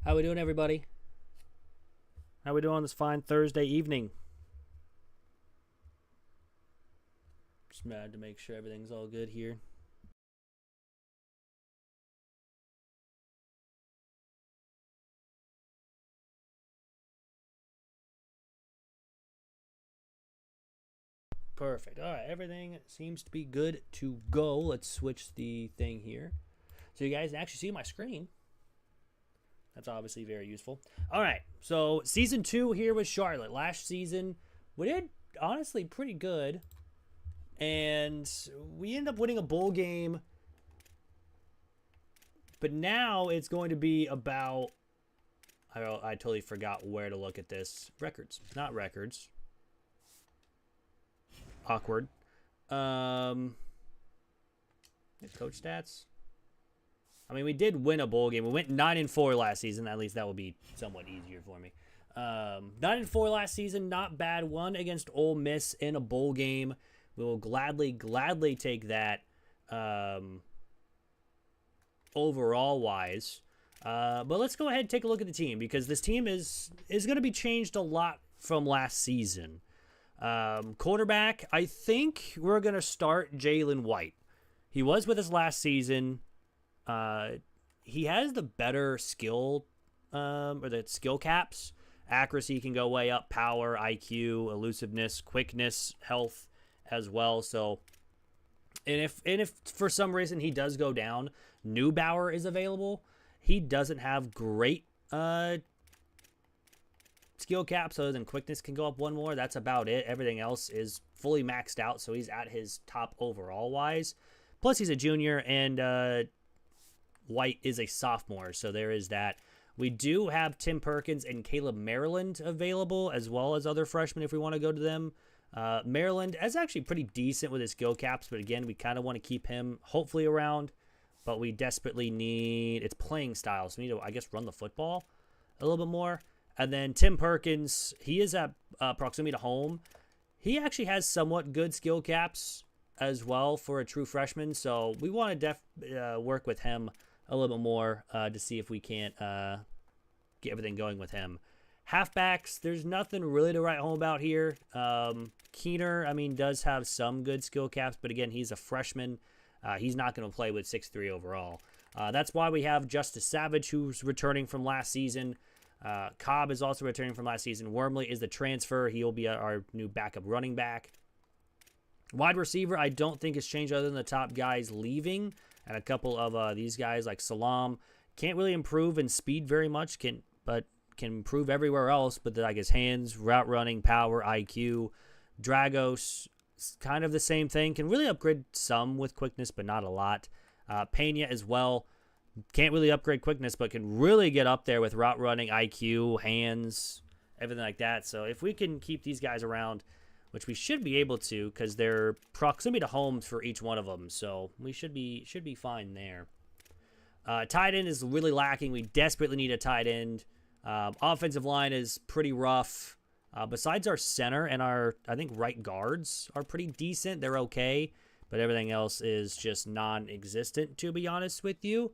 How we doing, everybody? How we doing this fine Thursday evening? Just mad to make sure everything's all good here. Perfect. All right, everything seems to be good to go. Let's switch the thing here so you guys can actually see my screen. That's obviously very useful. All right, so season 2 here with Charlotte. Last season, we did honestly pretty good, and we ended up winning a bowl game. But now it's going to be about, I totally forgot where to look at this. Records, not records. Awkward. Coach stats. I mean, we did win a bowl game. We went 9-4 last season. At least that would be somewhat easier for me. 9-4 last season, not bad. Won against Ole Miss in a bowl game. We will gladly take that. Overall wise, but let's go ahead and take a look at the team, because this team is going to be changed a lot from last season. Quarterback, I think we're going to start Jalen White. He was with us last season. He has the better skill, or the skill caps. Accuracy can go way up, power, IQ, elusiveness, quickness, health as well. So, and if for some reason he does go down, Neubauer is available. He doesn't have great skill caps other than quickness can go up one more. That's about it. Everything else is fully maxed out, so he's at his top overall wise. Plus he's a junior, and White is a sophomore, so there is that. We do have Tim Perkins and Caleb Maryland available, as well as other freshmen if we want to go to them. Maryland is actually pretty decent with his skill caps, but again, we kind of want to keep him hopefully around, but we desperately need its playing style, so we need to, I guess, run the football a little bit more. And then Tim Perkins, he is at proximity to home. He actually has somewhat good skill caps as well for a true freshman, so we want to work with him a little bit more to see if we can't get everything going with him. Halfbacks, there's nothing really to write home about here. Keener, I mean, does have some good skill caps, but again, he's a freshman. He's not going to play with 6'3 overall. That's why we have Justice Savage, who's returning from last season. Cobb is also returning from last season. Wormley is the transfer. He'll be our new backup running back. Wide receiver, I don't think has changed other than the top guys leaving. And a couple of these guys like Salam can't really improve in speed very much, but can improve everywhere else. But like his hands, route running, power, IQ. Dragos, kind of the same thing. Can really upgrade some with quickness, but not a lot. Pena as well. Can't really upgrade quickness, but can really get up there with route running, IQ, hands, everything like that. So if we can keep these guys around, which we should be able to, because they're proximity to homes for each one of them, so we should be fine there. Tight end is really lacking. We desperately need a tight end. Offensive line is pretty rough. Besides our center and our, I think, right guards are pretty decent. They're okay, but everything else is just non-existent, to be honest with you.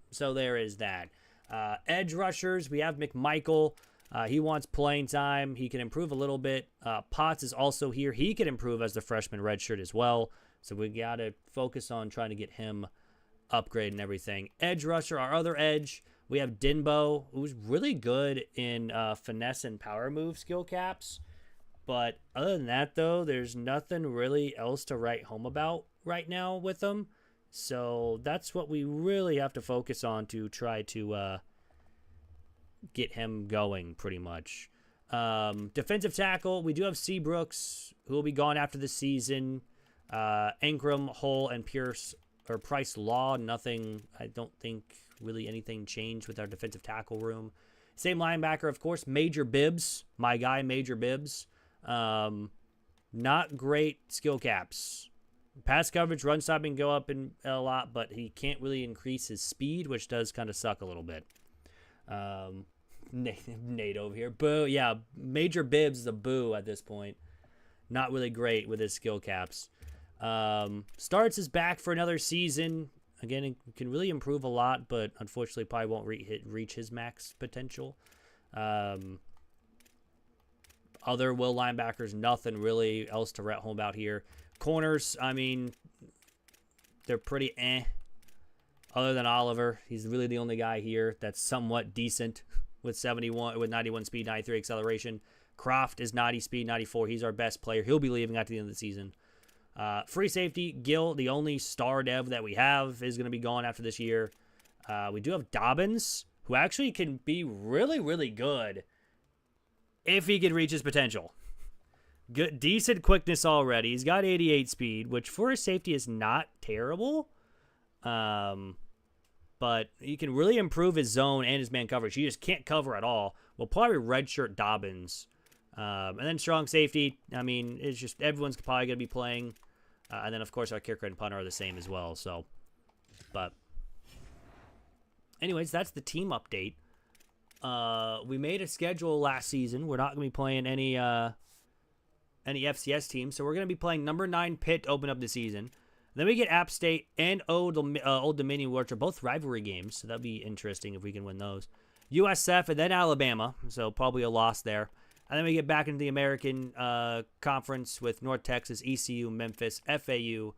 So there is that. Edge rushers, we have McMichael. He wants playing time. He can improve a little bit. Potts is also here. He can improve as the freshman redshirt as well. So we got to focus on trying to get him upgraded and everything. Edge rusher, our other edge, we have Dinbo, who's really good in finesse and power move skill caps. But other than that, though, there's nothing really else to write home about right now with him. So that's what we really have to focus on to try to get him going, pretty much. Defensive tackle, we do have Seabrooks, who will be gone after the season. Ingram, Hull, and Price Law. Nothing, I don't think really anything changed with our defensive tackle room. Same linebacker, of course, Major Bibbs, my guy, Major Bibbs. Not great skill caps. Pass coverage, run stopping go up a lot, but he can't really increase his speed, which does kind of suck a little bit. Nate over here. Boo. Yeah, Major Bibbs is a boo at this point. Not really great with his skill caps. Starts is back for another season. Again, it can really improve a lot, but unfortunately probably won't reach his max potential. Other will linebackers, nothing really else to write home about here. Corners, I mean, they're pretty other than Oliver. He's really the only guy here that's somewhat decent with 91 speed, 93 acceleration. Croft is 90 speed, 94. He's our best player. He'll be leaving at the end of the season. Free safety, Gill, the only star dev that we have, is going to be gone after this year. We do have Dobbins, who actually can be really, really good if he could reach his potential. Good, decent quickness already. He's got 88 speed, which for a safety is not terrible. But he can really improve his zone and his man coverage. He just can't cover at all. We'll probably redshirt Dobbins. And then strong safety, I mean, it's just everyone's probably going to be playing. And then, of course, our kicker and punter are the same as well. So, but anyways, that's the team update. We made a schedule last season. We're not going to be playing any FCS teams. So we're going to be playing number 9 Pitt to open up the season. Then we get App State and Old Dominion, which are both rivalry games. So that'd be interesting if we can win those. USF and then Alabama. So probably a loss there. And then we get back into the American Conference with North Texas, ECU, Memphis, FAU,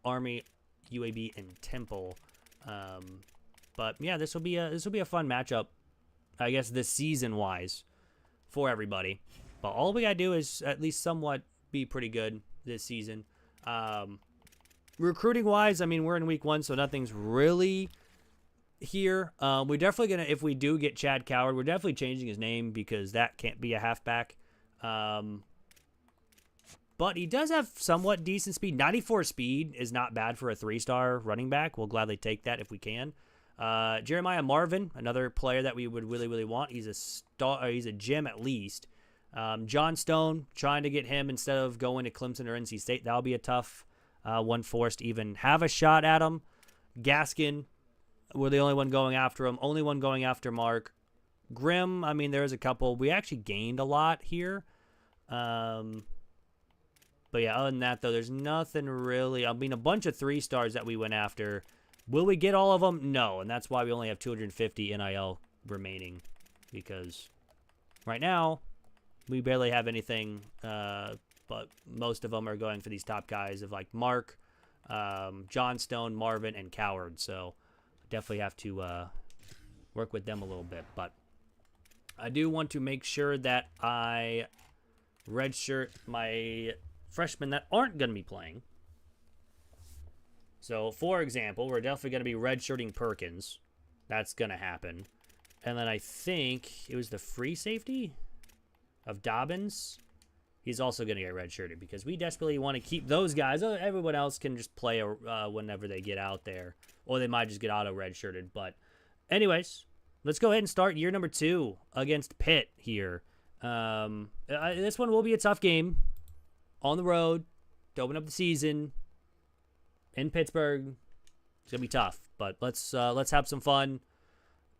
Army, UAB, and Temple. But yeah, this will be a fun matchup, I guess, this season-wise for everybody. But all we gotta do is at least somewhat be pretty good this season. Recruiting-wise, I mean, we're in week 1, so nothing's really here. We're definitely gonna, if we do get Chad Coward, we're definitely changing his name because that can't be a halfback. But he does have somewhat decent speed. 94 speed is not bad for a 3-star running back. We'll gladly take that if we can. Jeremiah Marvin, another player that we would really, really want. He's a star. He's a gem at least. John Stone, trying to get him instead of going to Clemson or NC State. That'll be a tough one for us to even have a shot at him. Gaskin, we're the only one going after him. Only one going after Mark. Grimm, I mean, there's a couple. We actually gained a lot here. But yeah, other than that, though, there's nothing really. I mean, a bunch of 3-stars that we went after. Will we get all of them? No, and that's why we only have 250 NIL remaining. Because right now, we barely have anything, but most of them are going for these top guys of like Mark, John Stone, Marvin, and Coward. So definitely have to work with them a little bit. But I do want to make sure that I redshirt my freshmen that aren't going to be playing. So, for example, we're definitely going to be redshirting Perkins. That's going to happen. And then I think it was the free safety of Dobbins. He's also going to get redshirted because we desperately want to keep those guys. Everyone else can just play whenever they get out there. Or they might just get auto redshirted. But anyways, let's go ahead and start year number 2 against Pitt here. This one will be a tough game on the road to open up the season in Pittsburgh. It's gonna be tough, but let's have some fun.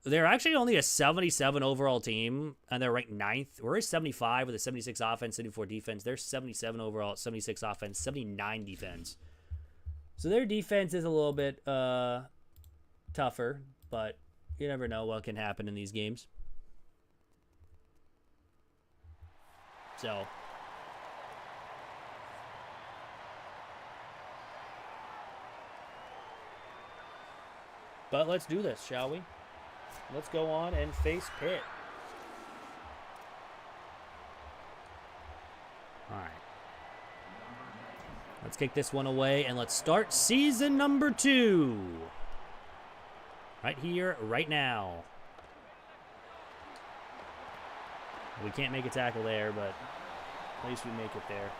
They're actually only a 77 overall team, and they're ranked 9th. We're a 75 with a 76 offense, 74 defense. They're 77 overall, 76 offense, 79 defense. So their defense is a little bit tougher, but you never know what can happen in these games. So but let's do this, shall we? Let's go on and face Pitt. All right. Let's kick this one away, and let's start season number 2. Right here, right now. We can't make a tackle there, but at least we make it there.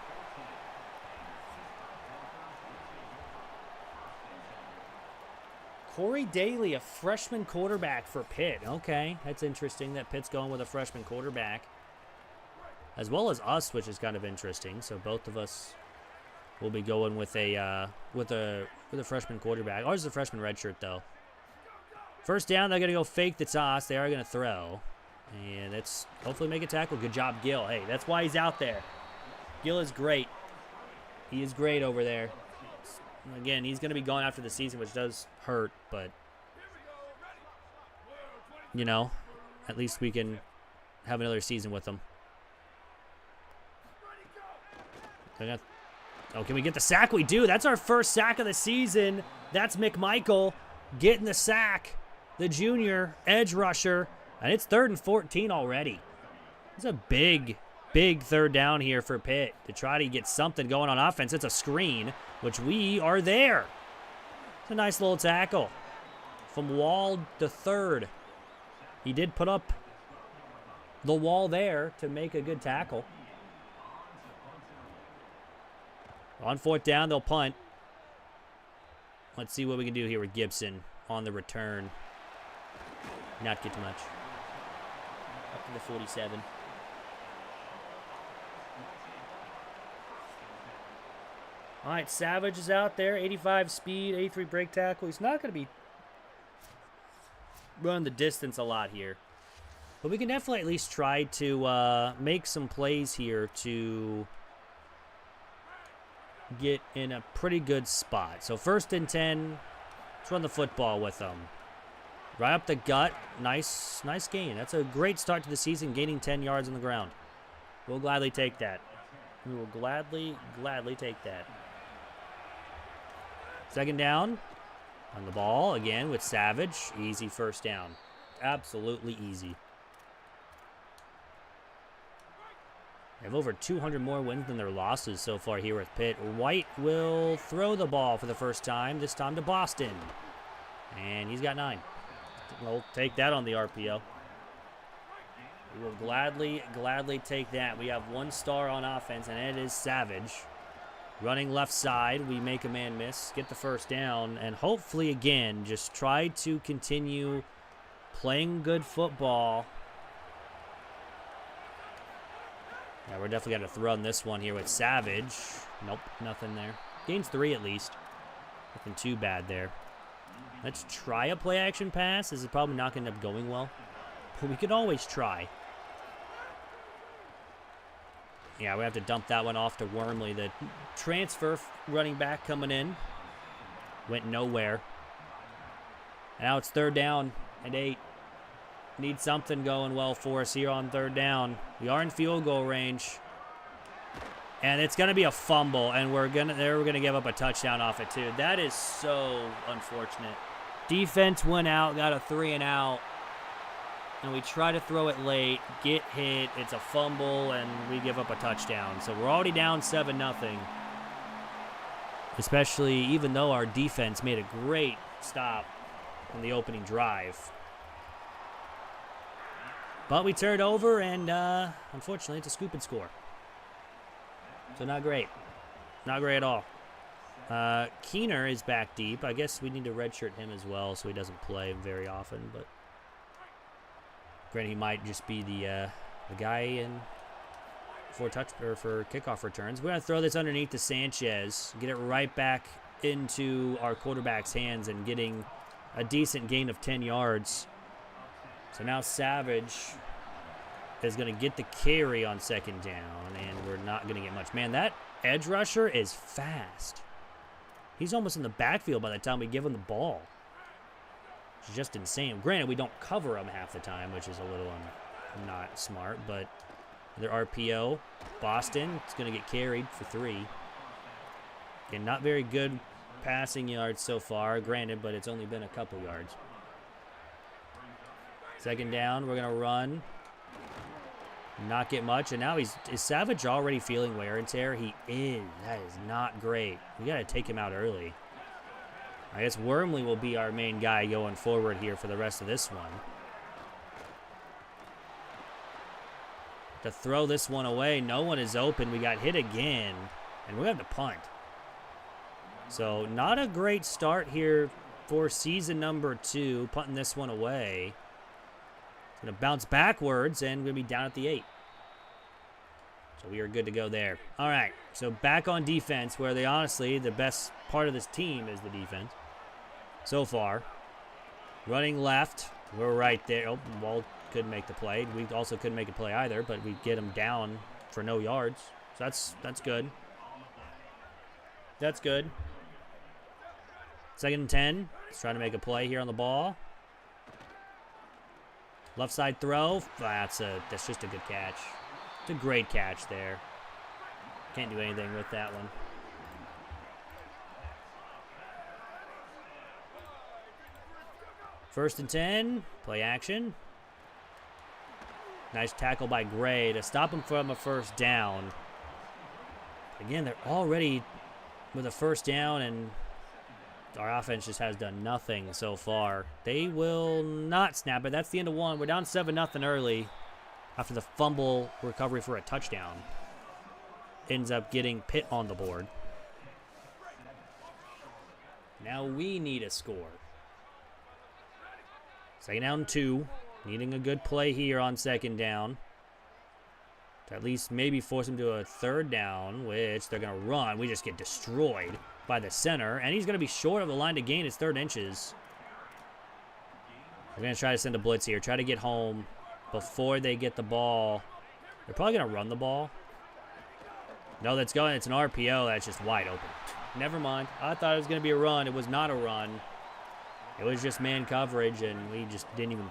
Corey Daly, a freshman quarterback for Pitt. Okay, that's interesting that Pitt's going with a freshman quarterback. As well as us, which is kind of interesting. So both of us will be going with a freshman quarterback. Ours is a freshman redshirt, though. First down, they're going to go fake the toss. They are going to throw. And let's hopefully make a tackle. Good job, Gil. Hey, that's why he's out there. Gil is great. He is great over there. Again, he's going to be gone after the season, which does hurt, but, you know, at least we can have another season with him. Oh, can we get the sack? We do. That's our first sack of the season. That's McMichael getting the sack, the junior edge rusher, and it's 3rd and 14 already. It's a big 3rd down here for Pitt to try to get something going on offense. It's a screen, which we are there. It's a nice little tackle from Wall to 3rd. He did put up the wall there to make a good tackle. On 4th down, they'll punt. Let's see what we can do here with Gibson on the return. Not get much. Up to the 47. All right, Savage is out there. 85 speed, 83 break tackle. He's not going to be running the distance a lot here. But we can definitely at least try to make some plays here to get in a pretty good spot. So 1st and 10. Let's run the football with them. Right up the gut. Nice gain. That's a great start to the season, gaining 10 yards on the ground. We'll gladly take that. We will gladly take that. 2nd down. On the ball again with Savage. Easy 1st down. Absolutely easy. They have over 200 more wins than their losses so far here with Pitt. White will throw the ball for the first time, this time to Boston. And he's got 9. We'll take that on the RPO. We will gladly take that. We have 1 star on offense, and it is Savage. Running left side, we make a man miss, get the 1st down, and hopefully, again, just try to continue playing good football. Yeah, we're definitely going to run this one here with Savage. Nope, nothing there. Gains 3 at least. Nothing too bad there. Let's try a play action pass. This is probably not going to end up going well, but we could always try. Yeah, we have to dump that one off to Wormley. The transfer running back coming in went nowhere. Now it's 3rd down and 8. Need something going well for us here on 3rd down. We are in field goal range. And it's going to be a fumble, and we're gonna give up a touchdown off it too. That is so unfortunate. Defense went out, got a 3 and out. And we try to throw it late, get hit, it's a fumble, and we give up a touchdown. So we're already down 7-0. Especially even though our defense made a great stop on the opening drive. But we turned over, and unfortunately, it's a scoop and score. So not great. Not great at all. Keener is back deep. I guess we need to redshirt him as well so he doesn't play very often. But granted, he might just be the guy in for kickoff returns. We're going to throw this underneath to Sanchez. Get it right back into our quarterback's hands and getting a decent gain of 10 yards. So now Savage is going to get the carry on 2nd down, and we're not going to get much. Man, that edge rusher is fast. He's almost in the backfield by the time we give him the ball. It's just insane. Granted, we don't cover him half the time, which is a little not smart, but their RPO. Boston is going to get carried for 3. Again, not very good passing yards so far, granted, but it's only been a couple yards. 2nd down, we're going to run. Not get much, and now is Savage already feeling wear and tear? He is. That is not great. We got to take him out early. I guess Wormley will be our main guy going forward here for the rest of this one. To throw this one away, no one is open. We got hit again, and we have to punt. So not a great start here for season number 2, punting this one away. Going to bounce backwards, and we're going to be down at the 8. So we are good to go there. All right, so back on defense, where they honestly, the best part of this team is the defense so far. Running left, we're right there. Oh, Wall couldn't make the play. We also couldn't make a play either, but we get him down for no yards. So that's good. That's good. 2nd and 10. Let's try to make a play here on the ball. Left side throw. That's just a good catch. It's a great catch there. Can't do anything with that one. First and 10. Play action. Nice tackle by Gray to stop him from a first down. Again, they're already with a first down, and our offense just has done nothing so far. They will not snap it. That's the end of one. We're down 7-0 early after the fumble recovery for a touchdown. Ends up getting Pitt on the board. Now we need a score. 2nd down 2. Needing a good play here on 2nd down. To at least maybe force him to a 3rd down, which they're going to run. We just get destroyed by the center. And he's going to be short of the line to gain his 3rd inches. We're going to try to send a blitz here. Try to get home before they get the ball. They're probably going to run the ball. No, that's going. It's an RPO. That's just wide open. Never mind. I thought it was going to be a run. It was not a run. It was just man coverage, and we just didn't even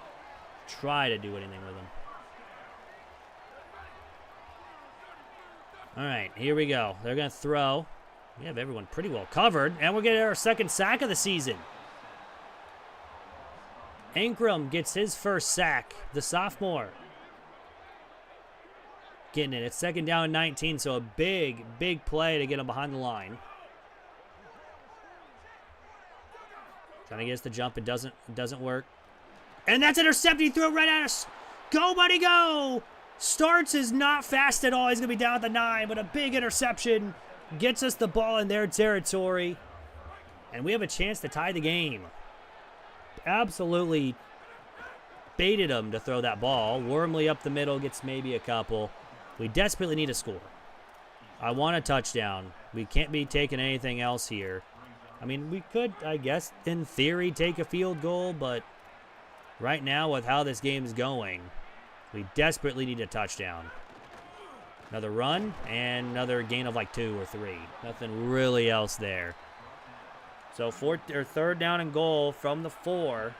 try to do anything with him. All right, here we go. They're going to throw. We have everyone pretty well covered, and we're getting our 2nd sack of the season. Ankrum gets his 1st sack, the sophomore. Getting it. It's 2nd down and 19, so a big, big play to get him behind the line. Trying to get us to jump. It doesn't work. And that's intercepted. He threw it right at us. Go, buddy, go! Starts is not fast at all. He's going to be down at the 9, but a big interception gets us the ball in their territory. And we have a chance to tie the game. Absolutely baited him to throw that ball. Wormley up the middle gets maybe a couple. We desperately need a score. I want a touchdown. We can't be taking anything else here. I mean, we could, I guess, in theory, take a field goal, but right now, with how this game is going, we desperately need a touchdown. Another run, and another gain of like 2 or 3. Nothing really else there. So 3rd down and goal from the 4.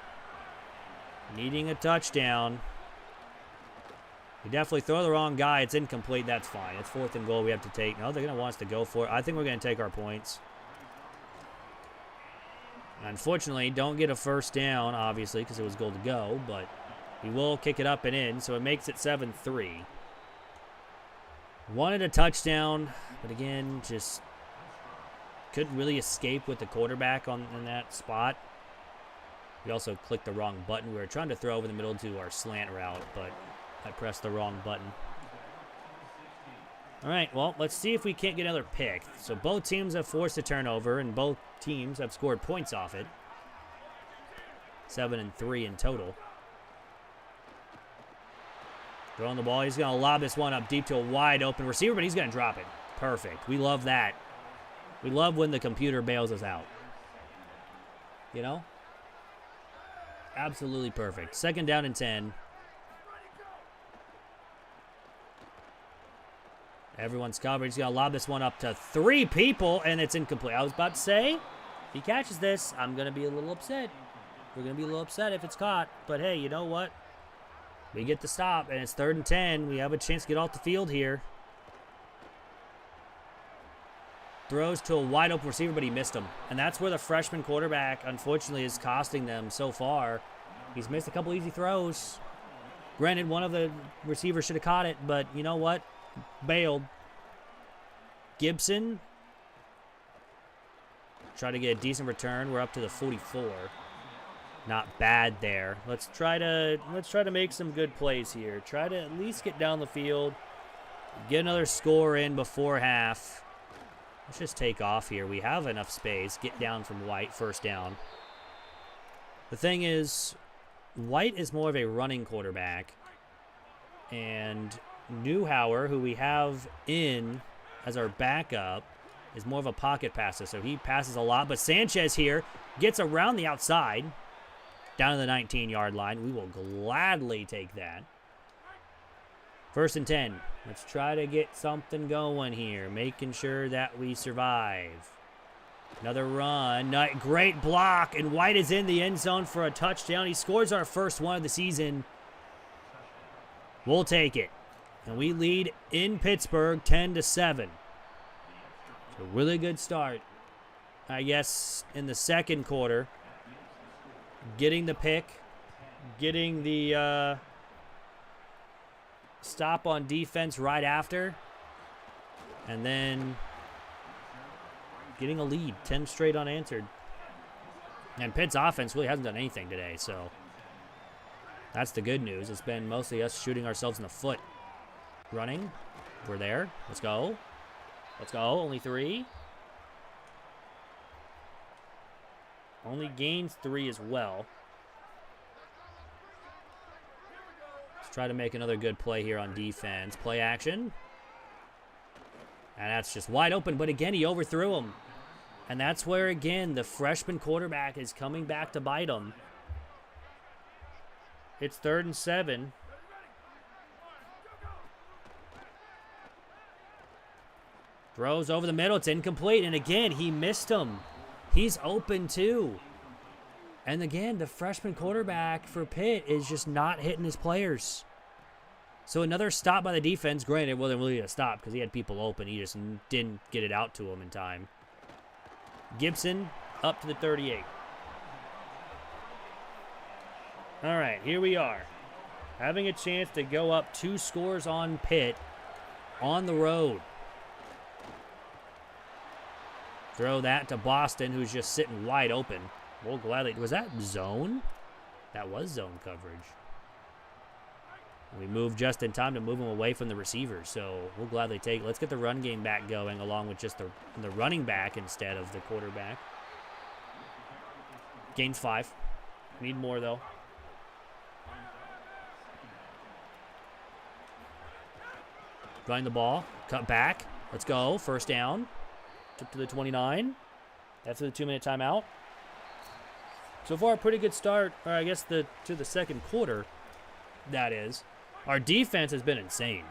Needing a touchdown. We definitely throw the wrong guy. It's incomplete. That's fine. It's 4th and goal we have to take. No, they're going to want us to go for it. I think we're going to take our points. Unfortunately, don't get a 1st down, obviously, because it was goal to go, but we will kick it up and in, so it makes it 7-3. Wanted a touchdown, but again, just couldn't really escape with the quarterback in that spot. We also clicked the wrong button. We were trying to throw over the middle to our slant route, but I pressed the wrong button. All right, well, let's see if we can't get another pick. So both teams have forced a turnover, and both teams have scored points off it. 7-3 in total. Throwing the ball. He's going to lob this one up deep to a wide open receiver, but he's going to drop it. Perfect. We love that. We love when the computer bails us out. You know? Absolutely perfect. 2nd down and 10. Everyone's covered. He's going to lob this one up to 3 people, and it's incomplete. I was about to say, if he catches this, I'm going to be a little upset. We're going to be a little upset if it's caught. But, hey, you know what? We get the stop, and it's 3rd and 10. We have a chance to get off the field here. Throws to a wide open receiver, but he missed him. And that's where the freshman quarterback, unfortunately, is costing them so far. He's missed a couple easy throws. Granted, one of the receivers should have caught it, but you know what? Bailed. Gibson. Try to get a decent return. We're up to the 44. Not bad there. Let's try to make some good plays here. Try to at least get down the field. Get another score in before half. Let's just take off here. We have enough space. Get down from White. 1st down. The thing is, White is more of a running quarterback. And Newhauer, who we have in as our backup, is more of a pocket passer. So he passes a lot. But Sanchez here gets around the outside. Down to the 19-yard line. We will gladly take that. 1st and 10. Let's try to get something going here. Making sure that we survive. Another run. Great block. And White is in the end zone for a touchdown. He scores our first one of the season. We'll take it. And we lead in Pittsburgh 10-7. It's a really good start, I guess, in the second quarter. Getting the pick. Getting the stop on defense right after. And then getting a lead. 10 straight unanswered. And Pitt's offense really hasn't done anything today, so that's the good news. It's been mostly us shooting ourselves in the foot. Running. We're there. Let's go. Let's go. Only 3. Only gains 3 as well. Let's try to make another good play here on defense. Play action. And that's just wide open, but again, he overthrew him. And that's where, again, the freshman quarterback is coming back to bite him. It's 3rd and 7. Throws over the middle. It's incomplete. And again, he missed him. He's open too. And again, the freshman quarterback for Pitt is just not hitting his players. So another stop by the defense. Granted, it wasn't really a stop because he had people open. He just didn't get it out to him in time. Gibson up to the 38. All right, here we are. Having a chance to go up 2 scores on Pitt on the road. Throw that to Boston, who's just sitting wide open. We'll gladly... Was that zone? That was zone coverage. We moved just in time to move him away from the receiver, so we'll gladly take it. Let's get the run game back going along with just the running back instead of the quarterback. Gains 5. Need more, though. Running the ball. Cut back. Let's go. First down. Up to the 29. That's the 2-minute timeout. So far, a pretty good start, or I guess to the second quarter, that is. Our defense has been insane.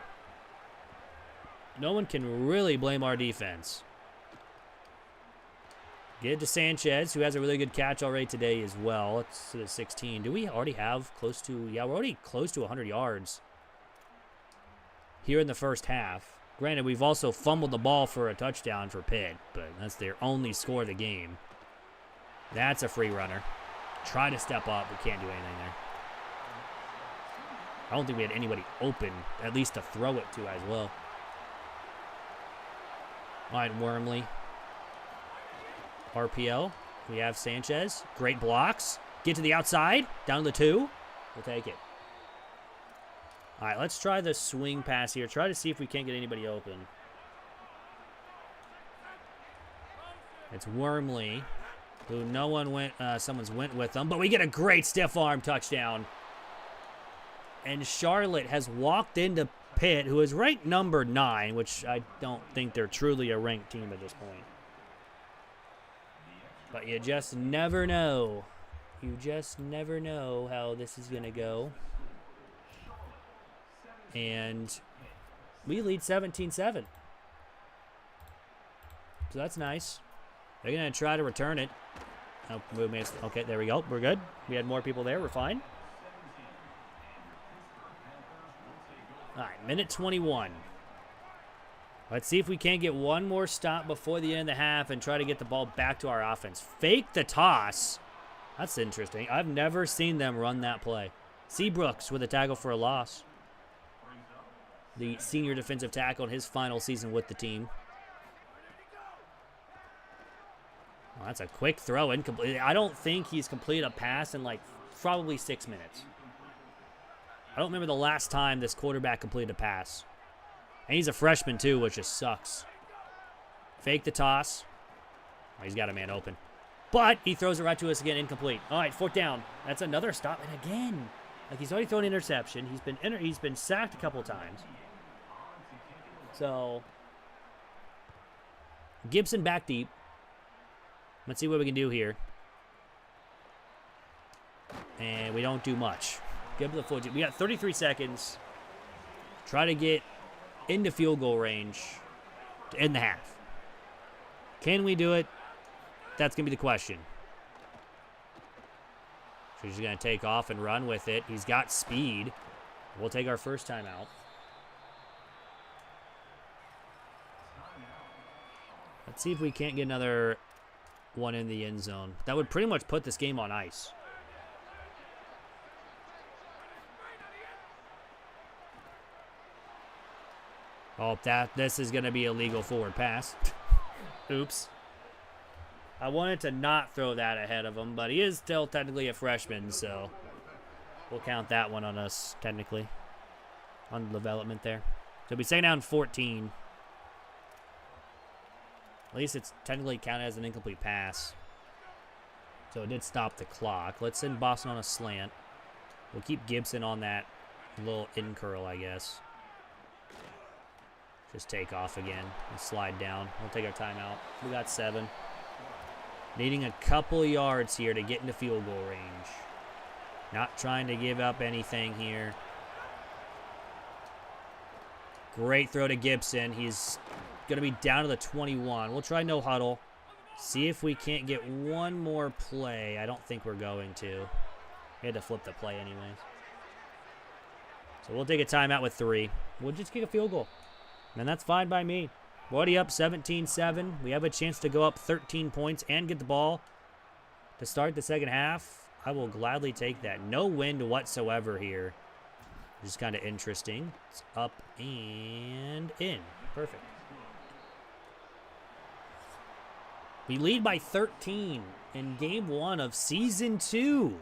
No one can really blame our defense. Get it to Sanchez, who has a really good catch already today as well. It's to the 16. Do we already have close to... Yeah, we're already close to 100 yards here in the first half. Granted, we've also fumbled the ball for a touchdown for Pitt, but that's their only score of the game. That's a free runner. Try to step up. We can't do anything there. I don't think we had anybody open, at least to throw it to as well. All right, Wormley. RPO. We have Sanchez. Great blocks. Get to the outside. Down to the 2. We'll take it. All right, let's try the swing pass here. Try to see if we can't get anybody open. It's Wormley, who no one went, someone's went with them, but we get a great stiff arm touchdown. And Charlotte has walked into Pitt, who is ranked number 9, which I don't think they're truly a ranked team at this point. But you just never know. You just never know how this is going to go. And we lead 17-7. So that's nice. They're going to try to return it. Oh, okay, there we go. We're good. We had more people there. We're fine. All right, minute 21. Let's see if we can't get one more stop before the end of the half and try to get the ball back to our offense. Fake the toss. That's interesting. I've never seen them run that play. Seabrooks with a tackle for a loss. The senior defensive tackle in his final season with the team. Well, that's a quick throw. Incomplete. I don't think he's completed a pass in like probably 6 minutes. I don't remember the last time this quarterback completed a pass. And he's a freshman too, which just sucks. Fake the toss. Oh, he's got a man open. But he throws it right to us again, incomplete. All right, 4th down. That's another stop. And again, like he's already thrown an interception. He's been sacked a couple of times. So, Gibson back deep. Let's see what we can do here. And we don't do much. Give the full. We got 33 seconds. Try to get into field goal range to end the half. Can we do it? That's going to be the question. So he's going to take off and run with it. He's got speed. We'll take our first time out. Let's see if we can't get another one in the end zone. That would pretty much put this game on ice. Oh, this is going to be a legal forward pass. Oops. I wanted to not throw that ahead of him, but he is still technically a freshman, so we'll count that one on us, technically, on the development there. So it'll be second down 14. At least it's technically counted as an incomplete pass. So it did stop the clock. Let's send Boston on a slant. We'll keep Gibson on that little in curl, I guess. Just take off again and slide down. We'll take our timeout. We got 7. Needing a couple yards here to get into field goal range. Not trying to give up anything here. Great throw to Gibson. He's going to be down to the 21. We'll try no huddle. See if we can't get one more play. I don't think we're going to. We had to flip the play anyways. So we'll take a timeout with 3. We'll just kick a field goal. And that's fine by me. We're already up 17-7. We have a chance to go up 13 points and get the ball to start the second half. I will gladly take that. No wind whatsoever here. Just kind of interesting. It's up and in. Perfect. We lead by 13 in game 1 of season 2.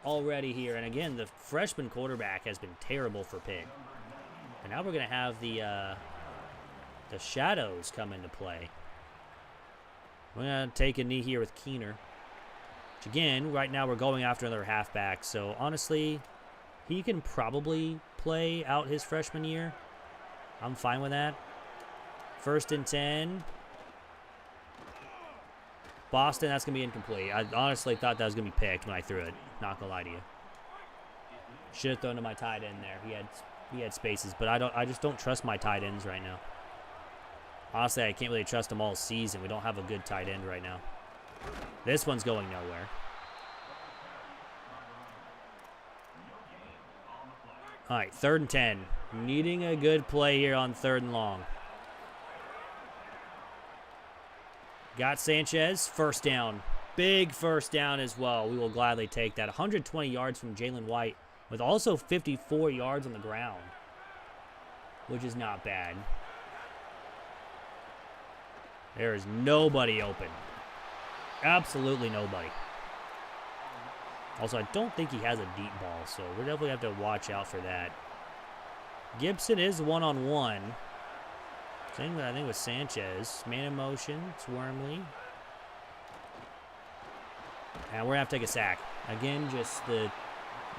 Already here. And again, the freshman quarterback has been terrible for Pitt. And now we're going to have the shadows come into play. We're going to take a knee here with Keener. Which again, right now we're going after another halfback. So honestly, he can probably play out his freshman year. I'm fine with that. 1st and 10. Boston, that's going to be incomplete. I honestly thought that was going to be picked when I threw it. Not going to lie to you. Should have thrown to my tight end there. He had spaces, but I just don't trust my tight ends right now. Honestly, I can't really trust them all season. We don't have a good tight end right now. This one's going nowhere. All right, 3rd and 10. Needing a good play here on 3rd and long. Got Sanchez, 1st down. Big 1st down as well. We will gladly take that. 120 yards from Jalen White, with also 54 yards on the ground, which is not bad. There is nobody open. Absolutely nobody. Also, I don't think he has a deep ball, so we're definitely have to watch out for that. Gibson is one-on-one. Same with, I think, with Sanchez. Man in motion. It's Wormley. And we're going to have to take a sack. Again, just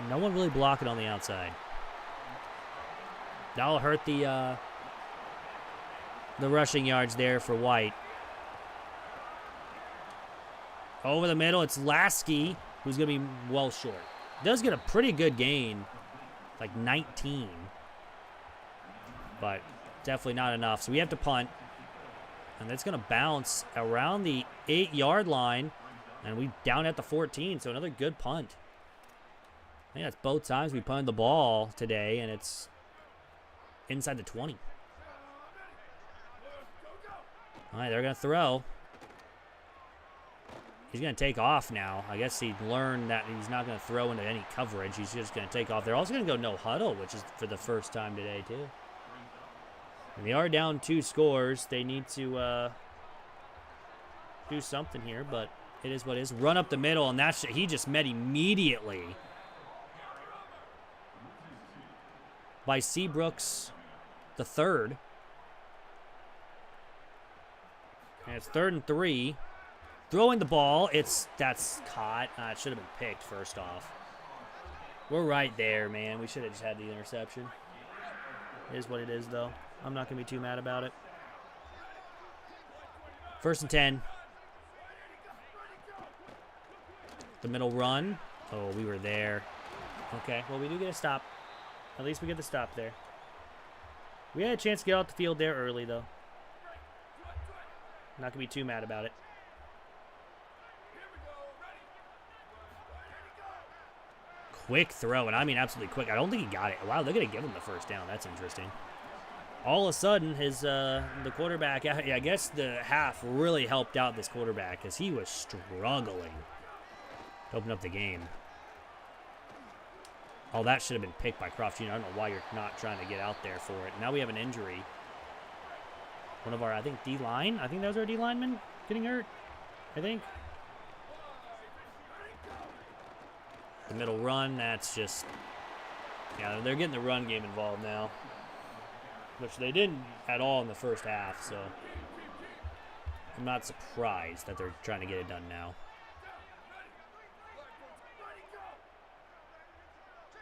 no one really blocking on the outside. That'll hurt the rushing yards there for White. Over the middle, it's Lasky, who's going to be well short. Does get a pretty good gain, like 19. But definitely not enough. So we have to punt. And that's going to bounce around the 8-yard line. And we down at the 14, so another good punt. I think that's both times we punted the ball today, and it's inside the 20. All right, they're going to throw. He's going to take off now. I guess he learned that he's not going to throw into any coverage. He's just going to take off. They're also going to go no huddle, which is for the first time today, too. And they are down 2 scores. They need to do something here, but it is what it is. Run up the middle, and that's he just met immediately by Seabrooks the 3rd. And it's 3rd and 3. Throwing the ball, that's caught. It should have been picked first off. We're right there, man. We should have just had the interception. It is what it is, though. I'm not going to be too mad about it. 1st and 10. The middle run. Oh, we were there. Okay, well, we do get a stop. At least we get the stop there. We had a chance to get off the field there early, though. Not going to be too mad about it. Quick throw, and I mean absolutely quick. I don't think he got it. Wow, they're going to give him the first down. That's interesting. All of a sudden, the quarterback, I guess the half really helped out this quarterback because he was struggling to open up the game. Oh, that should have been picked by Croft Jr. I don't know why you're not trying to get out there for it. Now we have an injury. One of our, I think, D-line. I think that was our D-lineman getting hurt, I think. The middle run, that's just, yeah, they're getting the run game involved now, which they didn't at all in the first half, so I'm not surprised that they're trying to get it done now.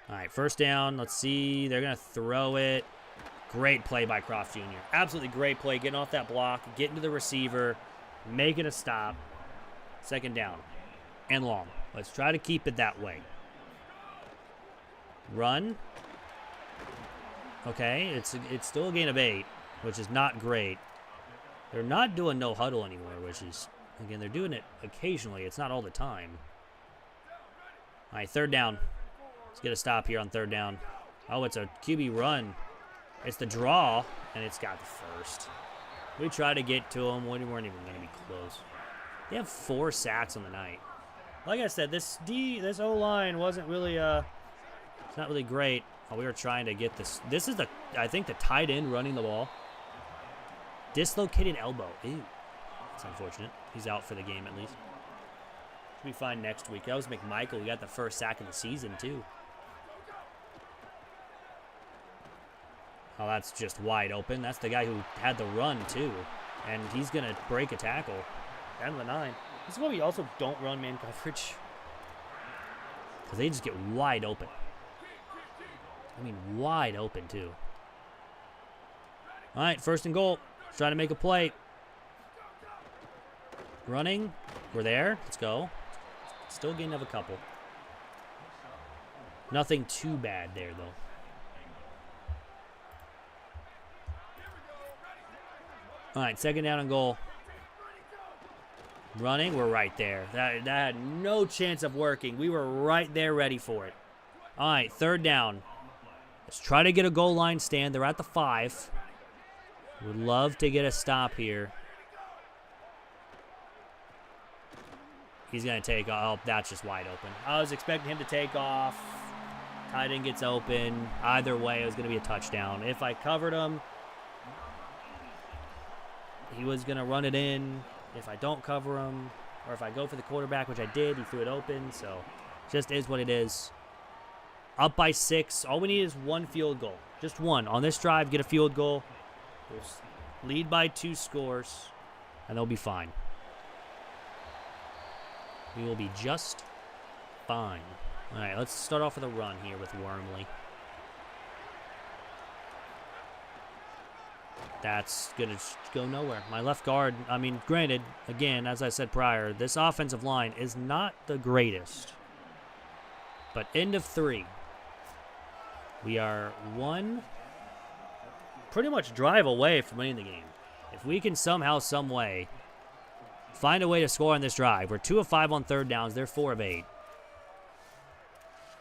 All right, first down. Let's see. They're going to throw it. Great play by Croft Jr. Absolutely great play, getting off that block, getting to the receiver, making a stop. Second down and long. Let's try to keep it that way. Run. Okay, it's still a gain of 8, which is not great. They're not doing no huddle anymore, which is, again, they're doing it occasionally. It's not all the time. All right, third down. Let's get a stop here on third down. Oh, it's a QB run. It's the draw, and it's got the first. We tried to get to them. We weren't even going to be close. They have 4 sacks on the night. Like I said, this O-line wasn't really, it's not really great. Oh, we were trying to get this. This is I think the tight end running the ball. Dislocated elbow. Ew. That's unfortunate. He's out for the game at least. Should be fine next week. That was McMichael. He got the first sack of the season, too. Oh, that's just wide open. That's the guy who had the run, too. And he's going to break a tackle. Down to the 9. This is why we also don't run man coverage. Because they just get wide open. I mean, wide open, too. All right, first and goal. Let's try to make a play. Running. We're there. Let's go. Still getting of a couple. Nothing too bad there, though. All right, second down and goal. Running, we're right there. That had no chance of working. We were right there ready for it. All right, third down. Let's try to get a goal line stand. They're at the 5. Would love to get a stop here. He's going to take off. Oh, that's just wide open. I was expecting him to take off. Tight end gets open. Either way, it was going to be a touchdown. If I covered him, he was going to run it in. If I don't cover him, or if I go for the quarterback, which I did, he threw it open. So, just is what it is. Up by 6. All we need is 1 field goal. Just 1. On this drive, get a field goal. We'll lead by 2 scores, and they'll be fine. We will be just fine. All right, let's start off with a run here with Wormley. That's going to go nowhere. My left guard, I mean, granted, again, as I said prior, this offensive line is not the greatest. But end of 3. We are 1 pretty much drive away from winning the game. If we can somehow, some way, find a way to score on this drive. We're 2 of 5 on third downs. They're 4 of 8.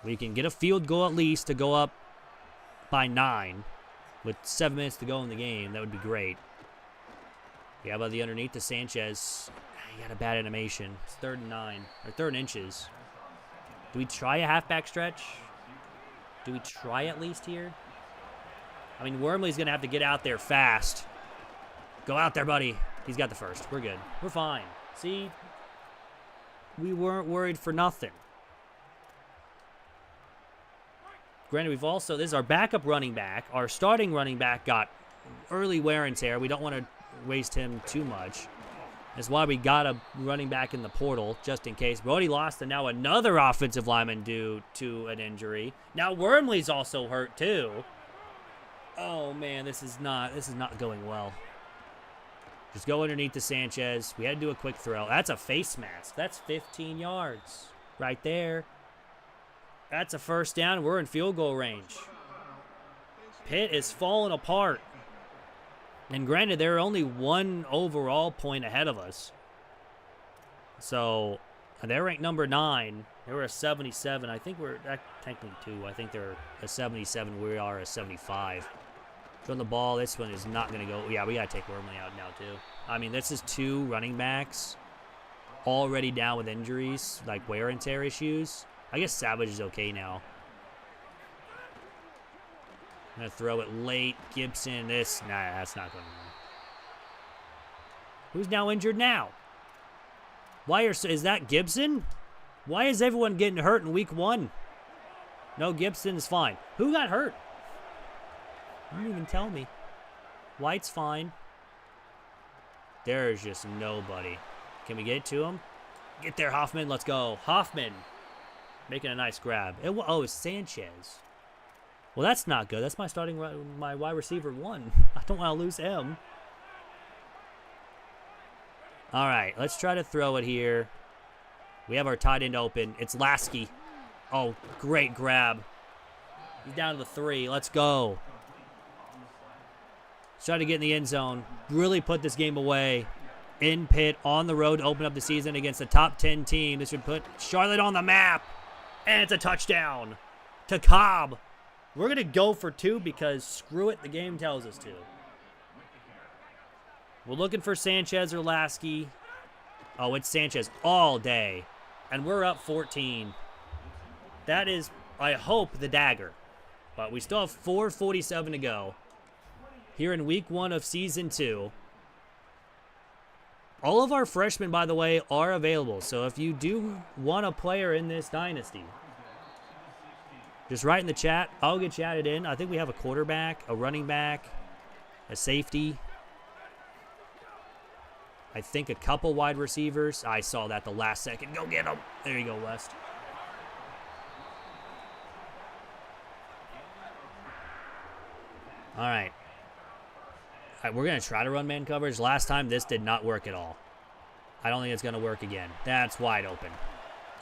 We can get a field goal at least to go up by 9 with 7 minutes to go in the game. That would be great. Yeah, by the underneath to Sanchez. He got a bad animation. It's 3rd and 9, or 3rd and inches. Do we try a halfback stretch? Do we try at least here? I mean, Wormley's going to have to get out there fast. Go out there, buddy. He's got the first. We're good. We're fine. See? We weren't worried for nothing. Granted, we've also, this is our backup running back. Our starting running back got early wear and tear. We don't want to waste him too much. That's why we got a running back in the portal, just in case. We already lost, and now another offensive lineman due to an injury. Now Wormley's also hurt, too. Oh, man, this is not going well. Just go underneath to Sanchez. We had to do a quick throw. That's a face mask. That's 15 yards right there. That's a first down. We're in field goal range. Pitt is falling apart. And granted, they're only 1 overall point ahead of us. So, they're ranked number 9. They were a 77. I think we're technically 2. I think they're a 77. We are a 75. Throwing the ball. This one is not going to go. Yeah, we got to take Wormley out now, too. I mean, this is 2 running backs already down with injuries, like wear and tear issues. I guess Savage is okay now. I'm going to throw it late. Gibson, nah, that's not going to work. Who's now injured now? Is that Gibson? Why is everyone getting hurt in week 1? No, Gibson's fine. Who got hurt? You didn't even tell me. White's fine. There's just nobody. Can we get it to him? Get there, Hoffman. Let's go. Hoffman. Making a nice grab. Oh, it's Sanchez. Well, that's not good. That's my wide receiver 1. I don't want to lose him. All right, let's try to throw it here. We have our tight end open. It's Lasky. Oh, great grab. He's down to the 3. Let's go. Let's try to get in the end zone. Really put this game away. In Pitt, on the road to open up the season against a top 10 team. This would put Charlotte on the map. And it's a touchdown to Cobb. We're going to go for 2 because screw it, the game tells us to. We're looking for Sanchez or Lasky. Oh, it's Sanchez all day. And we're up 14. That is, I hope, the dagger. But we still have 4:47 to go. Here in week 1 of season 2. All of our freshmen, by the way, are available. So if you do want a player in this dynasty, just write in the chat. I'll get chatted in. I think we have a quarterback, a running back, a safety. I think a couple wide receivers. I saw that the last second. Go get them. There you go, West. All right. All right, we're going to try to run man coverage. Last time, this did not work at all. I don't think it's going to work again. That's wide open.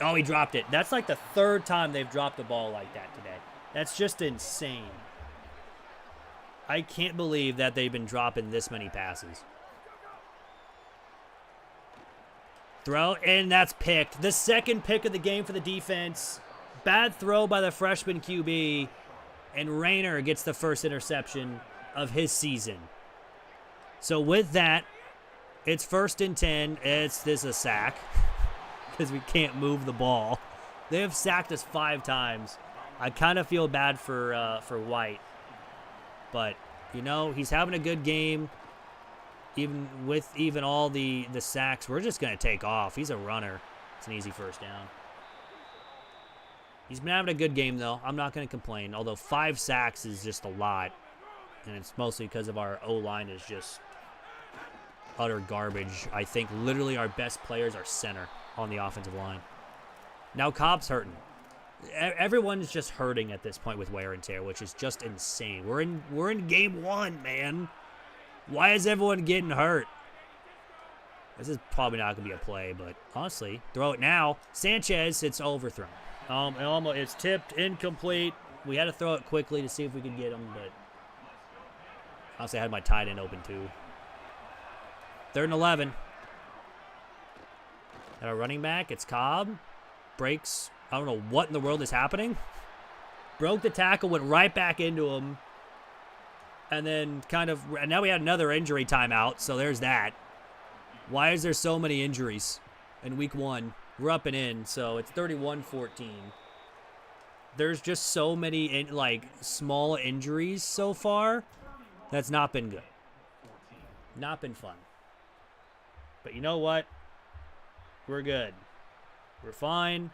Oh, he dropped it. That's like the 3rd time they've dropped the ball like that today. That's just insane. I can't believe that they've been dropping this many passes. Throw, and that's picked. The 2nd pick of the game for the defense. Bad throw by the freshman QB. And Rayner gets the first interception of his season. So with that, it's 1st and 10. This is a sack because we can't move the ball. They have sacked us 5 times. I kind of feel bad for White. But, you know, he's having a good game. Even with all the sacks, we're just going to take off. He's a runner. It's an easy first down. He's been having a good game, though. I'm not going to complain. Although 5 sacks is just a lot. And it's mostly because of our O-line is just utter garbage. I think literally our best players are center on the offensive line. Now Cobb's hurting. Everyone's just hurting at this point with wear and tear, which is just insane. We're in game 1, man. Why is everyone getting hurt? This is probably not going to be a play, but honestly, throw it now. Sanchez, it's overthrown. It's tipped, incomplete. We had to throw it quickly to see if we could get him, but honestly, I had my tight end open too. 3rd and 11. Got a running back. It's Cobb. Breaks. I don't know what in the world is happening. Broke the tackle, went right back into him. And then and now we had another injury timeout, so there's that. Why is there so many injuries in week 1? We're up and in, so it's 31-14. There's just so many, small injuries so far. That's not been good. Not been fun. But you know what? We're good. We're fine.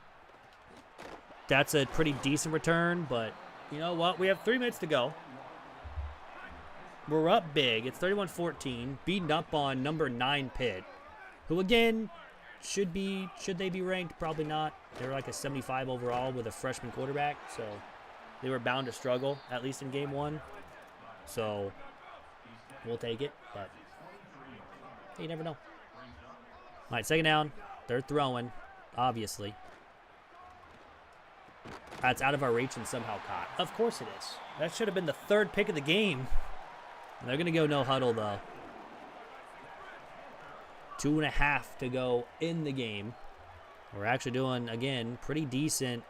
That's a pretty decent return, but you know what? We have 3 minutes to go. We're up big. It's 31-14, beating up on number 9 Pitt, who again should they be ranked? Probably not. They were like a 75 overall with a freshman quarterback, so they were bound to struggle at least in game 1. So we'll take it, but you never know. All right, 2nd down. They're throwing, obviously. That's out of our reach and somehow caught. Of course it is. That should have been the 3rd pick of the game. They're going to go no huddle, though. 2.5 to go in the game. We're actually doing, again, pretty decent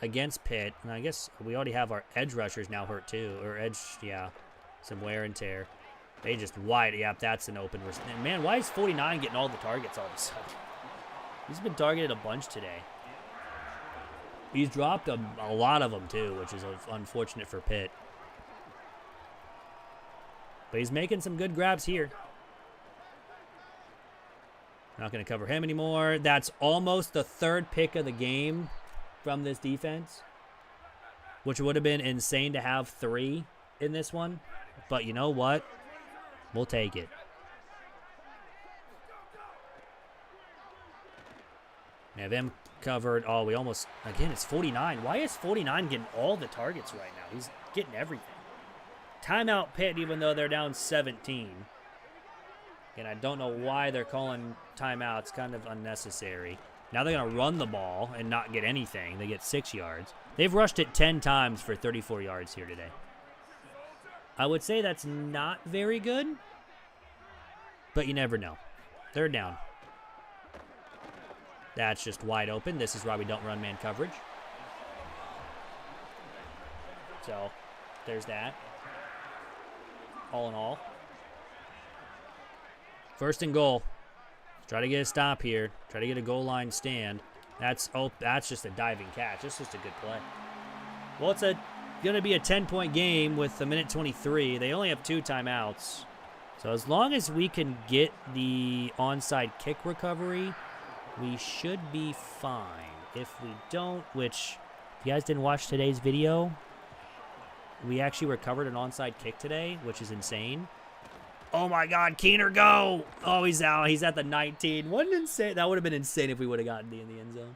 against Pitt. And I guess we already have our edge rushers now hurt, too. Or edge, yeah, some wear and tear. They just wide. Yep, that's an open. Man, why is 49 getting all the targets all of a sudden? He's been targeted a bunch today. He's dropped a lot of them, too, which is unfortunate for Pitt. But he's making some good grabs here. Not going to cover him anymore. That's almost the third pick of the game from this defense, which would have been insane to have 3 in this one. But you know what? We'll take it. We have him covered. Oh, we almost... Again, it's 49. Why is 49 getting all the targets right now? He's getting everything. Timeout Pitt, even though they're down 17. And I don't know why they're calling timeout. It's kind of unnecessary. Now they're going to run the ball and not get anything. They get 6 yards. They've rushed it 10 times for 34 yards here today. I would say that's not very good, but you never know. Third down. That's just wide open. This is why we don't run man coverage. So, there's that. All in all. First and goal. Try to get a stop here. Try to get a goal line stand. That's just a diving catch. It's just a good play. Well, it's going to be a 10-point game with 1:23. They only have 2 timeouts. So as long as we can get the onside kick recovery, we should be fine. If we don't, which if you guys didn't watch today's video, we actually recovered an onside kick today, which is insane. Oh my God, Keener, go! Oh, he's out. He's at the 19. Wasn't insane? That would have been insane if we would have gotten in the end zone.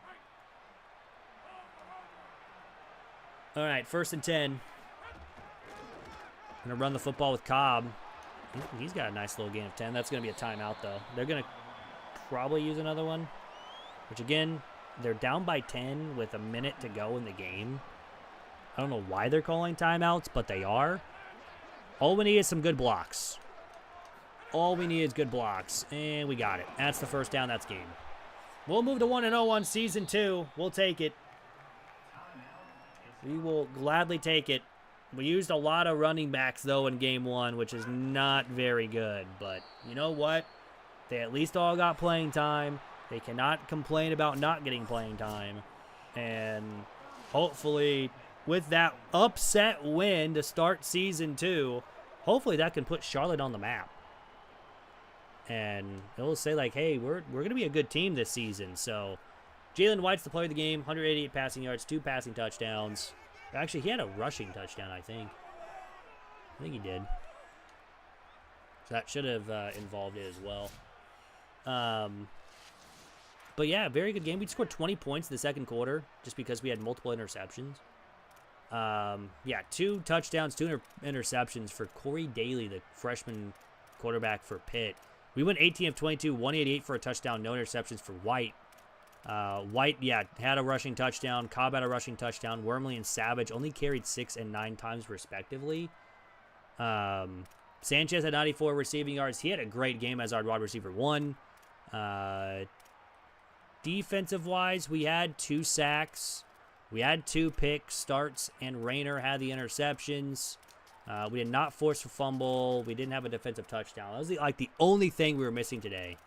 All right, 1st and 10. Gonna run the football with Cobb. He's got a nice little gain of 10. That's gonna be a timeout though. They're gonna probably use another one. Which again, they're down by 10 with a minute to go in the game. I don't know why they're calling timeouts, but they are. All we need is some good blocks. All we need is good blocks, and we got it. That's the first down. That's game. We'll move to 1-0 on Season 2. We'll take it. We will gladly take it. We used a lot of running backs, though, in Game 1, which is not very good. But you know what? They at least all got playing time. They cannot complain about not getting playing time. And hopefully, with that upset win to start Season 2, hopefully that can put Charlotte on the map. And it'll say, like, hey, we're going to be a good team this season. So, Jalen White's the player of the game. 188 passing yards, 2 passing touchdowns. Actually, he had a rushing touchdown, I think. I think he did. So that should have involved it as well. But, yeah, very good game. We scored 20 points in the second quarter just because we had multiple interceptions. Yeah, 2 touchdowns, 2 interceptions for Corey Daly, the freshman quarterback for Pitt. We went 18 of 22, 188 for a touchdown, no interceptions for White. White, yeah, had a rushing touchdown. Cobb had a rushing touchdown. Wormley and Savage only carried 6 and 9 times, respectively. Sanchez had 94 receiving yards. He had a great game as our wide receiver 1. Defensive-wise, we had 2 sacks. We had 2 picks, starts, and Rayner had the interceptions. We did not force a fumble. We didn't have a defensive touchdown. That was the only thing we were missing today.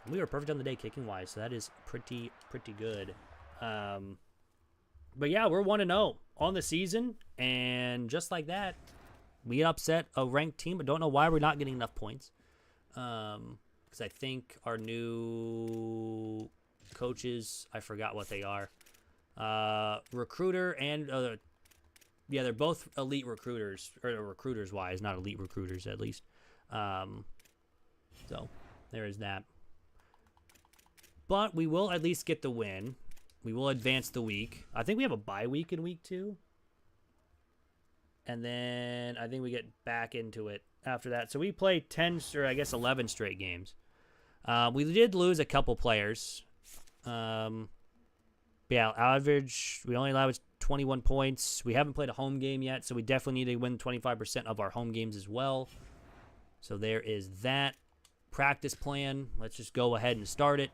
We were perfect on the day kicking-wise, so that is pretty good. But, yeah, we're 1-0 on the season, and just like that, we upset a ranked team, but don't know why we're not getting enough points. Because I think our new coaches, I forgot what they are. Recruiter and... yeah, they're both elite recruiters, or recruiters-wise, not elite recruiters, at least. So, there is that. But we will at least get the win. We will advance the week. I think we have a bye week in week 2. And then I think we get back into it after that. So we play 10, or I guess 11 straight games. We did lose a couple players. But yeah, average, we only allowed 21 points. We haven't played a home game yet, so we definitely need to win 25% of our home games as well. So there is that practice plan. Let's just go ahead and start it.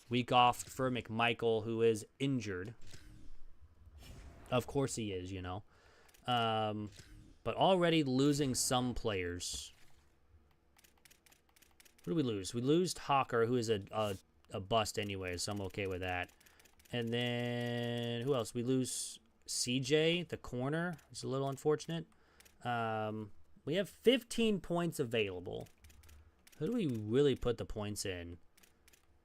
Week off for McMichael, who is injured. Of course he is, you know. But already losing some players. What do we lose? We lose Hawker, who is a bust anyway, so I'm okay with that. And then, who else? We lose CJ, the corner. It's a little unfortunate. We have 15 points available. Who do we really put the points in?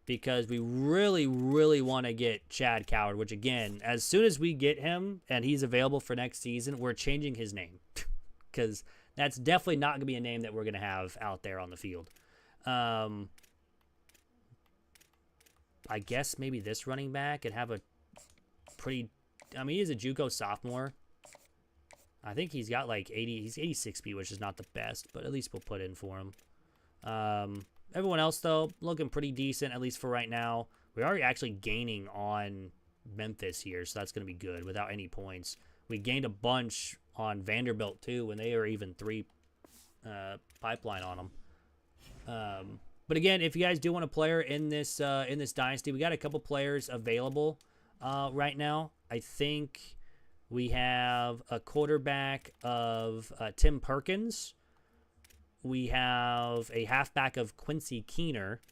Because we really, really want to get Chad Coward, which, again, as soon as we get him and he's available for next season, we're changing his name. Because that's definitely not going to be a name that we're going to have out there on the field. I guess maybe this running back could have a pretty... I mean, he's a JUCO sophomore. I think he's got like 80... He's 86 speed, which is not the best, but at least we'll put in for him. Everyone else, though, looking pretty decent, at least for right now. We are actually gaining on Memphis here, so that's going to be good without any points. We gained a bunch on Vanderbilt, too, when they were even 3 pipeline on them. But again, if you guys do want a player in this dynasty, we got a couple players available right now. I think we have a quarterback of Tim Perkins. We have a halfback of Quincy Keener.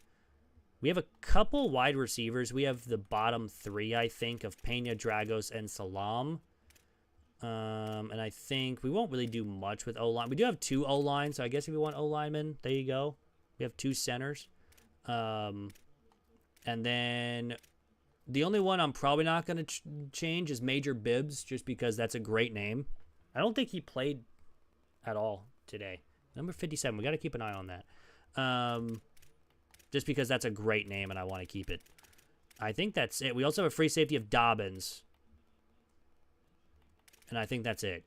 We have a couple wide receivers. We have the bottom 3, I think, of Pena, Dragos, and Salam. And I think we won't really do much with O-line. We do have 2 O-lines, so I guess if you want O-linemen, there you go. We have 2 centers. And then the only one I'm probably not going to change is Major Bibbs, just because that's a great name. I don't think he played at all today. Number 57. We got to keep an eye on that. Just because that's a great name and I want to keep it. I think that's it. We also have a free safety of Dobbins. And I think that's it.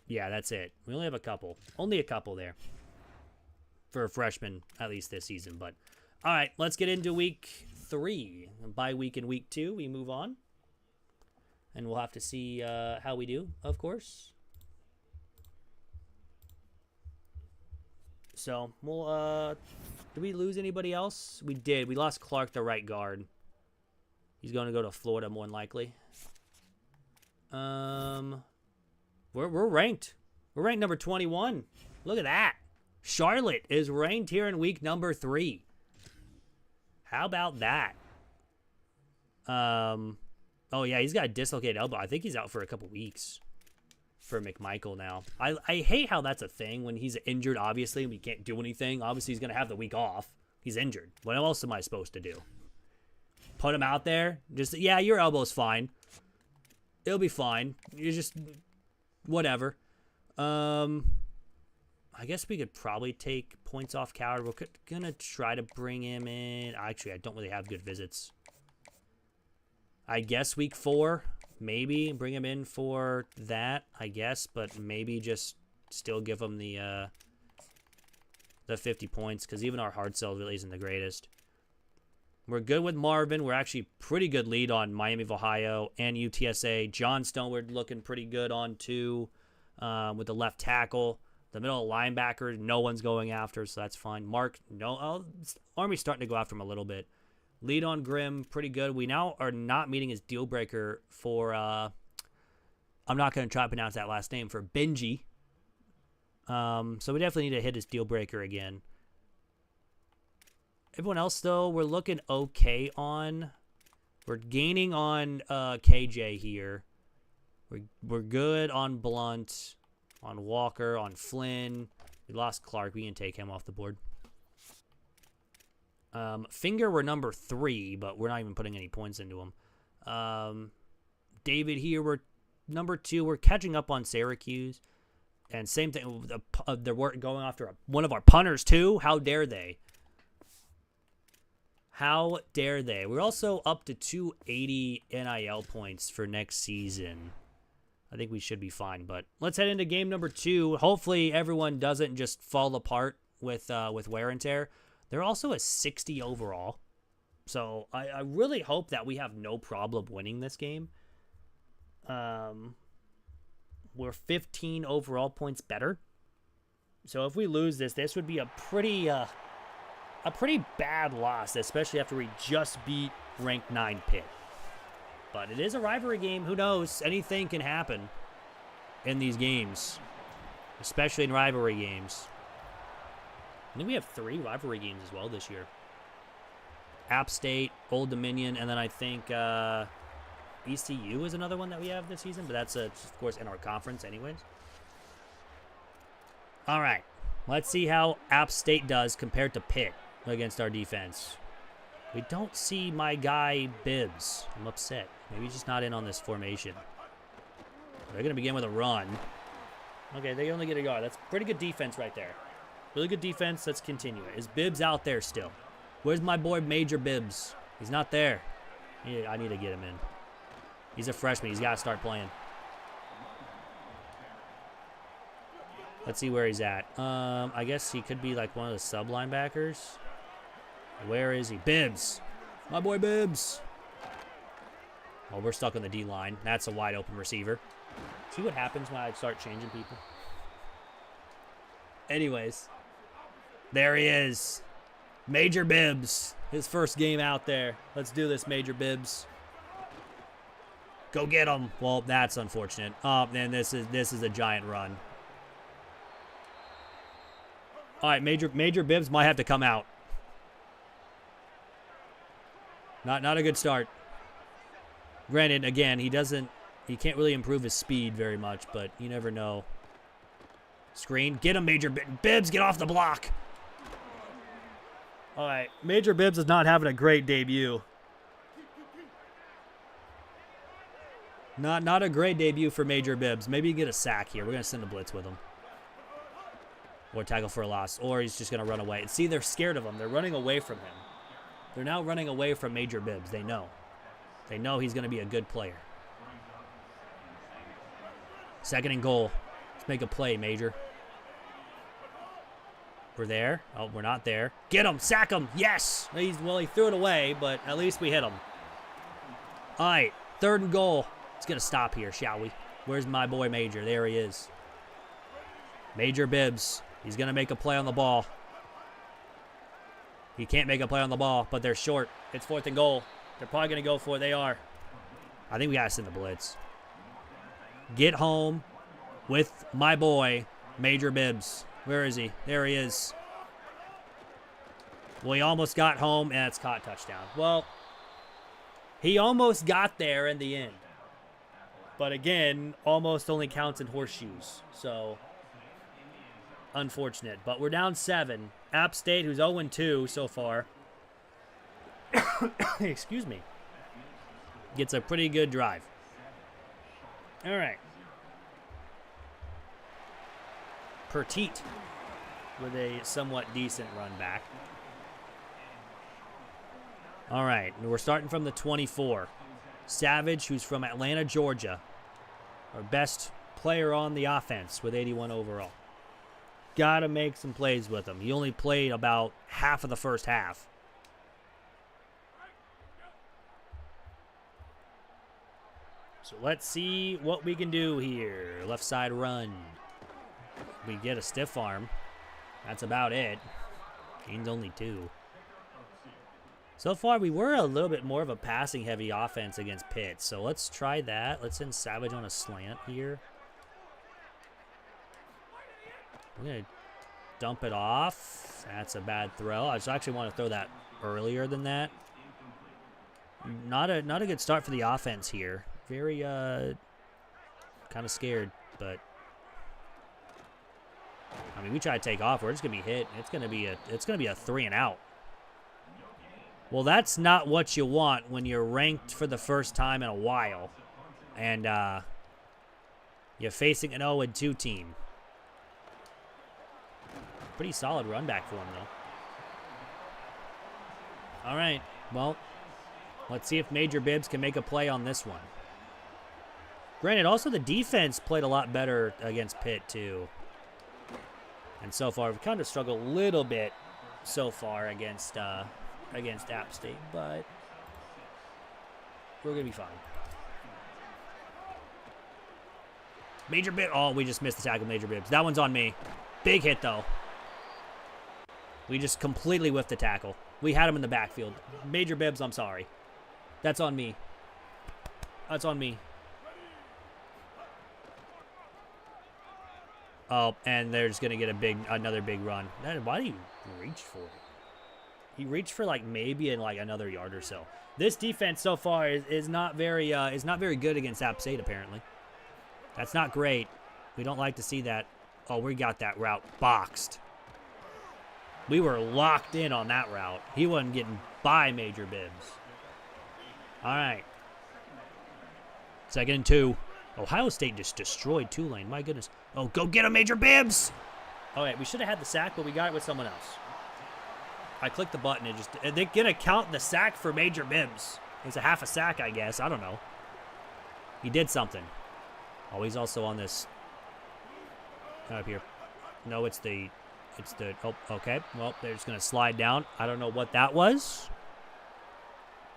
Yeah, that's it. We only have a couple. Only a couple there. For a freshman, at least this season. But all right, let's get into week 3. Bye week in week 2, we move on. And we'll have to see how we do, of course. So, we'll, did we lose anybody else? We did. We lost Clark, the right guard. He's going to go to Florida, more than likely. We're ranked. We're ranked number 21. Look at that. Charlotte is ranked here in week number 3. How about that? Oh, yeah, he's got a dislocated elbow. I think he's out for a couple weeks for McMichael now. I hate how that's a thing when he's injured, obviously, and we can't do anything. Obviously, he's going to have the week off. He's injured. What else am I supposed to do? Put him out there? Just, yeah, your elbow's fine. It'll be fine. You're just, whatever. I guess we could probably take points off Coward. We're going to try to bring him in. Actually, I don't really have good visits. I guess week 4, maybe bring him in for that, I guess. But maybe just still give him the 50 points because even our hard sell really isn't the greatest. We're good with Marvin. We're actually pretty good lead on Miami of Ohio and UTSA. John Stoneward looking pretty good on 2 with the left tackle. The middle linebacker, no one's going after, so that's fine. Mark, no. Oh, Army's starting to go after him a little bit. Lead on Grimm, pretty good. We now are not meeting his deal breaker for, I'm not going to try to pronounce that last name, for Benji. So we definitely need to hit his deal breaker again. Everyone else, though, we're looking okay on. We're gaining on KJ here. We're good on Blunt, on Walker, on Flynn. We lost Clark. We can take him off the board. Finger, we're number 3, but we're not even putting any points into him. David here, we're number 2. We're catching up on Syracuse. And same thing, they're going after one of our punters, too. How dare they? How dare they? We're also up to 280 NIL points for next season. I think we should be fine, but let's head into game number 2. Hopefully everyone doesn't just fall apart with wear and tear. They're also a 60 overall, So I really hope that we have no problem winning this game. We're 15 overall points better. So if we lose this, this would be a pretty bad loss, especially after we just beat ranked 9 Pitt. But it is a rivalry game. Who knows? Anything can happen in these games, especially in rivalry games. I think we have 3 rivalry games as well this year. App State, Old Dominion, and then I think ECU is another one that we have this season, but that's, of course, in our conference anyways. All right, let's see how App State does compared to Pitt against our defense. We don't see my guy Bibbs. I'm upset. Maybe he's just not in on this formation. They're going to begin with a run. Okay, they only get a yard. That's pretty good defense right there. Really good defense. Let's continue it. Is Bibbs out there still? Where's my boy Major Bibbs? He's not there. Yeah, I need to get him in. He's a freshman. He's got to start playing. Let's see where he's at. I guess he could be like one of the sub linebackers. Where is he? Bibbs. My boy Bibbs. Well, we're stuck on the D line. That's a wide open receiver. See what happens when I start changing people? Anyways. There he is. Major Bibbs. His first game out there. Let's do this, Major Bibbs. Go get him. Well, that's unfortunate. Oh, man, this is a giant run. All right, Major Bibbs might have to come out. Not a good start. Granted, again, he can't really improve his speed very much, but you never know. Screen. Get him, Major Bibbs. Get off the block. All right, Major Bibbs is not having a great debut. Not a great debut for Major Bibbs. Maybe he get a sack here. We're going to send a blitz with him. Or tackle for a loss. Or he's just going to run away. And see, they're scared of him. They're running away from him. They're now running away from Major Bibbs. They know. They know he's going to be a good player. 2nd and goal. Let's make a play, Major. We're there. Oh, we're not there. Get him. Sack him. Yes. He threw it away, but at least we hit him. All right. 3rd and goal. Let's get a stop here, shall we? Where's my boy Major? There he is. Major Bibbs. He's going to make a play on the ball. He can't make a play on the ball, but they're short. It's 4th and goal. They're probably going to go for it. They are. I think we got to send the blitz. Get home with my boy, Major Bibbs. Where is he? There he is. Well, he almost got home, and it's caught touchdown. Well, he almost got there in the end. But again, almost only counts in horseshoes. So, unfortunate. But we're down 7. App State, who's 0-2 so far. Excuse me. Gets a pretty good drive. All right. Petit with a somewhat decent run back. All right, we're starting from the 24. Savage, who's from Atlanta, Georgia. Our best player on the offense with 81 overall. Got to make some plays with him. He only played about half of the first half. So let's see what we can do here. Left side run. We get a stiff arm. That's about it. Gained only 2. So far, we were a little bit more of a passing-heavy offense against Pitt. So let's try that. Let's send Savage on a slant here. I'm going to dump it off. That's a bad throw. I just actually want to throw that earlier than that. Not a good start for the offense here. Very kind of scared, but I mean, we try to take off. We're just gonna be hit. It's gonna be a 3 and out. Well, that's not what you want when you're ranked for the first time in a while, and you're facing an 0-2 team. Pretty solid run back for him, though. All right. Well, let's see if Major Bibbs can make a play on this one. Granted, also the defense played a lot better against Pitt, too. And so far, we've kind of struggled a little bit so far against against App State, but we're going to be fine. Major Bib. Oh, we just missed the tackle, Major Bibs. That one's on me. Big hit, though. We just completely whiffed the tackle. We had him in the backfield. Major Bibs, I'm sorry. That's on me. That's on me. Oh, and they're just going to get another big run. Why do you reach for it? He reached for like maybe in like another yard or so. This defense so far is not very good against App State, apparently. That's not great. We don't like to see that. Oh, we got that route boxed. We were locked in on that route. He wasn't getting by Major Bibs. All right. 2nd and 2. Ohio State just destroyed Tulane. My goodness. Oh, go get him, Major Bibs. Oh, yeah, we should have had the sack, but we got it with someone else. I clicked the button. They're going to count the sack for Major Bibs. It's a half a sack, I guess. I don't know. He did something. Oh, he's also on this. Come up here. No, it's the, oh, okay. Well, they're just going to slide down. I don't know what that was.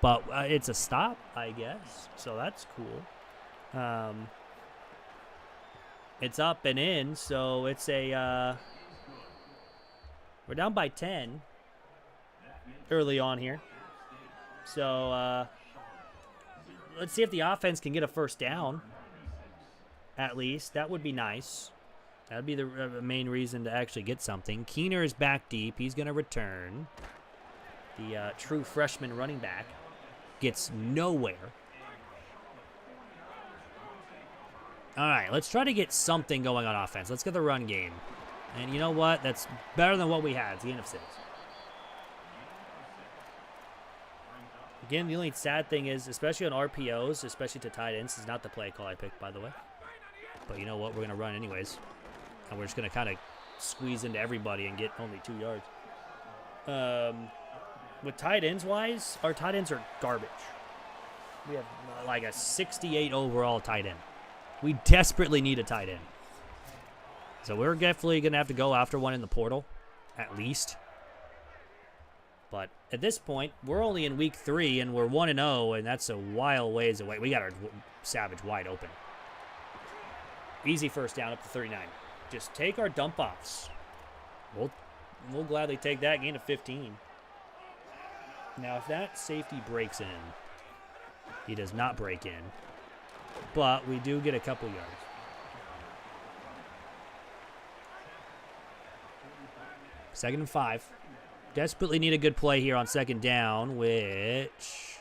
But it's a stop, I guess. So that's cool. It's up and in, so it's a, we're down by 10 early on here. So, let's see if the offense can get a first down. At least. That would be nice. That would be the main reason to actually get something. Keener is back deep. He's going to return. The true freshman running back gets nowhere. All right, let's try to get something going on offense. Let's get the run game. And you know what? That's better than what we had. It's the end of 6. Again, the only sad thing is, especially on RPOs, especially to tight ends, is not the play call I picked, by the way. But you know what? We're going to run anyways. And we're just going to kind of squeeze into everybody and get only 2 yards. With tight ends-wise, our tight ends are garbage. We have like a 68 overall tight end. We desperately need a tight end. So we're definitely going to have to go after one in the portal, at least. But at this point, we're only in week 3, and we're 1-0, and that's a while ways away. We got our Savage wide open. Easy first down up to 39. Just take our dump-offs. We'll gladly take that, gain of 15. Now, if that safety breaks in, he does not break in, but we do get a couple yards. Second and 5. Desperately need a good play here on 2nd down, which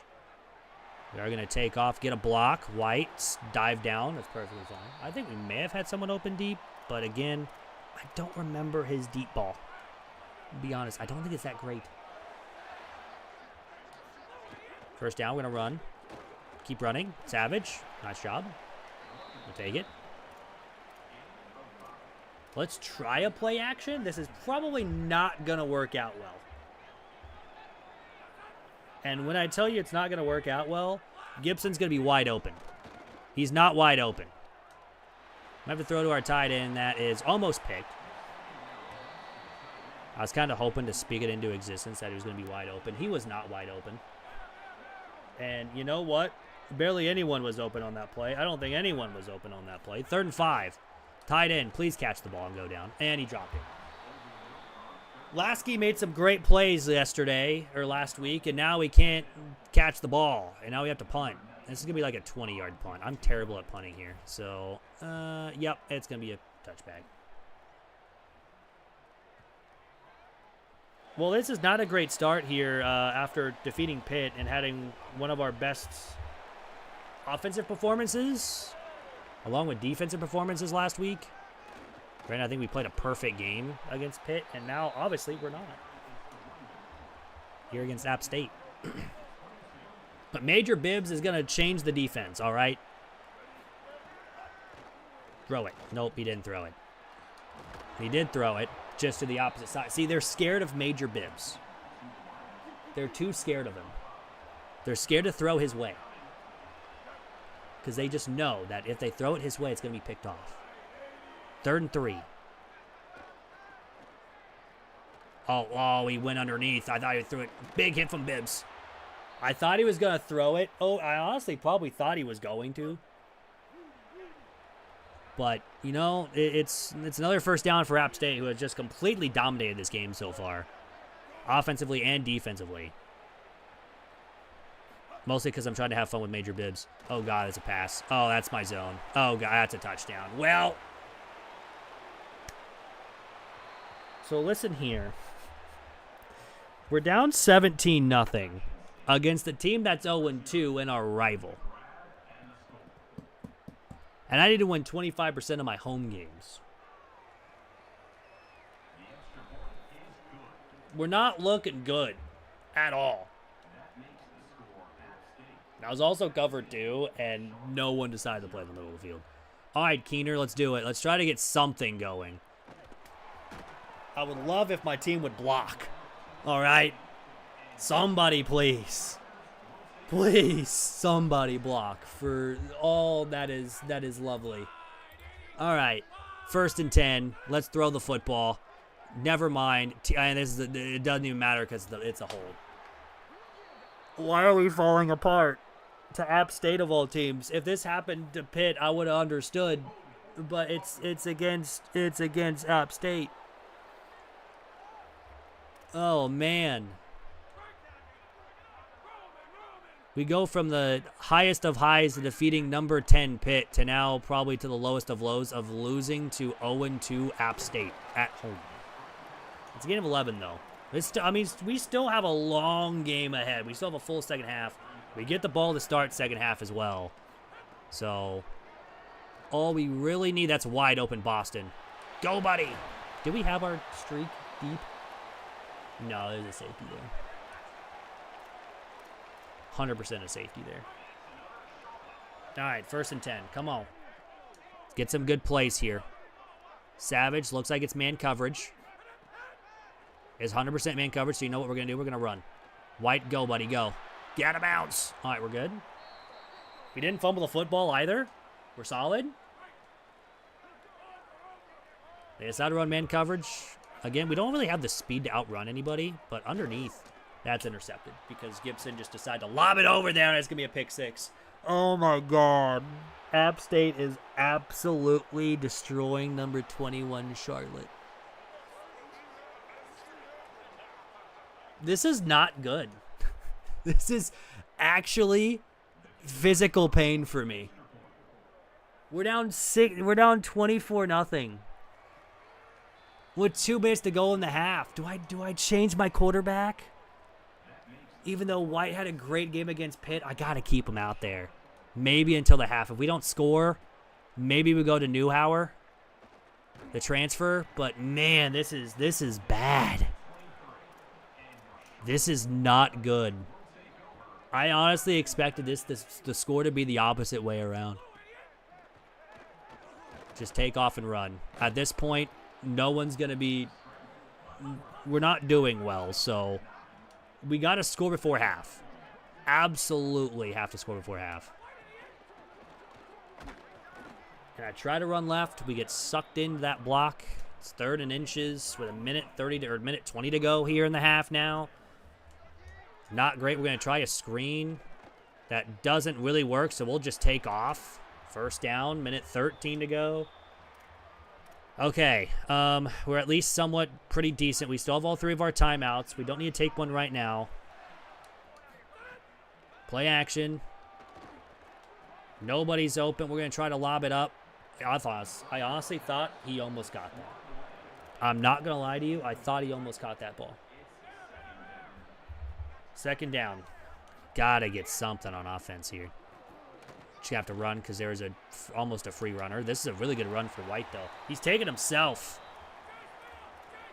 we are going to take off, get a block. White, dive down. That's perfectly fine. I think we may have had someone open deep, but again, I don't remember his deep ball. To be honest, I don't think it's that great. First down, we're going to run. Keep running. Savage, nice job. We'll take it. Let's try a play action. This is probably not going to work out well. And when I tell you it's not going to work out well, Gibson's going to be wide open. He's not wide open. I have to throw to our tight end that is almost picked. I was kind of hoping to speak it into existence that he was going to be wide open. He was not wide open. And you know what? Barely anyone was open on that play. I don't think anyone was open on that play. 3rd and 5. Tight end, please catch the ball and go down. And he dropped it. Lasky made some great plays yesterday, or last week, and now we can't catch the ball. And now we have to punt. This is going to be like a 20-yard punt. I'm terrible at punting here. So, yep, it's going to be a touchback. Well, this is not a great start here after defeating Pitt and having one of our best offensive performances, along with defensive performances last week. Right, I think we played a perfect game against Pitt, and now, obviously, we're not. Here against App State. But Major Bibs is going to change the defense, all right? Throw it. Nope, he didn't throw it. He did throw it, just to the opposite side. See, they're scared of Major Bibs. They're too scared of him. They're scared to throw his way. Because they just know that if they throw it his way, it's going to be picked off. 3rd and 3. Oh, he went underneath. I thought he threw it. Big hit from Bibbs. I thought he was going to throw it. Oh, I honestly probably thought he was going to. But, you know, it's another first down for App State, who has just completely dominated this game so far. Offensively and defensively. Mostly because I'm trying to have fun with Major Bibbs. Oh, God, that's a pass. Oh, that's my zone. Oh, God, that's a touchdown. Well. So listen here. We're down 17-0 against a team that's 0-2 and our rival. And I need to win 25% of my home games. We're not looking good at all. I was also covered too, and no one decided to play in the middle of the field. All right, Keener, let's do it. Let's try to get something going. I would love if my team would block. All right. Somebody, please. Please, somebody block for all that is lovely. All right. 1st and 10. Let's throw the football. Never mind. It doesn't even matter because it's a hold. Why are we falling apart? To App State of all teams. If this happened to Pitt, I would have understood. But it's against App State. Oh man. We go from the highest of highs to defeating number 10 Pitt to now probably to the lowest of lows of losing to 0-2 App State at home. It's a game of 11 though. We still have a long game ahead. We still have a full second half. We get the ball to start second half as well. So, all we really need, that's wide open Boston. Go, buddy. Did we have our streak deep? No, there's a safety there. 100% a safety there. All right, 1st and 10. Come on. Let's get some good plays here. Savage looks like it's man coverage. It's 100% man coverage, so you know what we're going to do. We're going to run. White, go, buddy, go. Get out of bounds. All right, we're good. We didn't fumble the football either. We're solid. They decided to run man coverage. Again, we don't really have the speed to outrun anybody, but underneath, that's intercepted because Gibson just decided to lob it over there, and it's going to be a pick 6. Oh, my God. App State is absolutely destroying number 21 Charlotte. This is not good. This is actually physical pain for me. We're down 24-0. With 2 minutes to go in the half. Do I change my quarterback? Even though White had a great game against Pitt, I got to keep him out there. Maybe until the half. If we don't score, maybe we go to Newhauer, the transfer. But man, this is bad. This is not good. I honestly expected the score to be the opposite way around. Just take off and run. At this point, no one's going to be... We're not doing well, so we got to score before half. Absolutely have to score before half. And I try to run left. We get sucked into that block. It's 3rd and inches with a minute 20 to go here in the half now. Not great. We're going to try a screen. That doesn't really work, so we'll just take off. 1st down, minute 13 to go. Okay, we're at least somewhat pretty decent. We still have all 3 of our timeouts. We don't need to take one right now. Play action. Nobody's open. We're going to try to lob it up. I honestly thought he almost got that. I'm not going to lie to you. I thought he almost caught that ball. 2nd down. Gotta get something on offense here. Just have to run because there is almost a free runner. This is a really good run for White, though. He's taking himself.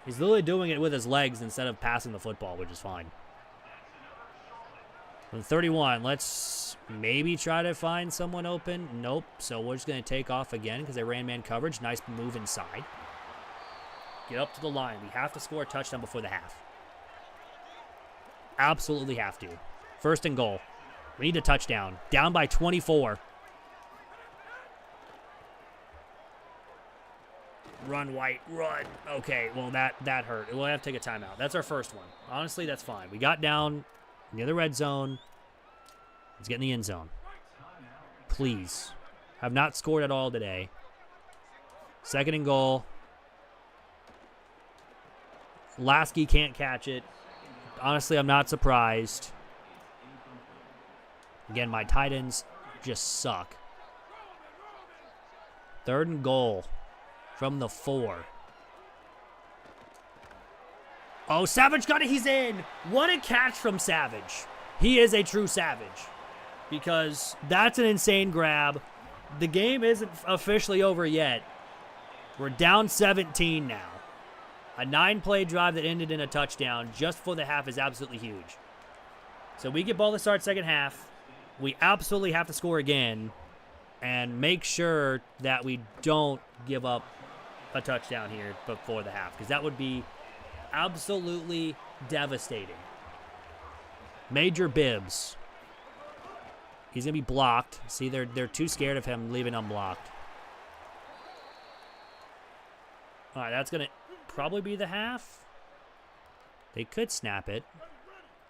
He's literally doing it with his legs instead of passing the football, which is fine. On 31, let's maybe try to find someone open. Nope. So we're just going to take off again because they ran man coverage. Nice move inside. Get up to the line. We have to score a touchdown before the half. Absolutely have to. 1st and goal. We need a touchdown. Down by 24. Run, White, run. Okay, well, that hurt. We'll have to take a timeout. That's our first one. Honestly, that's fine. We got down in the other red zone. Let's get in the end zone. Please. Have not scored at all today. Second and goal. Lasky can't catch it. Honestly, I'm not surprised. Again, my tight ends just suck. Third and goal from the 4. Oh, Savage got it. He's in. What a catch from Savage. He is a true Savage because that's an insane grab. The game isn't officially over yet. We're down 17 now. A 9-play drive that ended in a touchdown just for the half is absolutely huge. So we get ball to start second half. We absolutely have to score again and make sure that we don't give up a touchdown here before the half because that would be absolutely devastating. Major Bibbs. He's going to be blocked. See, they're too scared of him leaving unblocked. All right, that's going to probably be the half. They could snap it.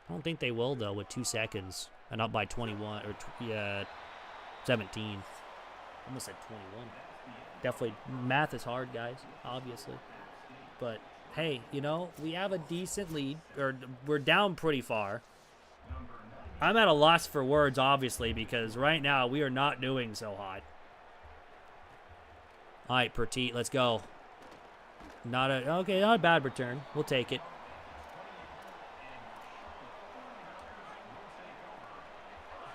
I don't think they will, though, with 2 seconds. And up by 21, or 17. Almost said 21. Definitely, math is hard, guys, obviously. But, hey, you know, we have a decent lead. Or we're down pretty far. I'm at a loss for words, obviously, because right now we are not doing so hot. All right, Petit, let's go. Not a bad return. We'll take it.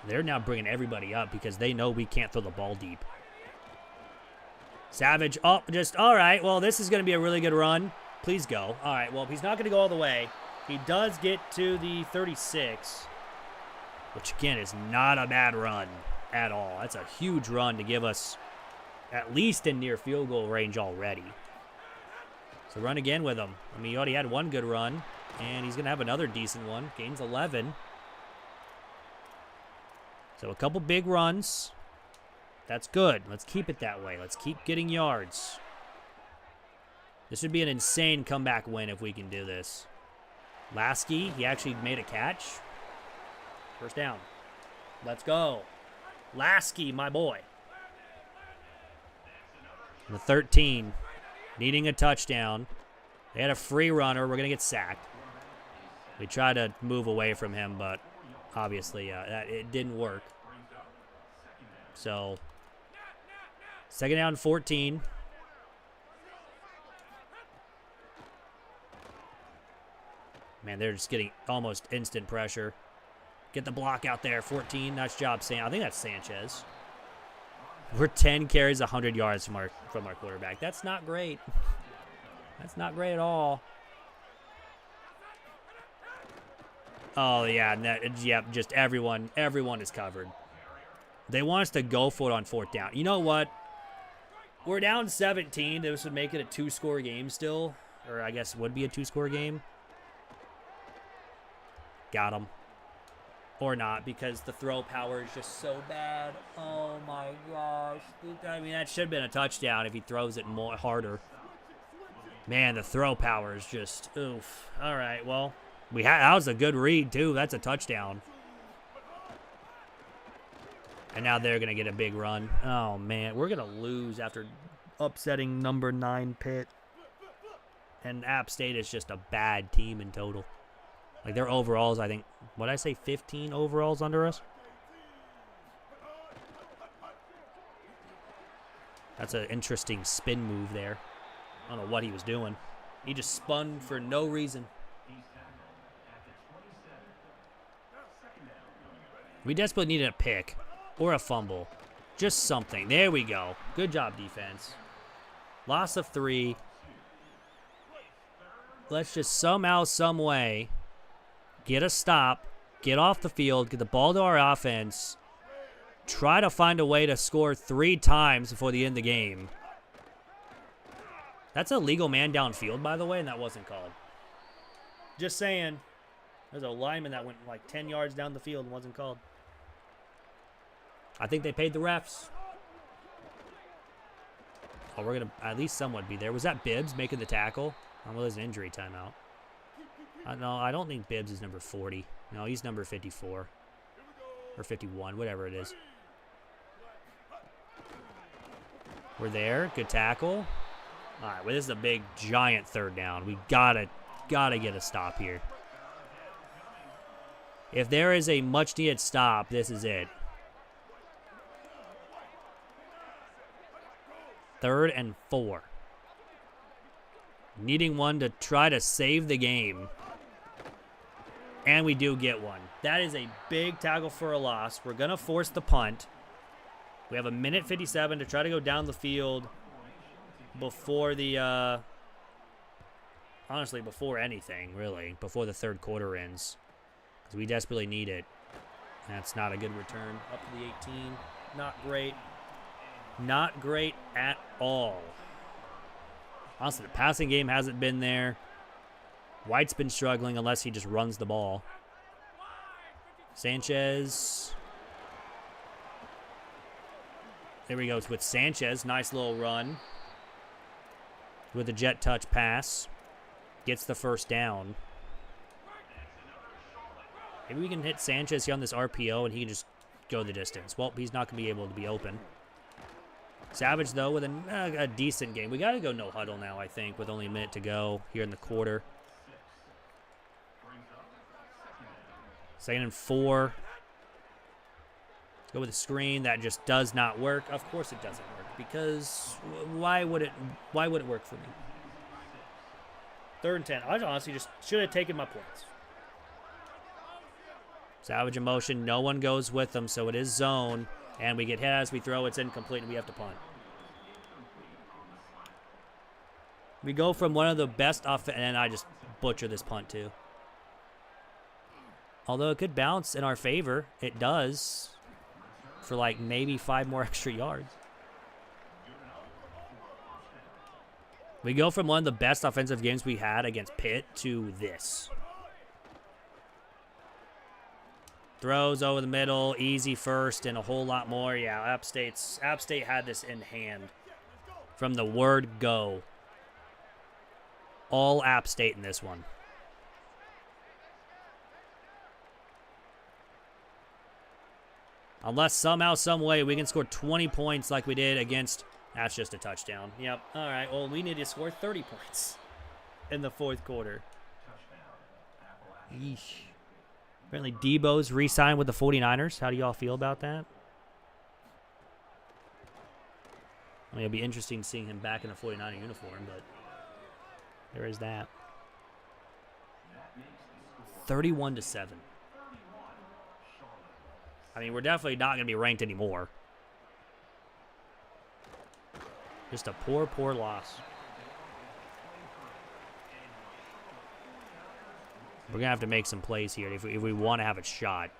They're now bringing everybody up because they know we can't throw the ball deep. Savage, all right. Well, this is going to be a really good run. Please go. All right, well, he's not going to go all the way. He does get to the 36. Which, again, is not a bad run at all. That's a huge run to give us at least in near field goal range already. So run again with him. I mean, he already had one good run, and he's going to have another decent one. Gains 11. So a couple big runs. That's good. Let's keep it that way. Let's keep getting yards. This would be an insane comeback win if we can do this. Lasky, he actually made a catch. First down. Let's go. Lasky, my boy. The 13. Needing a touchdown. They had a free runner. We're going to get sacked. We tried to move away from him, but obviously it didn't work. So, second down, 14. Man, they're just getting almost instant pressure. Get the block out there, 14. Nice job, Sam. I think that's Sanchez. We're 10 carries, 100 yards from our quarterback. That's not great. That's not great at all. Oh, yeah, just everyone is covered. They want us to go for it on fourth down. You know what? We're down 17. This would make it a 2-score game still. Or I guess it would be a 2-score game. Got him. Or not, because the throw power is just so bad. Oh, my gosh. I mean, that should have been a touchdown if he throws it more harder. Man, the throw power is just, oof. All right, well, that was a good read, too. That's a touchdown. And now they're going to get a big run. Oh, man, we're going to lose after upsetting number 9 Pitt. And App State is just a bad team in total. Like, their overalls, I think, what did I say, 15 overalls under us? That's an interesting spin move there. I don't know what he was doing. He just spun for no reason. We desperately needed a pick or a fumble. Just something. There we go. Good job, defense. Loss of 3. Let's just somehow, some way, get a stop, get off the field, get the ball to our offense, try to find a way to score 3 times before the end of the game. That's a legal man downfield, by the way, and that wasn't called. Just saying. There's a lineman that went like 10 yards down the field and wasn't called. I think they paid the refs. Oh, we're going to at least somewhat be there. Was that Bibbs making the tackle? Oh, well, there's an injury timeout. No, I don't think Bibbs is number 40. No, he's number 54. Or 51, whatever it is. We're there. Good tackle. All right, well, this is a big, giant third down. We gotta get a stop here. If there is a much-needed stop, this is it. 3rd and 4. Needing one to try to save the game. And we do get one. That is a big tackle for a loss. We're going to force the punt. We have a minute 57 to try to go down the field before the, honestly, before anything, really. Before the third quarter ends. Because we desperately need it. That's not a good return. Up to the 18. Not great. Not great at all. Honestly, the passing game hasn't been there. White's been struggling unless he just runs the ball. Sanchez. There we go. It's with Sanchez. Nice little run. With a jet touch pass. Gets the first down. Maybe we can hit Sanchez here on this RPO and he can just go the distance. Well, he's not going to be able to be open. Savage, though, with a decent game. We got to go no huddle now, I think, with only a minute to go here in the quarter. 2nd and 4. Let's go with a screen. That just does not work. Of course it doesn't work, because why would it work for me? 3rd and 10. I honestly just should have taken my points. Savage in motion. No one goes with them, so it is zone. And we get hit as we throw. It's incomplete, and we have to punt. We go from one of the best and I just butcher this punt, too. Although it could bounce in our favor. It does. For, like, maybe 5 more extra yards. We go from one of the best offensive games we had against Pitt to this. Throws over the middle, easy first, and a whole lot more. Yeah, App State had this in hand from the word go. All App State in this one. Unless somehow, some way, we can score 20 points like we did against... That's just a touchdown. Yep. All right, well, we need to score 30 points in the 4th quarter. Yeesh. Apparently, Debo's re-signed with the 49ers. How do y'all feel about that? I mean, it'll be interesting seeing him back in the 49er uniform, but there is that. 31-7. I mean, we're definitely not going to be ranked anymore. Just a poor, poor loss. We're going to have to make some plays here if we want to have a shot.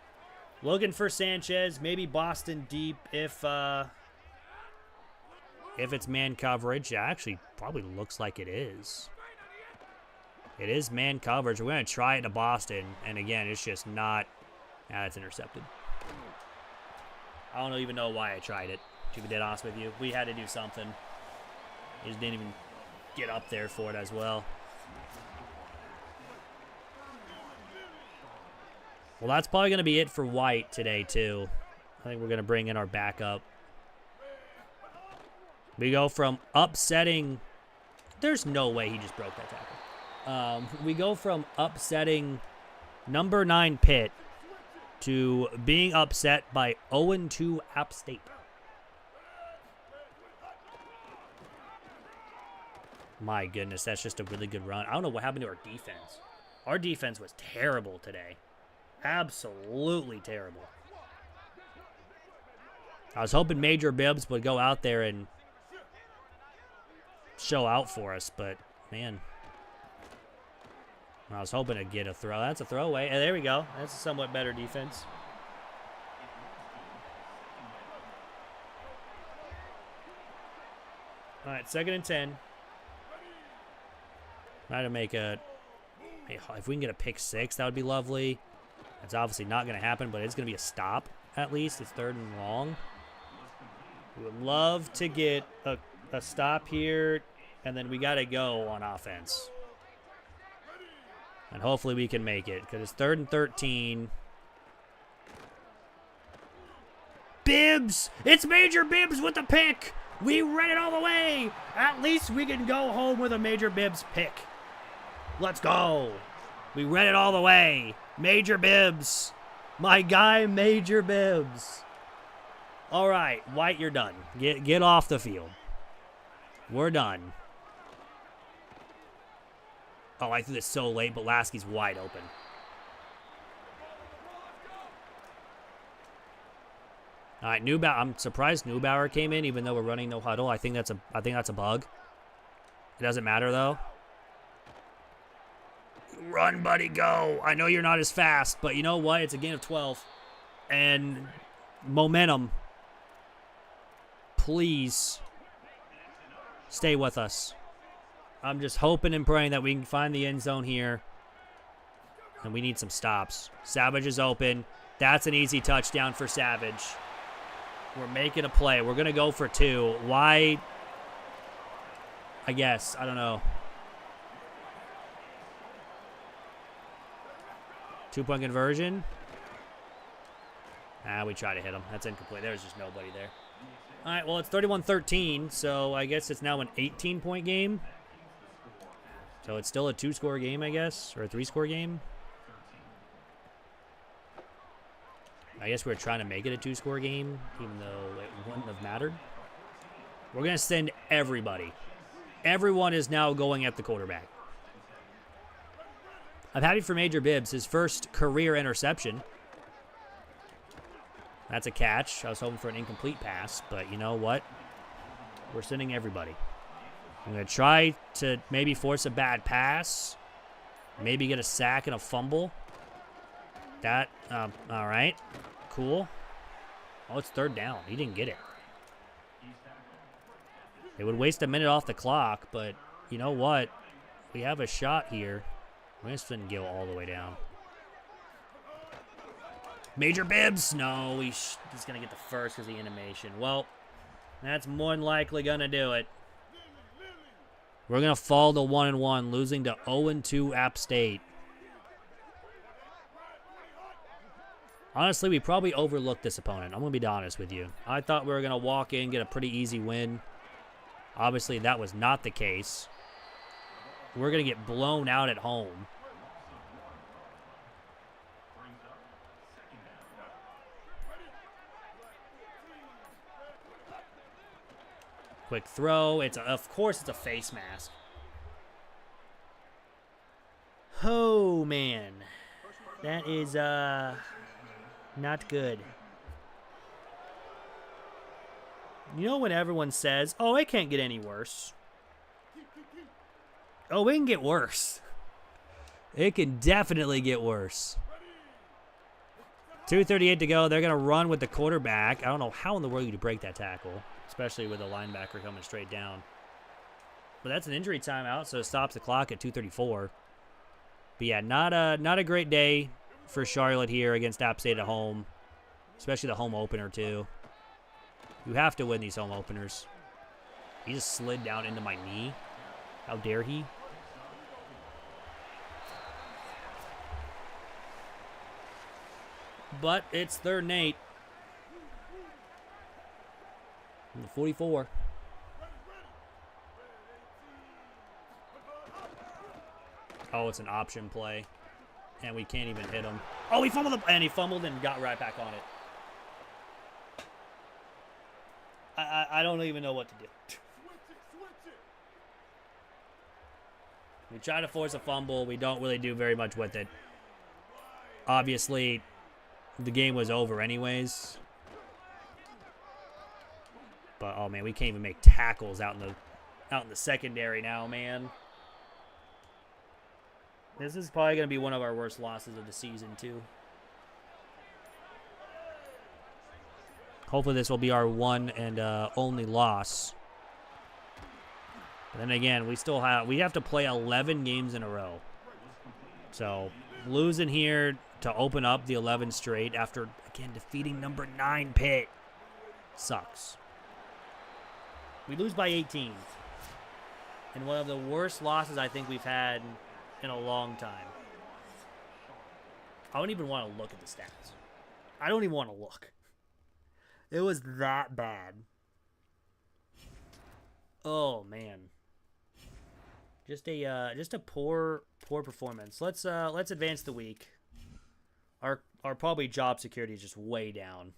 Looking for Sanchez, maybe Boston deep if it's man coverage. It actually probably looks like it is. It is man coverage. We're going to try it to Boston, and again, it's just not... it's intercepted. I don't even know why I tried it, to be dead honest with you. We had to do something. We just didn't even get up there for it as well. Well, that's probably going to be it for White today, too. I think we're going to bring in our backup. We go from upsetting... There's no way he just broke that tackle. We go from upsetting number 9 Pitt to being upset by 0-2 App State. My goodness, that's just a really good run. I don't know what happened to our defense. Our defense was terrible today. Absolutely terrible. I was hoping Major Bibbs would go out there and show out for us, but, man. I was hoping to get a throw. That's a throwaway. And there we go. That's a somewhat better defense. All right, 2nd and 10. Try to make a... If we can get a pick 6, that would be lovely. That's obviously not going to happen, but it's going to be a stop, at least. It's 3rd and long. We would love to get a a stop here, and then we got to go on offense. And hopefully we can make it, because it's 3rd and 13. Bibbs! It's Major Bibbs with the pick! We ran it all the way! At least we can go home with a Major Bibbs pick. Let's go! We ran it all the way. Major Bibbs. My guy, Major Bibbs. All right, White, you're done. Get off the field. We're done. Oh, I threw this so late, but Lasky's wide open. All right, Neubauer. I'm surprised Neubauer came in, even though we're running no huddle. I think that's a bug. It doesn't matter though. Run, buddy, go. I know you're not as fast, but you know what? It's a gain of 12, and momentum. Please stay with us. I'm just hoping and praying that we can find the end zone here. And we need some stops. Savage is open. That's an easy touchdown for Savage. We're making a play. We're going to go for 2. Why? I guess. I don't know. 2-point conversion. We try to hit him. That's incomplete. There's just nobody there. All right, well, it's 31-13, so I guess it's now an 18-point game. So it's still a 2-score game, I guess, or a 3-score game. I guess we're trying to make it a 2-score game, even though it wouldn't have mattered. We're going to send everybody. Everyone is now going at the quarterback. I'm happy for Major Bibbs, his first career interception. That's a catch. I was hoping for an incomplete pass, but you know what? We're sending everybody. I'm going to try to maybe force a bad pass. Maybe get a sack and a fumble. That, all right. Cool. Oh, it's 3rd down. He didn't get it. It would waste a minute off the clock, but you know what? We have a shot here. We're going to send Gill all the way down. Major Bibbs. No, he's going to get the first because of the animation. Well, that's more than likely going to do it. We're going to fall to 1-1, losing to 0-2 App State. Honestly, we probably overlooked this opponent. I'm going to be honest with you. I thought we were going to walk in, get a pretty easy win. Obviously, that was not the case. We're going to get blown out at home. Quick throw. Of course, it's a face mask. Oh, man. That is, not good. You know when everyone says, oh, it can't get any worse. Oh, it can get worse. It can definitely get worse. 2:38 to go. They're going to run with the quarterback. I don't know how in the world you break that tackle, especially with a linebacker coming straight down. But that's an injury timeout, so it stops the clock at 2:34. But yeah, not a great day for Charlotte here against App State at home, especially the home opener too. You have to win these home openers. He just slid down into my knee. How dare he? But it's 3rd and 8. From the 44. Oh, it's an option play. And we can't even hit him. Oh, he fumbled, and he fumbled and got right back on it. I don't even know what to do. We try to force a fumble. We don't really do very much with it. Obviously, the game was over anyways. But, oh, man, we can't even make tackles out in the secondary now, man. This is probably going to be one of our worst losses of the season, too. Hopefully this will be our one and only loss. But then again, we have to play 11 games in a row. So losing here to open up the 11 straight after, again, defeating number 9 Pitt sucks. We lose by 18. And one of the worst losses I think we've had in a long time. I don't even want to look at the stats. I don't even want to look. It was that bad. Oh man. Just a poor performance. Let's advance the week. Our probably job security is just way down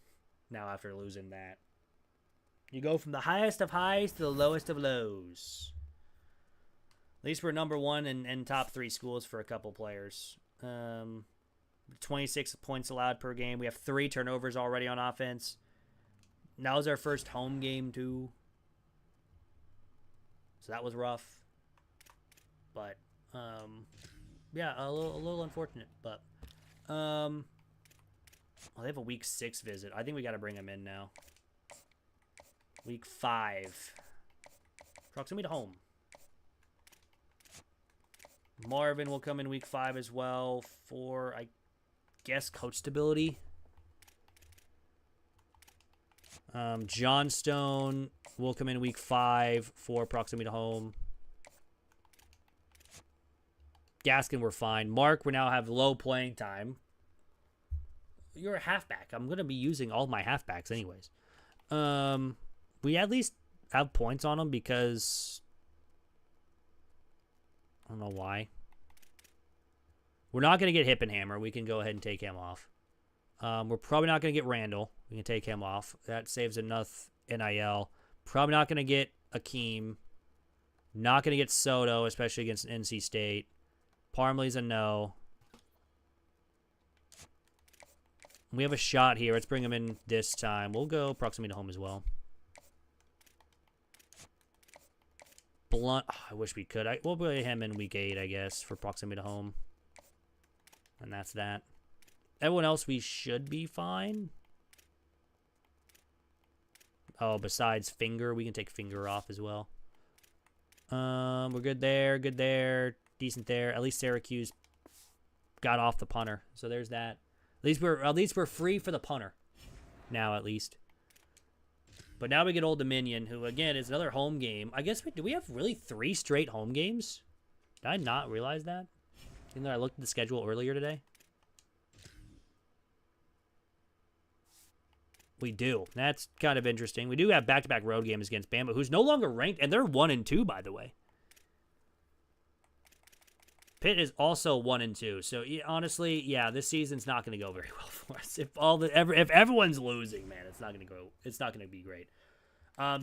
now after losing that. You go from the highest of highs to the lowest of lows. At least we're number one in top 3 schools for a couple players. 26 points allowed per game. We have 3 turnovers already on offense. Now is our first home game too. So that was rough. But yeah, a little unfortunate. But well, they have a week 6 visit. I think we got to bring him in now. Week 5. Proximity to home. Marvin will come in week 5 as well for, I guess, coach stability. Johnstone will come in week 5 for proximity to home. Gaskin, we're fine. Mark, we now have low playing time. You're a halfback. I'm going to be using all my halfbacks anyways. We at least have points on them because I don't know why. We're not going to get Hippenhammer. We can go ahead and take him off. We're probably not going to get Randall. We can take him off. That saves enough NIL. Probably not going to get Akeem. Not going to get Soto, especially against NC State. Parmley's a no. We have a shot here. Let's bring him in this time. We'll go proximity to home as well. Blunt. Oh, I wish we could. We'll play him in week 8, I guess, for proximity to home. And that's that. Everyone else, we should be fine. Oh, besides Finger, we can take Finger off as well. We're good there, decent there. At least Syracuse got off the punter, so there's that. At least we're free for the punter now, at least. But now we get Old Dominion, who again is another home game. I guess do we have really 3 straight home games? Did I not realize that? Even though I looked at the schedule earlier today. We do. That's kind of interesting. We do have back-to-back road games against Bama, who's no longer ranked, and they're 1-2, by the way. Pitt is also 1-2. So honestly, yeah, this season's not going to go very well for us. If everyone's losing, man, it's not going to go. It's not going to be great.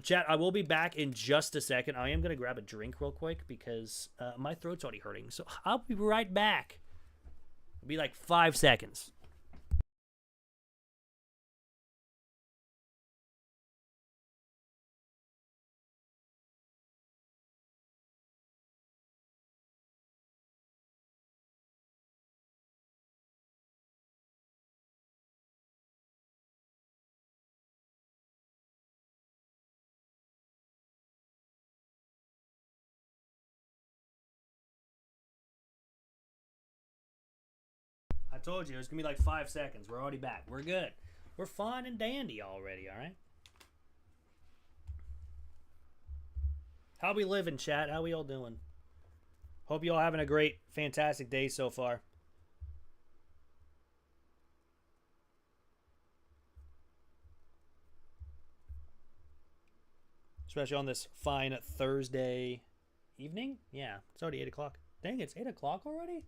Chat, I will be back in just a second. I am going to grab a drink real quick because my throat's already hurting. So I'll be right back. It'll be like 5 seconds. I told you it was going to be like 5 seconds. We're already back. We're good. We're fine and dandy already, all right? How we living, chat? How we all doing? Hope you all having a great, fantastic day so far. Especially on this fine Thursday evening. Yeah, it's already 8 o'clock. Dang, it's 8 o'clock already?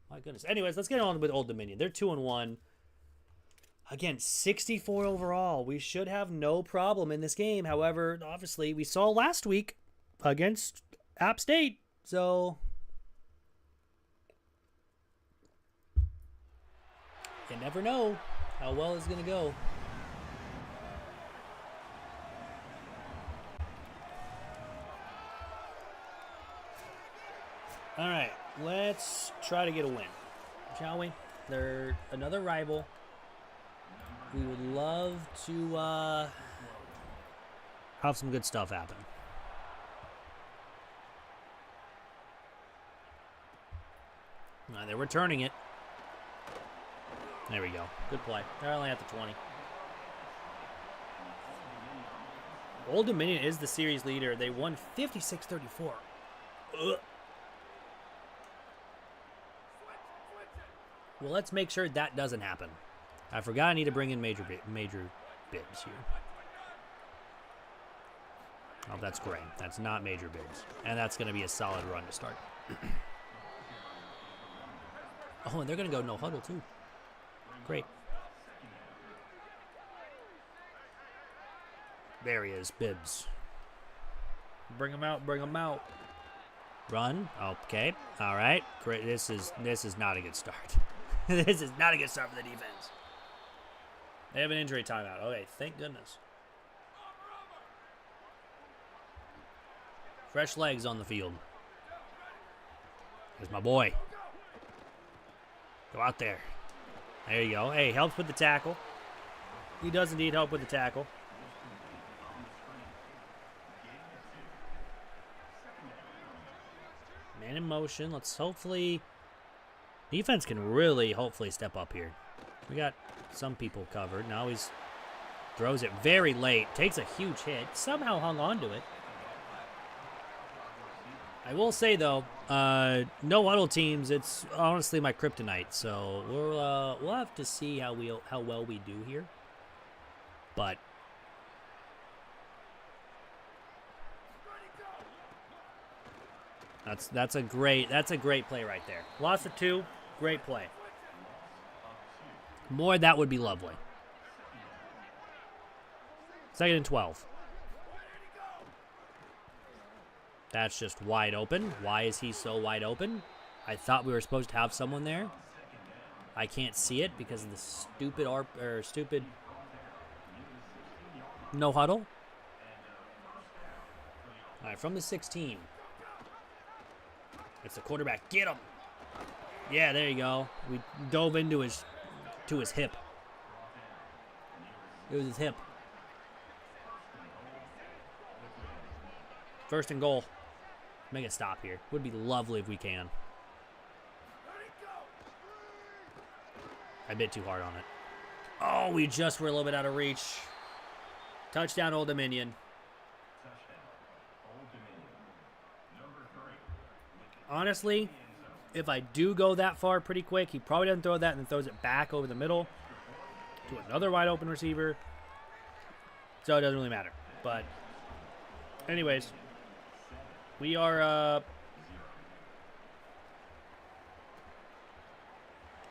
My goodness. Anyways, let's get on with Old Dominion. They're 2-1. Again, 64 overall. We should have no problem in this game. However, obviously, we saw last week against App State. So, you never know how well it's going to go. All right. Let's try to get a win, shall we? They're another rival. We would love to have some good stuff happen. All right, they're returning it. There we go. Good play. They're only at the 20. Old Dominion is the series leader. They won 56-34. Ugh. Well, let's make sure that doesn't happen. I forgot I need to bring in major bibs here. Oh, that's great. That's not major bibs. And that's going to be a solid run to start. Oh, and they're going to go no huddle, too. Great. There he is, bibs. Bring him out, bring him out. Run. Okay. All right. Great. This is not a good start. This is not a good start for the defense. They have an injury timeout. Okay, thank goodness. Fresh legs on the field. Here's my boy. Go out there. There you go. Hey, helps with the tackle. He does indeed help with the tackle. Man in motion. Let's hopefully... Defense can really hopefully step up here. We got some people covered. Now he's throws it very late. Takes a huge hit. Somehow hung on to it. I will say, though, no huddle teams, it's honestly my kryptonite. So we'll have to see how well we do here. But that's a great play right there. Loss of 2, great play. More, that would be lovely. 2nd and 12. That's just wide open. Why is he so wide open? I thought we were supposed to have someone there. I can't see it because of the stupid no huddle. All right, from the 16. It's the quarterback. Get him. Yeah, there you go. We dove into his hip. It was his hip. 1st and goal. Make a stop here. Would be lovely if we can. I bit too hard on it. Oh, we just were a little bit out of reach. Touchdown, Old Dominion. Honestly, if I do go that far pretty quick, he probably doesn't throw that and then throws it back over the middle to another wide open receiver. So it doesn't really matter. But anyways, we are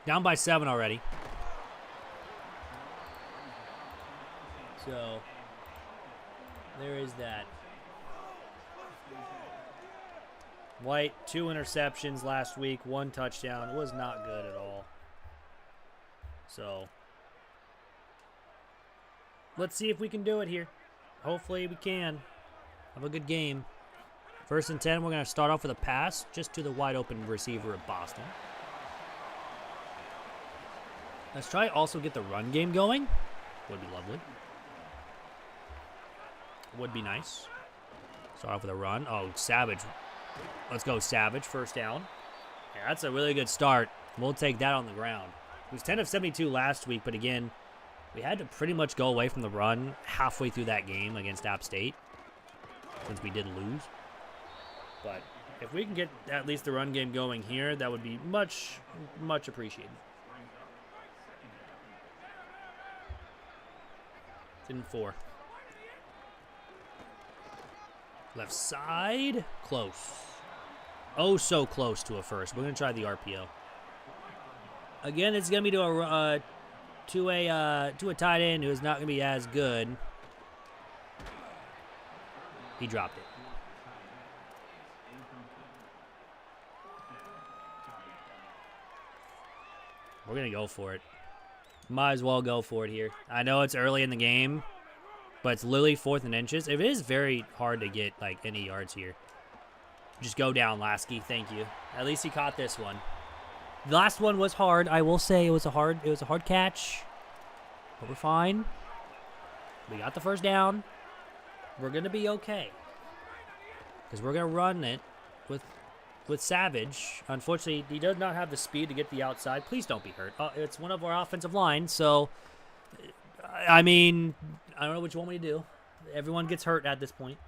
down by 7 already. So there is that. White, 2 interceptions last week, 1 touchdown. Was not good at all. So let's see if we can do it here. Hopefully we can. Have a good game. 1st and 10, we're going to start off with a pass just to the wide open receiver of Boston. Let's try also get the run game going. Would be lovely. Would be nice. Start off with a run. Oh, Savage. Let's go, Savage. 1st down. Yeah, that's a really good start. We'll take that on the ground. It was 10 of 72 last week, but again, we had to pretty much go away from the run halfway through that game against App State, since we did lose. But if we can get at least the run game going here, that would be much, much appreciated. 4. Left side, close. Oh, so close to a first. We're gonna try the RPO. Again, it's gonna be to a tight end who is not gonna be as good. He dropped it. We're gonna go for it. Might as well go for it here. I know it's early in the game, but it's literally 4th and inches. It is very hard to get like any yards here. Just go down, Lasky. Thank you. At least he caught this one. The last one was hard. I will say it was a hard catch. But we're fine. We got the 1st down. We're gonna be okay. Because we're gonna run it with Savage. Unfortunately, he does not have the speed to get the outside. Please don't be hurt. It's one of our offensive line, so I mean, I don't know what you want me to do. Everyone gets hurt at this point.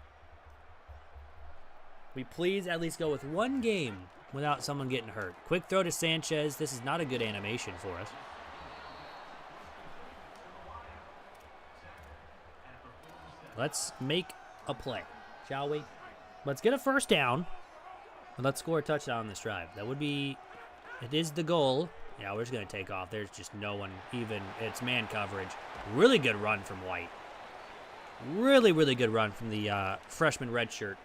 We please at least go with one game without someone getting hurt. Quick throw to Sanchez. This is not a good animation for us. Let's make a play, shall we? Let's get a first down. And let's score a touchdown on this drive. That would be... It is the goal. Yeah, we're just going to take off. There's just no one even... It's man coverage. Really good run from White. Really, really good run from the freshman redshirt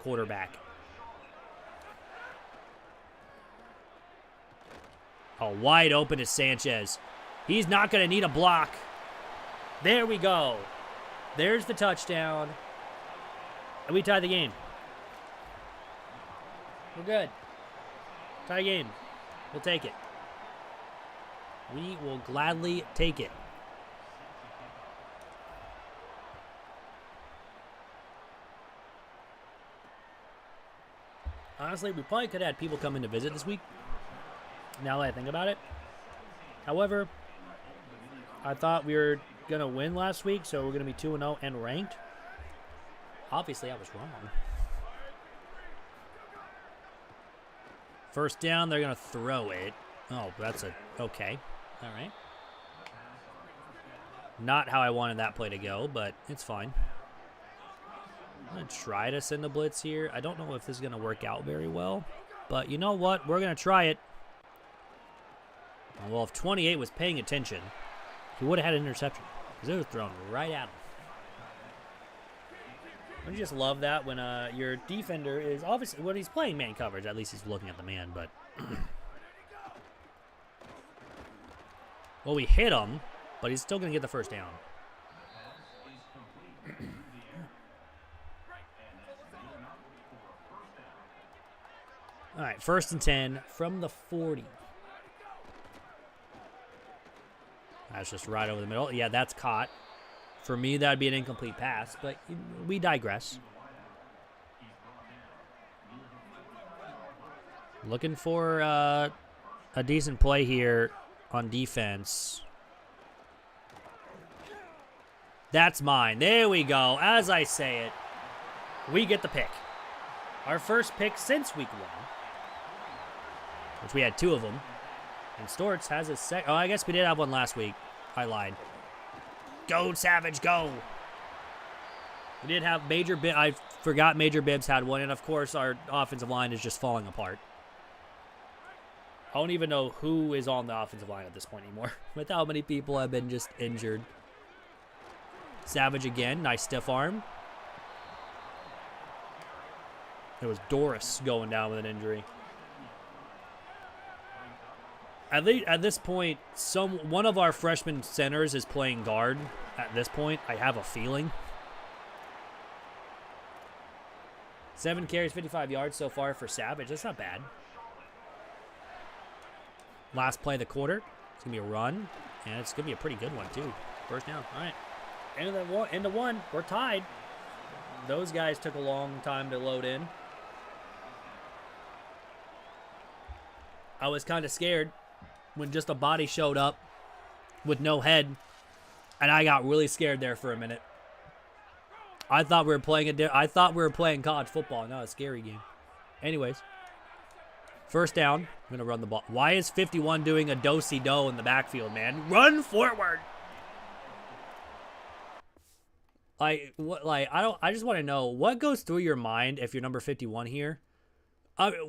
quarterback. Oh, wide open to Sanchez. He's not going to need a block. There we go. There's the touchdown. And we tie the game. We're good. Tie game. We'll take it. We will gladly take it. Honestly, we probably could have had people come in to visit this week, now that I think about it. However, I thought we were going to win last week, so we're going to be 2-0 and ranked. Obviously, I was wrong. First down, they're going to throw it. Oh, that's a... Okay. All right. Not how I wanted that play to go, but it's fine. I'm going to try to send a blitz here. I don't know if this is going to work out very well, but you know what? We're going to try it. Well, if 28 was paying attention, he would have had an interception because it was thrown right at him. Don't you just love that when your defender is obviously, when he's playing man coverage, at least he's looking at the man, but... Well, we hit him, but he's still going to get the first down. All right, 1st and 10 from the 40. That's just right over the middle. Yeah, that's caught. For me, that would be an incomplete pass, but we digress. Looking for a decent play here on defense. That's mine. There we go. As I say it, we get the pick. Our first pick since week 1. Which we had 2 of them. And Storts has a second. Oh, I guess we did have one last week. I lied. Go, Savage, go. We did have Major Bibbs. I forgot Major Bibbs had one. And, of course, our offensive line is just falling apart. I don't even know who is on the offensive line at this point anymore. With how many people have been just injured. Savage again. Nice stiff arm. It was Doris going down with an injury. At this point, one of our freshman centers is playing guard. At this point, I have a feeling. 7 carries, 55 yards so far for Savage. That's not bad. Last play of the quarter. It's going to be a run, and it's going to be a pretty good one, too. First down. All right. End of one. We're tied. Those guys took a long time to load in. I was kind of scared when just a body showed up with no head, and I got really scared there for a minute. I thought we were playing college football, not a scary game. Anyways, first down. I'm gonna run the ball. Why is 51 doing a do-si-do in the backfield, man? Run forward. I just want to know what goes through your mind if you're number 51 here.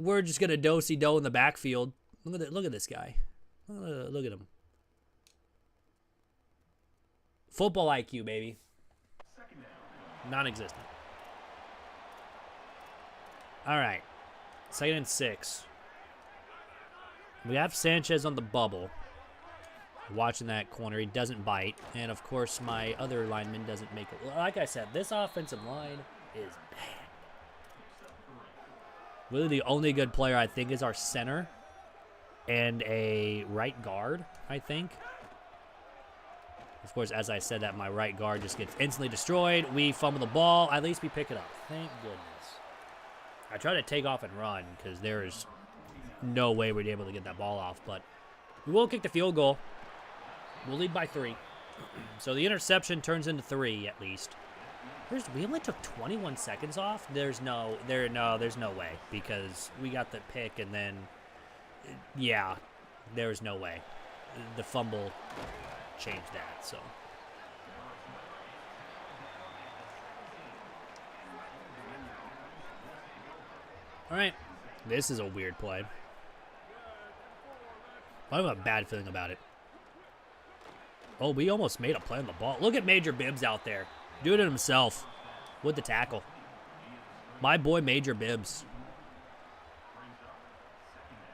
We're just gonna do-si-do in the backfield. Look at this guy. Look at him. Football IQ, baby. Non-existent. All right. 2nd and 6. We have Sanchez on the bubble. Watching that corner. He doesn't bite. And, of course, my other lineman doesn't make it. Like I said, this offensive line is bad. Really, the only good player, I think, is our center. And a right guard, I think. Of course, as I said that, my right guard just gets instantly destroyed. We fumble the ball. At least we pick it up. Thank goodness. I try to take off and run because there is no way we'd be able to get that ball off. But we will kick the field goal. We'll lead by 3. So the interception turns into 3 at least. We only took 21 seconds off. There's no way, because we got the pick and then, yeah, there's no way. The fumble changed that. So. All right, this is a weird play. I have a bad feeling about it. Oh, we almost made a play on the ball. Look at Major Bibbs out there. Doing it himself with the tackle. My boy Major Bibbs.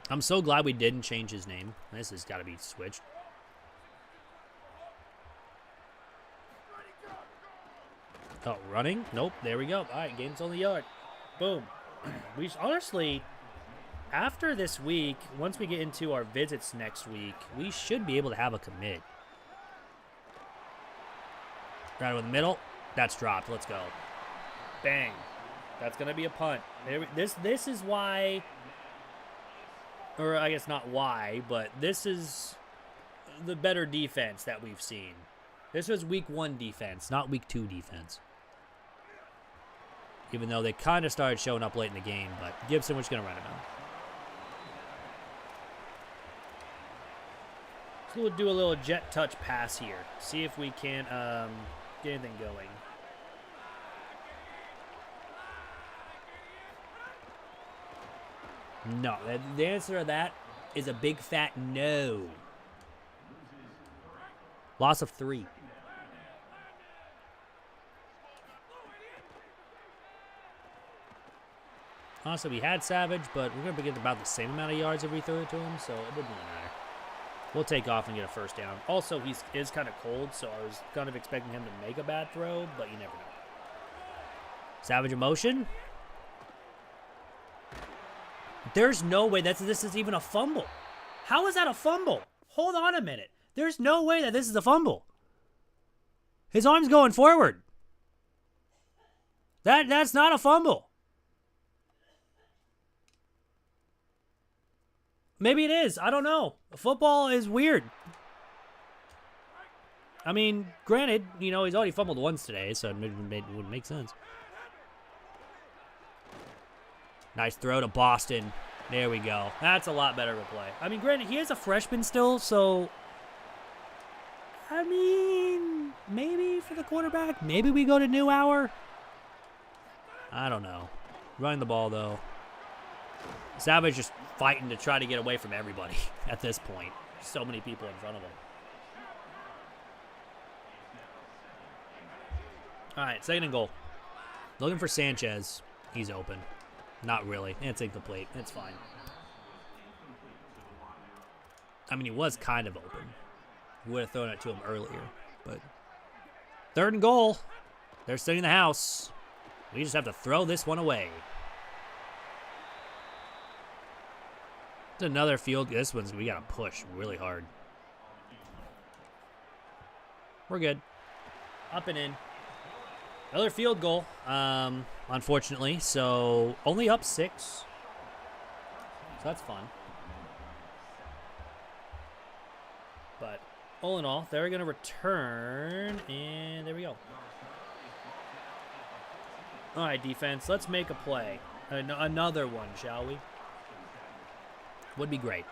I'm so glad we didn't change his name. This has got to be switched. Oh, running? Nope, there we go. All right, game's on the yard. Boom. We honestly, after this week, once we get into our visits next week, we should be able to have a commit. Right over the middle. That's dropped. Let's go. Bang. That's going to be a punt. This is why, or I guess not why, but this is the better defense that we've seen. This was week 1 defense, not week 2 defense. Even though they kind of started showing up late in the game, but Gibson was going to run it on. So we'll do a little jet touch pass here. See if we can get anything going. No. The answer to that is a big fat no. Loss of 3. Honestly, we had Savage, but we're going to get about the same amount of yards if we throw it to him, so it wouldn't really matter. We'll take off and get a first down. Also, he is kind of cold, so I was kind of expecting him to make a bad throw, but you never know. Savage in motion. There's no way this is even a fumble. How is that a fumble? Hold on a minute. There's no way that this is a fumble. His arm's going forward. That's not a fumble. Maybe it is. I don't know. Football is weird. I mean, granted, he's already fumbled once today, so it wouldn't make sense. Nice throw to Boston. There we go. That's a lot better of a play. I mean, granted, he is a freshman still, so... I mean, maybe for the quarterback. Maybe we go to New Hour. I don't know. Running the ball, though. Savage just fighting to try to get away from everybody at this point. So many people in front of him. All right, 2nd and goal. Looking for Sanchez. He's open. Not really. It's incomplete. It's fine. I mean, he was kind of open. We would have thrown it to him earlier. But 3rd and goal. They're sitting in the house. We just have to throw this one away. It's another field. This one's, we got to push really hard. We're good. Up and in. Another field goal, unfortunately. So only up 6. So that's fun. But all in all, they're going to return. And there we go. All right, defense. Let's make a play. Another one, shall we? Would be great.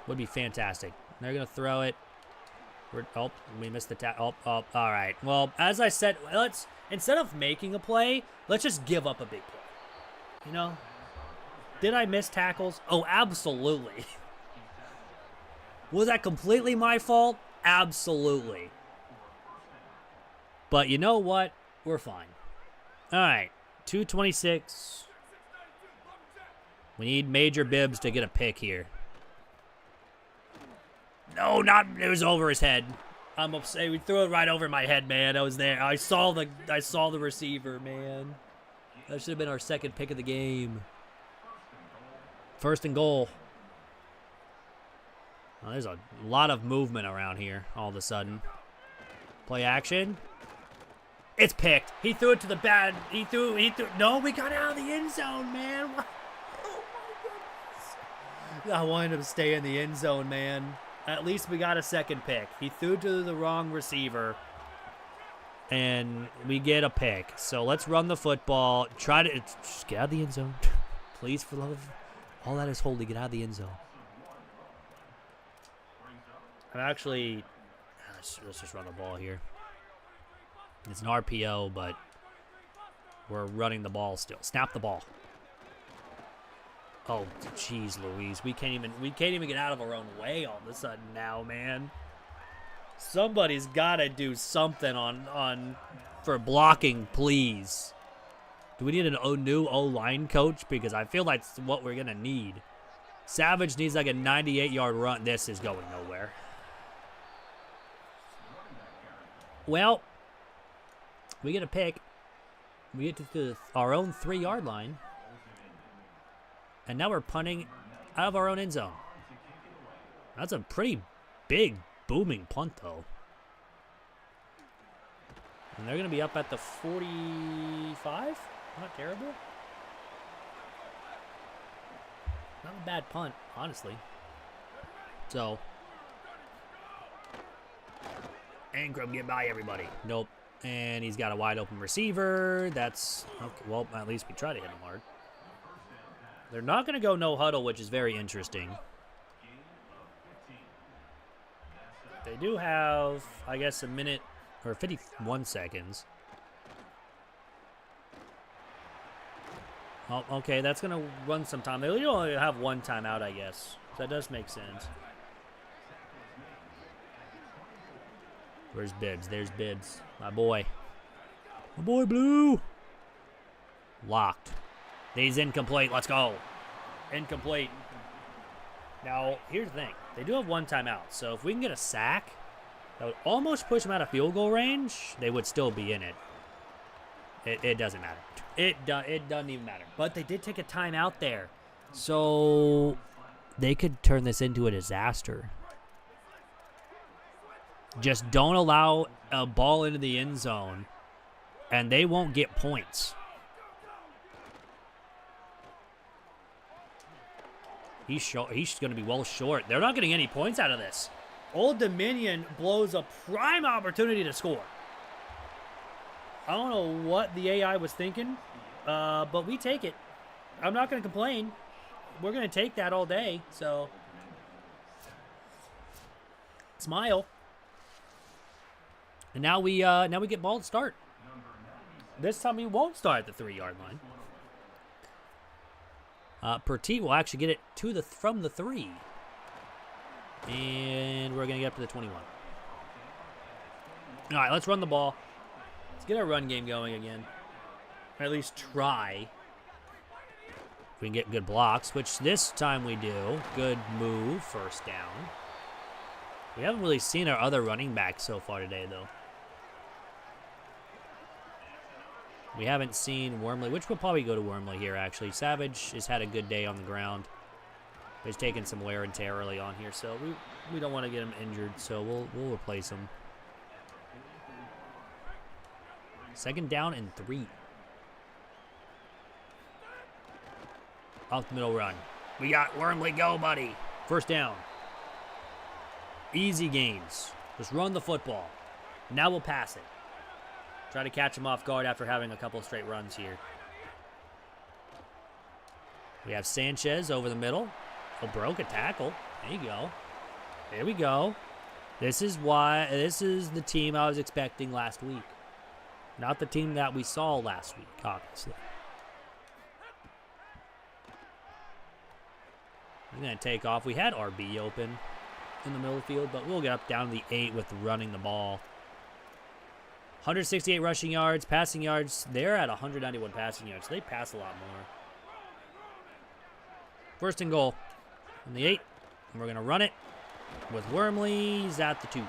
Would be fantastic. They're going to throw it. We missed the tackle. All right. Well, as I said, instead of making a play, let's just give up a big play. Did I miss tackles? Oh, absolutely. Was that completely my fault? Absolutely. But you know what? We're fine. All right. 2:26. We need Major Bibbs to get a pick here. No, it was over his head. I'm upset. We threw it right over my head, man. I was there. I saw the receiver, man. That should have been our 2nd pick of the game. 1st and goal. Well, there's a lot of movement around here all of a sudden. Play action. It's picked. He threw it to the bad. He threw. No, we got out of the end zone, man. I wanted him to stay in the end zone, man. At least we got a second pick. He threw to the wrong receiver, and we get a pick. So let's run the football. Try to just get out of the end zone. Please, for love of all that is holy, get out of the end zone. I'm actually... Let's just run the ball here. It's an RPO, but we're running the ball still. Snap the ball. Oh, jeez, Louise. We can't even get out of our own way all of a sudden now, man. Somebody's got to do something for blocking, please. Do we need a new O-line coach? Because I feel like that's what we're going to need. Savage needs like a 98-yard run. This is going nowhere. Well, we get a pick. We get to our own 3-yard line. And now we're punting out of our own end zone. That's a pretty big, booming punt, though. And they're going to be up at the 45? Not terrible. Not a bad punt, honestly. So. Ingram, get by everybody. Nope. And he's got a wide open receiver. That's, okay, well, at least we try to hit him hard. They're not going to go no huddle, which is very interesting. They do have, I guess, a minute or 51 seconds. Oh, okay, that's going to run some time. They only have one timeout, I guess. So that does make sense. Where's Bibbs? There's Bibbs. My boy. My boy, Blue. Locked. He's incomplete. Let's go. Incomplete. Now, here's the thing. They do have one timeout. So if we can get a sack, that would almost push them out of field goal range. They would still be in it. It doesn't matter. It doesn't even matter. But they did take a timeout there. So they could turn this into a disaster. Just don't allow a ball into the end zone, and they won't get points. He's going to be well short. They're not getting any points out of this. Old Dominion blows a prime opportunity to score. I don't know what the AI was thinking, but we take it. I'm not going to complain. We're going to take that all day, so smile. And now we get ball to start. This time we won't start at the 3-yard line. Petit will actually get it from the 3. And we're going to get up to the 21. All right, let's run the ball. Let's get our run game going again. Or at least try. If we can get good blocks, which this time we do. Good move, first down. We haven't really seen our other running backs so far today, though. We haven't seen Wormley, which we'll probably go to Wormley here, actually. Savage has had a good day on the ground. He's taken some wear and tear early on here, so we don't want to get him injured, so we'll replace him. Second down and 3. Off the middle run. We got Wormley, go, buddy. First down. Easy gains. Just run the football. Now we'll pass it. Try to catch him off guard after having a couple straight runs here. We have Sanchez over the middle. Oh, broke a tackle. There you go. There we go. This is the team I was expecting last week. Not the team that we saw last week, obviously. We're going to take off. We had RB open in the middle of the field, but we'll get up down to the 8 with running the ball. 168 rushing yards, passing yards. They're at 191 passing yards, so they pass a lot more. First and goal on the 8, and we're going to run it with Wormley. He's at the 2.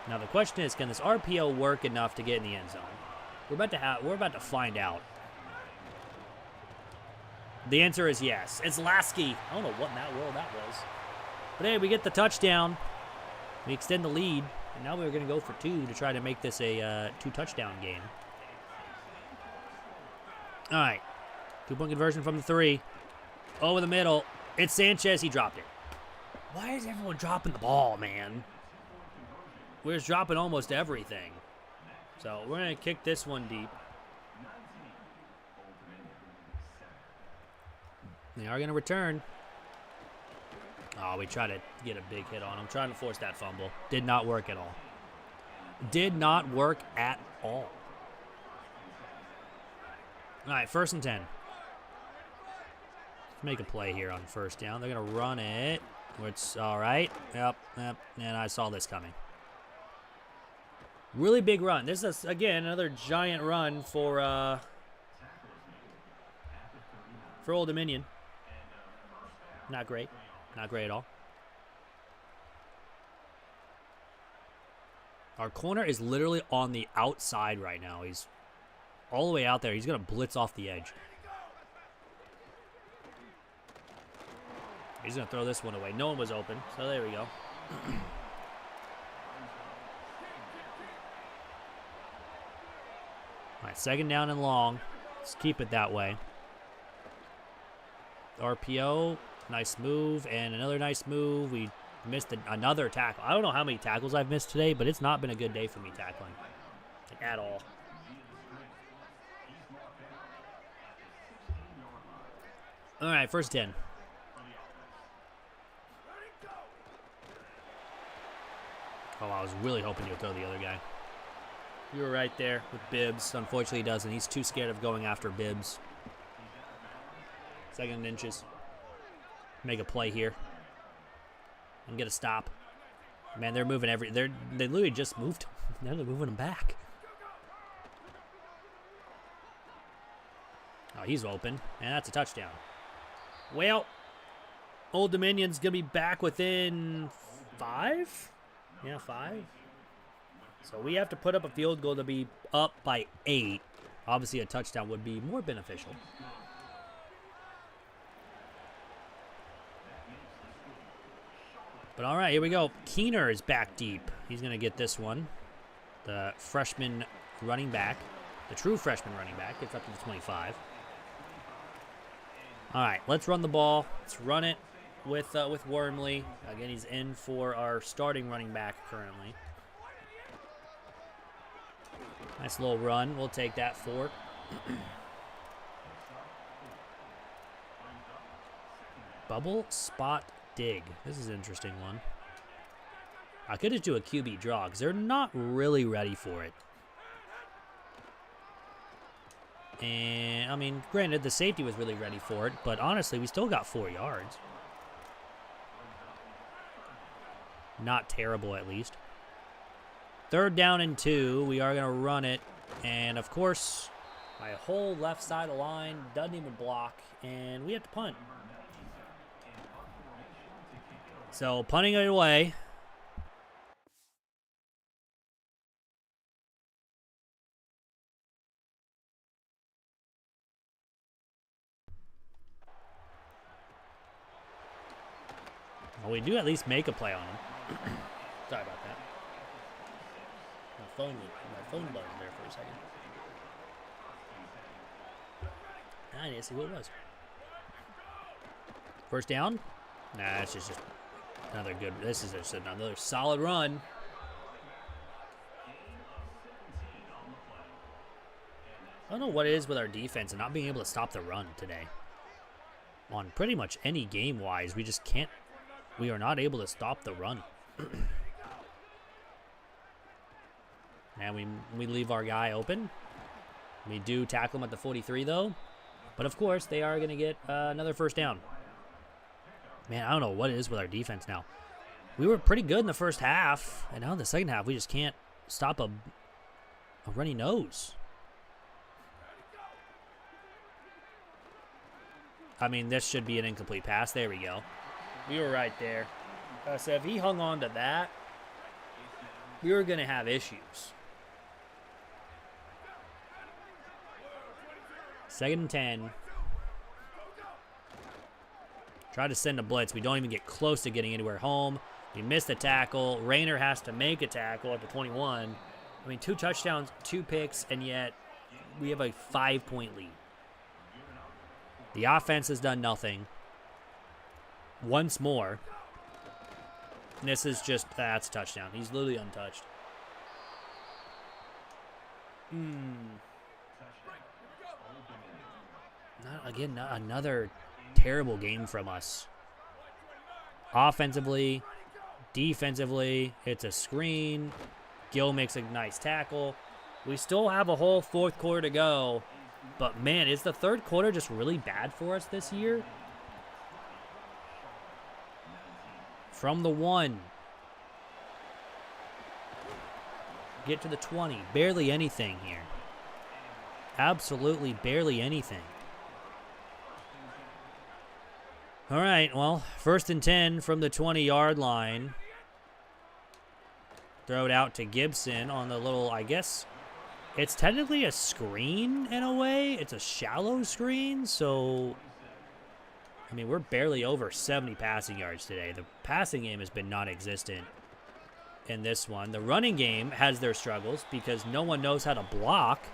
Now the question is, can this RPO work enough to get in the end zone? We're about to find out. The answer is yes. It's Lasky. I don't know what in that world that was. But hey, we get the touchdown. We extend the lead. And now we're going to go for 2 to try to make this a 2-touchdown game. All right. 2-point conversion from the 3. Over the middle. It's Sanchez. He dropped it. Why is everyone dropping the ball, man? We're just dropping almost everything. So we're going to kick this one deep. They are going to return. Oh, we try to get a big hit on him. Trying to force that fumble. Did not work at all. Did not work at all. All right, 1st and 10. Let's make a play here on 1st down. They're going to run it. It's all right. Yep. And I saw this coming. Really big run. This is, again, another giant run for Old Dominion. Not great. Not great at all. Our corner is literally on the outside right now. He's all the way out there. He's going to blitz off the edge. He's going to throw this one away. No one was open, so there we go. All right, 2nd down and long. Let's keep it that way. RPO, nice move, and another nice move. We missed another tackle. I don't know how many tackles I've missed today, but it's not been a good day for me tackling. Like, at all. All right, 1st 10. Oh, I was really hoping you'd throw the other guy. You were right there with Bibbs. Unfortunately, he doesn't. He's too scared of going after Bibbs. 2nd and inches. Make a play here. And get a stop. Man, they're moving they literally just moved him. Now they're moving him back. Oh, he's open. And that's a touchdown. Well, Old Dominion's going to be back within 5? Yeah, 5. So we have to put up a field goal to be up by 8. Obviously, a touchdown would be more beneficial. But all right, here we go. Keener is back deep. He's going to get this one. The freshman running back, the true freshman running back, gets up to the 25. All right, let's run the ball. Let's run it with Wormley. Again, he's in for our starting running back currently. Nice little run. We'll take that 4. Bubble spot dig. This is an interesting one. I could just do a QB draw because they're not really ready for it. And, I mean, granted, the safety was really ready for it, but honestly, we still got 4 yards. Not terrible, at least. 3rd down and 2. We are going to run it. And, of course, my whole left side of the line doesn't even block, and we have to punt. So, punting it away. Well, we do at least make a play on him. Sorry about that. My phone buzzed there for a second. I didn't see what it was. 1st down? Nah, it's just another good. This is just another solid run. I don't know what it is with our defense and not being able to stop the run today. On pretty much any game-wise, we just can't. We are not able to stop the run. And we leave our guy open. We do tackle him at the 43, though. But, of course, they are going to get another 1st down. Man, I don't know what it is with our defense now. We were pretty good in the 1st half. And now in the 2nd half, we just can't stop a runny nose. I mean, this should be an incomplete pass. There we go. We were right there. So if he hung on to that, we were going to have issues. 2nd and 10. Try to send a blitz. We don't even get close to getting anywhere home. We missed the tackle. Rayner has to make a tackle at the 21. I mean, 2 touchdowns, 2 picks, and yet we have a 5-point lead. The offense has done nothing. Once more. And this is just, that's a touchdown. He's literally untouched. Not another terrible game from us. Offensively, defensively, it's a screen. Gill makes a nice tackle. We still have a whole fourth quarter to go. But, man, is the third quarter just really bad for us this year? From the 1. Get to the 20. Barely anything here. Absolutely barely anything. All right, well, 1st and 10 from the 20-yard line. Throw it out to Gibson on the little, I guess, it's technically a screen in a way. It's a shallow screen, so, I mean, we're barely over 70 passing yards today. The passing game has been non-existent in this one. The running game has their struggles because no one knows how to block.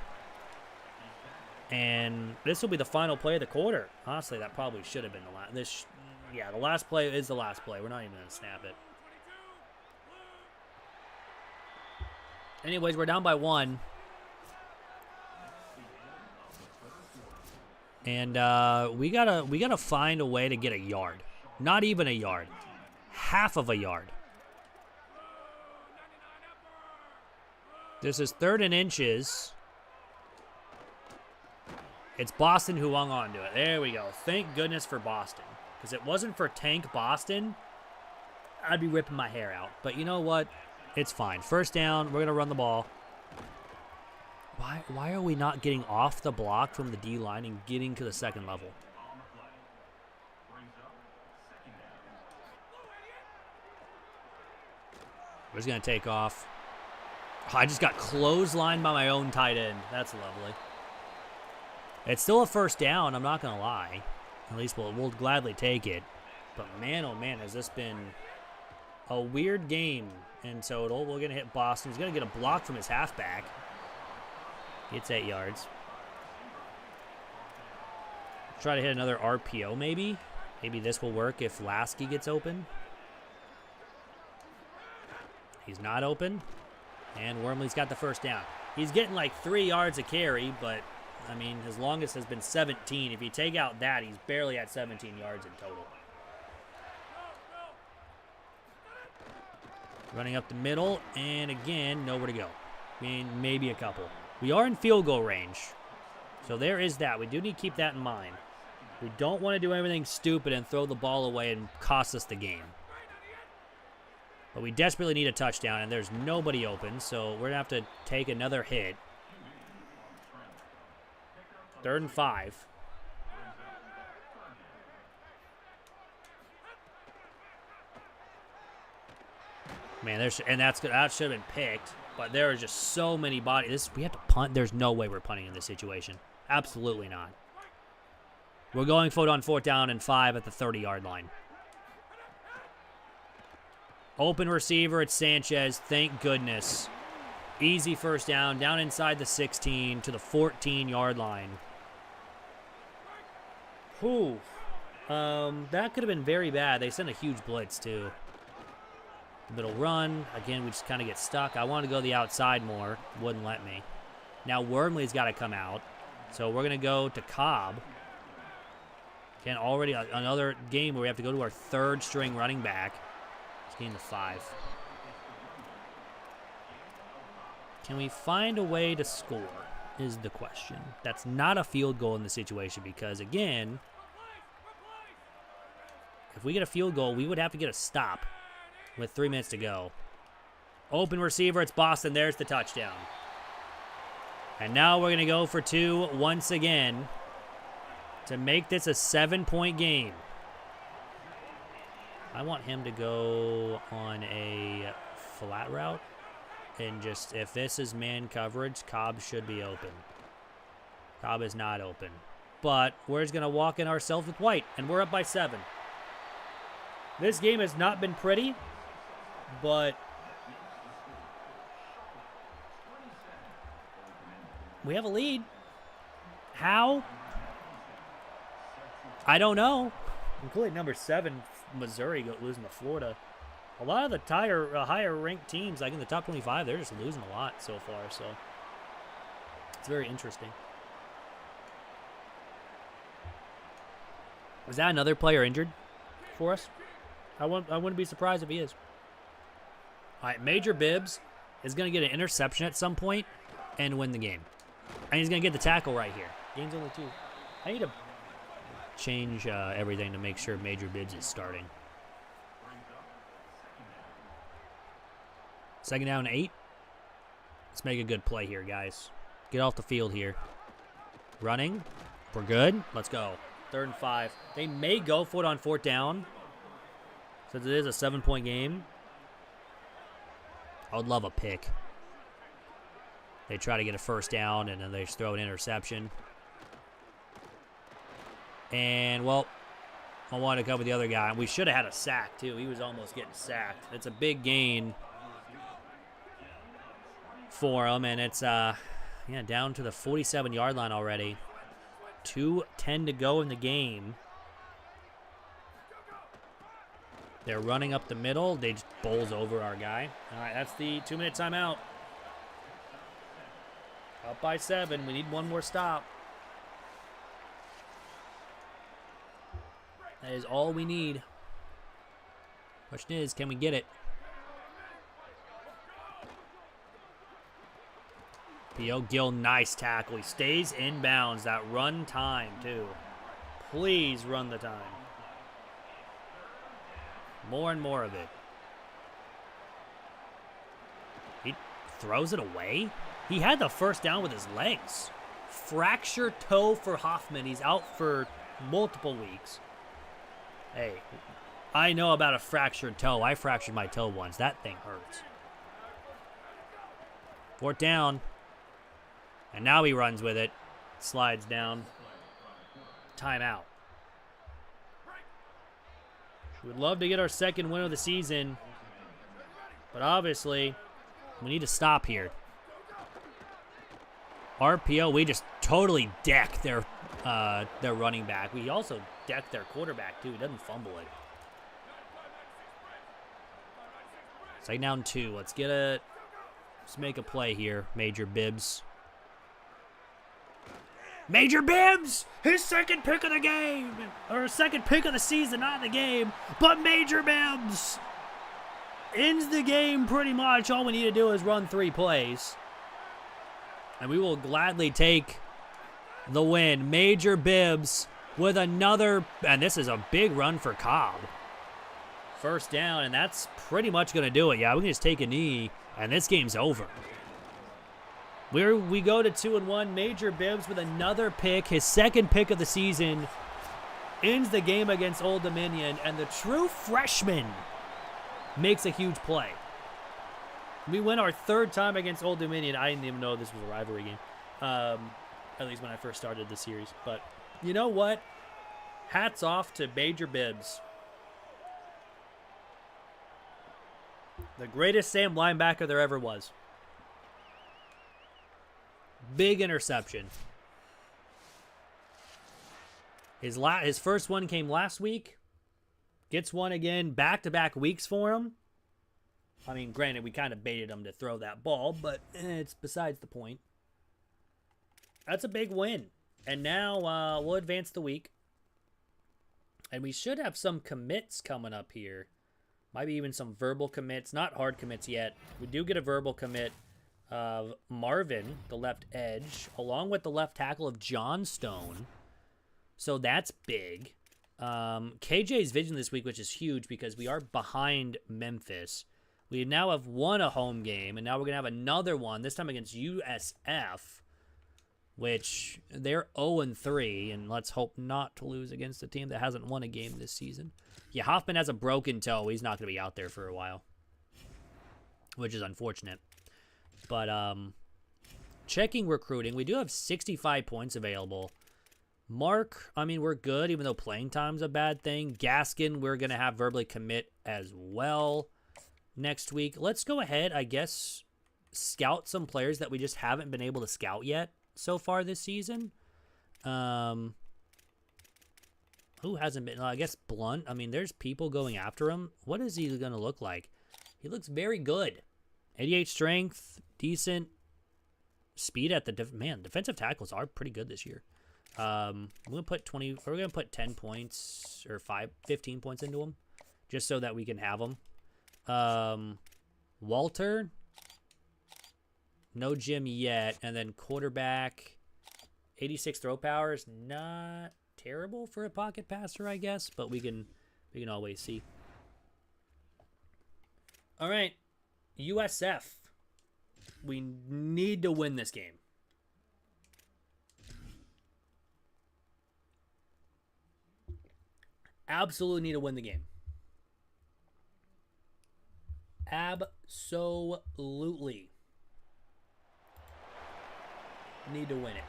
And this will be the final play of the quarter. Honestly, that probably should have been the last. The last play is the last play. We're not even going to snap it. Anyways, we're down by 1. And we gotta find a way to get a yard. Not even a yard. Half of a yard. This is 3rd and inches. It's Boston who hung on to it. There we go. Thank goodness for Boston. Because it wasn't for Tank Boston, I'd be ripping my hair out. But you know what? It's fine. 1st down. We're going to run the ball. Why are we not getting off the block from the D-line and getting to the 2nd level? We're just going to take off. Oh, I just got clotheslined by my own tight end. That's lovely. It's still a 1st down, I'm not going to lie. At least we'll gladly take it. But man, oh man, has this been a weird game in total. We're going to hit Boston. He's going to get a block from his halfback. Gets 8 yards. Try to hit another RPO maybe. Maybe this will work if Lasky gets open. He's not open. And Wormley's got the 1st down. He's getting like 3 yards a carry, but I mean, his longest has been 17. If you take out that, he's barely at 17 yards in total. Running up the middle, and again, nowhere to go. I mean, maybe a couple. We are in field goal range, so there is that. We do need to keep that in mind. We don't want to do everything stupid and throw the ball away and cost us the game. But we desperately need a touchdown, and there's nobody open, so we're going to have to take another hit. 3rd and 5. Man, that should have been picked, but there are just so many bodies. We have to punt. There's no way we're punting in this situation. Absolutely not. We're going for it on 4th down and 5 at the 30-yard line. Open receiver, it's Sanchez. Thank goodness. Easy 1st down, down inside the 16 to the 14-yard line. Whew. That could have been very bad. They sent a huge blitz, too. The middle run. Again, we just kind of get stuck. I wanted to go the outside more. Wouldn't let me. Now Wormley's got to come out. So we're going to go to Cobb. Again, already another game where we have to go to our 3rd-string running back. Let's gain the 5. Can we find a way to score is the question. That's not a field goal in the situation because, again, if we get a field goal, we would have to get a stop with 3 minutes to go. Open receiver, it's Boston. There's the touchdown. And now we're going to go for 2 once again to make this a 7-point game. I want him to go on a flat route. And just, if this is man coverage, Cobb should be open. Cobb is not open. But we're just going to walk in ourselves with White, and we're up by 7. This game has not been pretty, but we have a lead. How? I don't know. Including number 7, Missouri losing to Florida. A lot of the higher ranked teams, like in the top 25, they're just losing a lot so far. So it's very interesting. Was that another player injured for us? I wouldn't be surprised if he is. All right, Major Bibbs is going to get an interception at some point and win the game. And he's going to get the tackle right here. Game's only 2. I need to change everything to make sure Major Bibbs is starting. 2nd down, 8. Let's make a good play here, guys. Get off the field here. Running. We're good. Let's go. 3rd and 5. They may go for it on 4th down, since it is a 7-point game. I would love a pick. They try to get a 1st down, and then they just throw an interception. And, well, I wanted to cover the other guy. We should have had a sack, too. He was almost getting sacked. It's a big gain for him, and it's down to the 47-yard line already. 2:10 to go in the game. They're running up the middle. They just bowls over our guy. All right, that's the 2-minute timeout. Up by 7. We need one more stop. That is all we need. Question is, can we get it? P.O. Gill, nice tackle. He stays in bounds. That run time, too. Please run the time. More and more of it. He throws it away. He had the 1st down with his legs. Fractured toe for Hoffman. He's out for multiple weeks. Hey, I know about a fractured toe. I fractured my toe once. That thing hurts. 4th down. And now he runs with it. Slides down. Timeout. We would love to get our 2nd win of the season. But obviously, we need to stop here. RPO, we just totally deck their running back. We also deck their quarterback, too. He doesn't fumble it. 2nd down, 2. Let's make a play here, Major Bibbs. Major Bibbs, his 2nd pick of the game, or 2nd pick of the season, not the game, but Major Bibbs ends the game pretty much. All we need to do is run 3 plays, and we will gladly take the win. Major Bibbs with another, and this is a big run for Cobb. 1st down, and that's pretty much going to do it. Yeah, we can just take a knee, and this game's over. We go to 2-1. Major Bibbs with another pick, his 2nd pick of the season, ends the game against Old Dominion, and the true freshman makes a huge play. We win our 3rd time against Old Dominion. I didn't even know this was a rivalry game, at least when I first started the series. But you know what? Hats off to Major Bibbs. The greatest Sam linebacker there ever was. Big interception. His 1st one came last week. Gets one again, back-to-back weeks for him. I mean, granted, we kind of baited him to throw that ball, but it's besides the point. That's a big win. And now we'll advance the week. And we should have some commits coming up here. Maybe even some verbal commits. Not hard commits yet. We do get a verbal commit of Marvin, the left edge, along with the left tackle of John Stone. So that's big. KJ's vision this week, which is huge because we are behind Memphis. We now have won a home game, and now we're going to have another one, this time against USF, which they're 0-3, and let's hope not to lose against a team that hasn't won a game this season. Yeah, Hoffman has a broken toe. He's not going to be out there for a while, which is unfortunate. But checking recruiting, we do have 65 points available. Mark, I mean, we're good, even though playing time's a bad thing. Gaskin, we're going to have verbally commit as well next week. Let's go ahead, I guess, scout some players that we just haven't been able to scout yet so far this season. Who hasn't been? I guess Blunt. I mean, there's people going after him. What is he going to look like? He looks very good. 88 strength, decent speed at the defensive tackles are pretty good this year. We're gonna put 20. We're gonna put 10 points or 15 points into him, just so that we can have him. Walter, no Jim yet, and then quarterback, 86 throw power is not terrible for a pocket passer, I guess, but we can always see. All right, USF. We need to win this game. Absolutely need to win the game. Absolutely need to win it.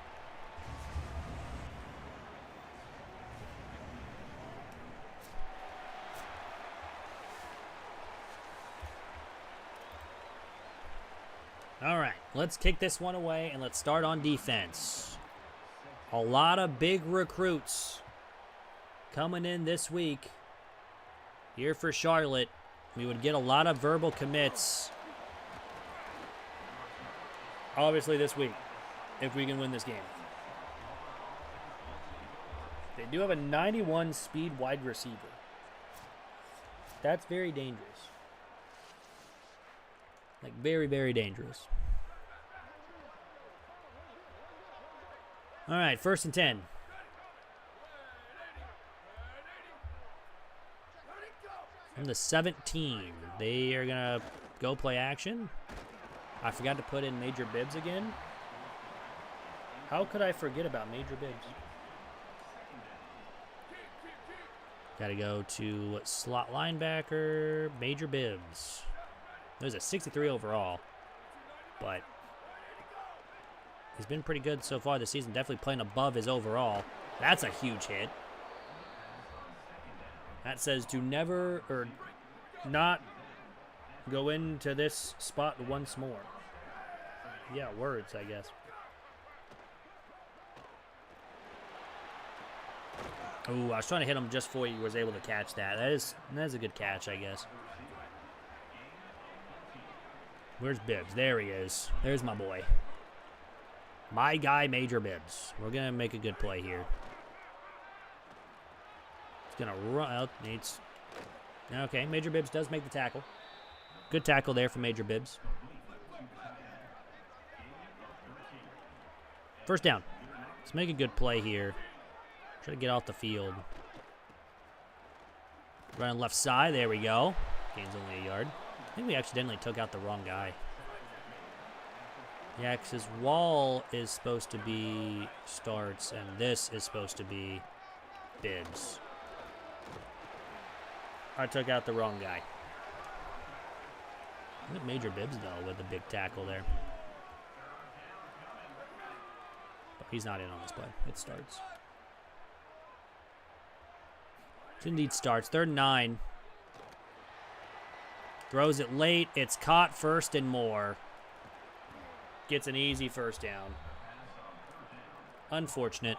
All right, let's kick this one away and let's start on defense. A lot of big recruits coming in this week here for Charlotte. We would get a lot of verbal commits, obviously, this week, if we can win this game. They do have a 91 speed wide receiver. That's very dangerous. Like, very, very dangerous. All right, 1st and 10. From the 17. They are going to go play action. I forgot to put in Major Bibbs again. How could I forget about Major Bibbs? Got to go to slot linebacker, Major Bibbs. There's a 63 overall, but he's been pretty good so far this season. Definitely playing above his overall. That's a huge hit. That says to never or not go into this spot once more. Yeah, words, I guess. Oh, I was trying to hit him just before he was able to catch that. That is a good catch, I guess. Where's Bibbs? There he is. There's my boy. My guy, Major Bibbs. We're going to make a good play here. He's going to run out. Okay, Major Bibbs does make the tackle. Good tackle there from Major Bibbs. 1st down. Let's make a good play here. Try to get off the field. Running left side. There we go. Gains only a yard. I think we accidentally took out the wrong guy. Yeah, because his wall is supposed to be starts, and this is supposed to be Bibbs. I took out the wrong guy. Look at Major Bibbs, though, with the big tackle there. But he's not in on this play. It starts. It indeed starts. 3rd and 9. Throws it late. It's caught 1st and more. Gets an easy 1st down. Unfortunate.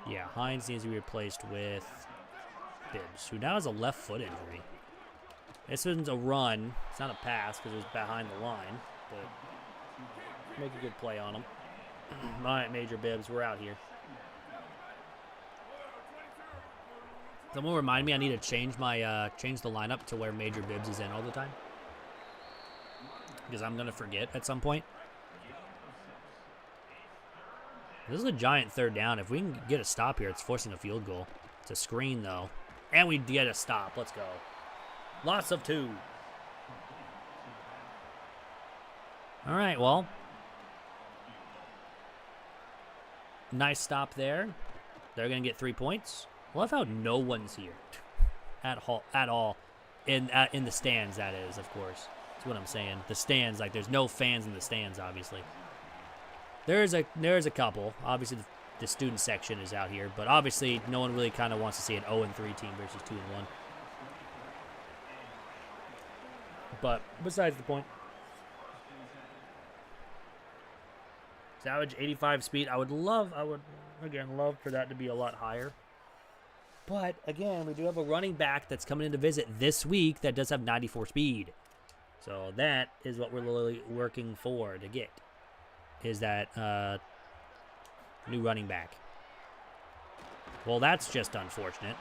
Yeah, Hines needs to be replaced with Bibbs, who now has a left foot injury. This isn't a run. It's not a pass because it was behind the line. But make a good play on him. All right, Major Bibbs, we're out here. Someone remind me I need to change my change the lineup to where Major Bibbs is in all the time, because I'm gonna forget at some point. This is a giant 3rd down. If we can get a stop here, it's forcing a field goal. It's a screen though, and we get a stop. Let's go. Lots of 2. All right, well, nice stop there. They're gonna get 3 points. I love how no one's here at all. In the stands, that is, of course. That's what I'm saying. The stands, like, there's no fans in the stands, obviously. There's a couple. Obviously, the student section is out here, but obviously, no one really kind of wants to see an 0-3 team versus 2-1. But besides the point. Savage 85 speed. I would Again, love for that to be a lot higher. But, again, we do have a running back that's coming in to visit this week that does have 94 speed. So that is what we're literally working for to get, is that new running back. Well, that's just unfortunate.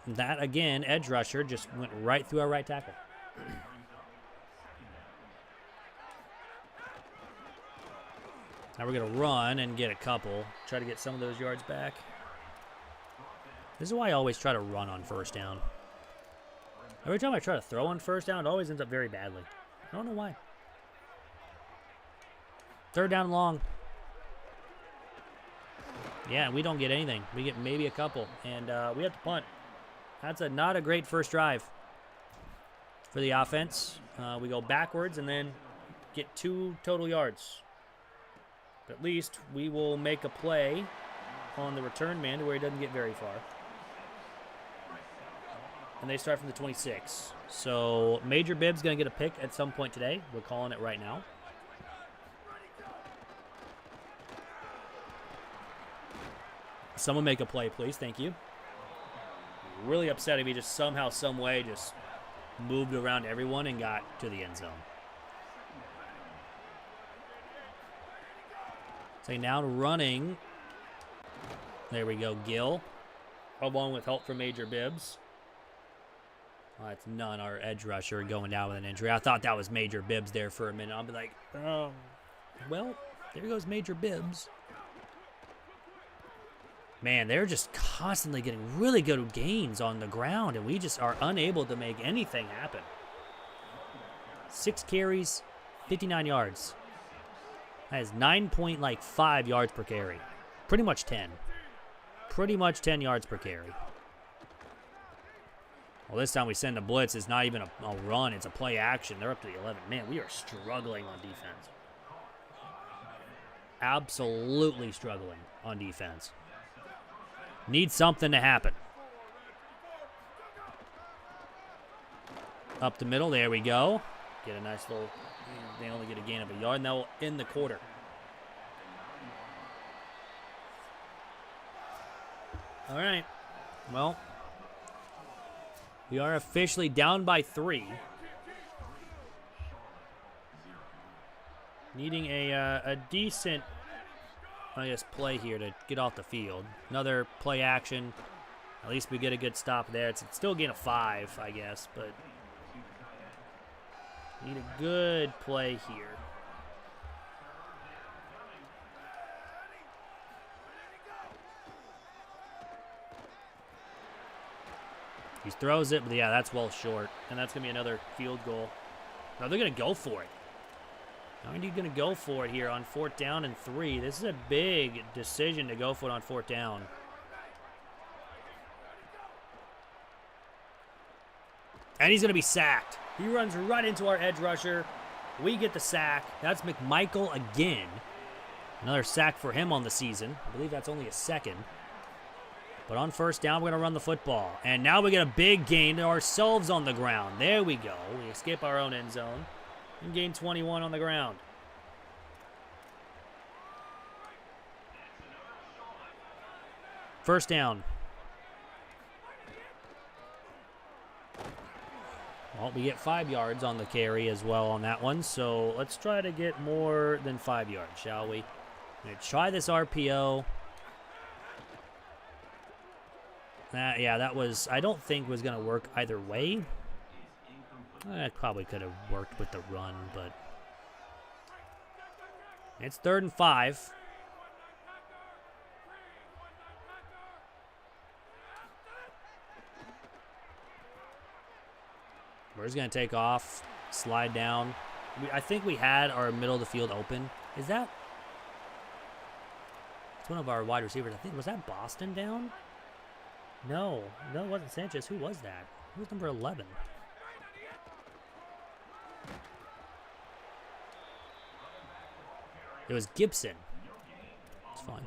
That, again, edge rusher just went right through our right tackle. Now we're going to run and get a couple. Try to get some of those yards back. This is why I always try to run on first down. Every time I try to throw on first down, it always ends up very badly. I don't know why. Third down long. Yeah, we don't get anything. We get maybe a couple. And we have to punt. That's not a great first drive for the offense. We go backwards and then get 2 total yards. But at least we will make a play on the return man to where he doesn't get very far. And they start from the 26. So Major Bibb's going to get a pick at some point today. We're calling it right now. Someone make a play, please. Thank you. Really upset if he just somehow, some way, just moved around everyone and got to the end zone. So now running. There we go, Gill. Along with help from Major Bibbs. That's none, our edge rusher going down with an injury. I thought that was Major Bibbs there for a minute. I'll be like, oh, well, there goes Major Bibbs. Man, they're just constantly getting really good gains on the ground, and we just are unable to make anything happen. 6 carries, 59 yards. That is 9.5 yards per carry. Pretty much 10. Pretty much 10 yards per carry. Well, this time we send a blitz. It's not even a run. It's a play action. They're up to the 11. Man, we are struggling on defense. Absolutely struggling on defense. Need something to happen. Up the middle. There we go. Get a nice little... They only get a gain of a yard, and they'll end the quarter. All right. Well, we are officially down by 3. Needing a decent, I guess, play here to get off the field. Another play action. At least we get a good stop there. It's still a gain of 5, I guess, but need a good play here. He throws it, but yeah, that's well short. And that's going to be another field goal. Now they're going to go for it. Now indeed going to go for it here on 4th down and 3. This is a big decision to go for it on 4th down. And he's going to be sacked. He runs right into our edge rusher. We get the sack. That's McMichael again. Another sack for him on the season. I believe that's only a 2nd. But on 1st down, we're going to run the football. And now we get a big gain to ourselves on the ground. There we go. We escape our own end zone and gain 21 on the ground. First down. Well, we get 5 yards on the carry as well on that one. So let's try to get more than 5 yards, shall we? I'm going to try this RPO. Yeah, that was, I don't think was going to work either way. It probably could have worked with the run, but it's 3rd and 5. We're just going to take off, slide down. I think we had our middle of the field open. Is that? It's one of our wide receivers. I think, was that Boston down? No, it wasn't Sanchez. Who was that? Who was number 11? It was Gibson. It's fine.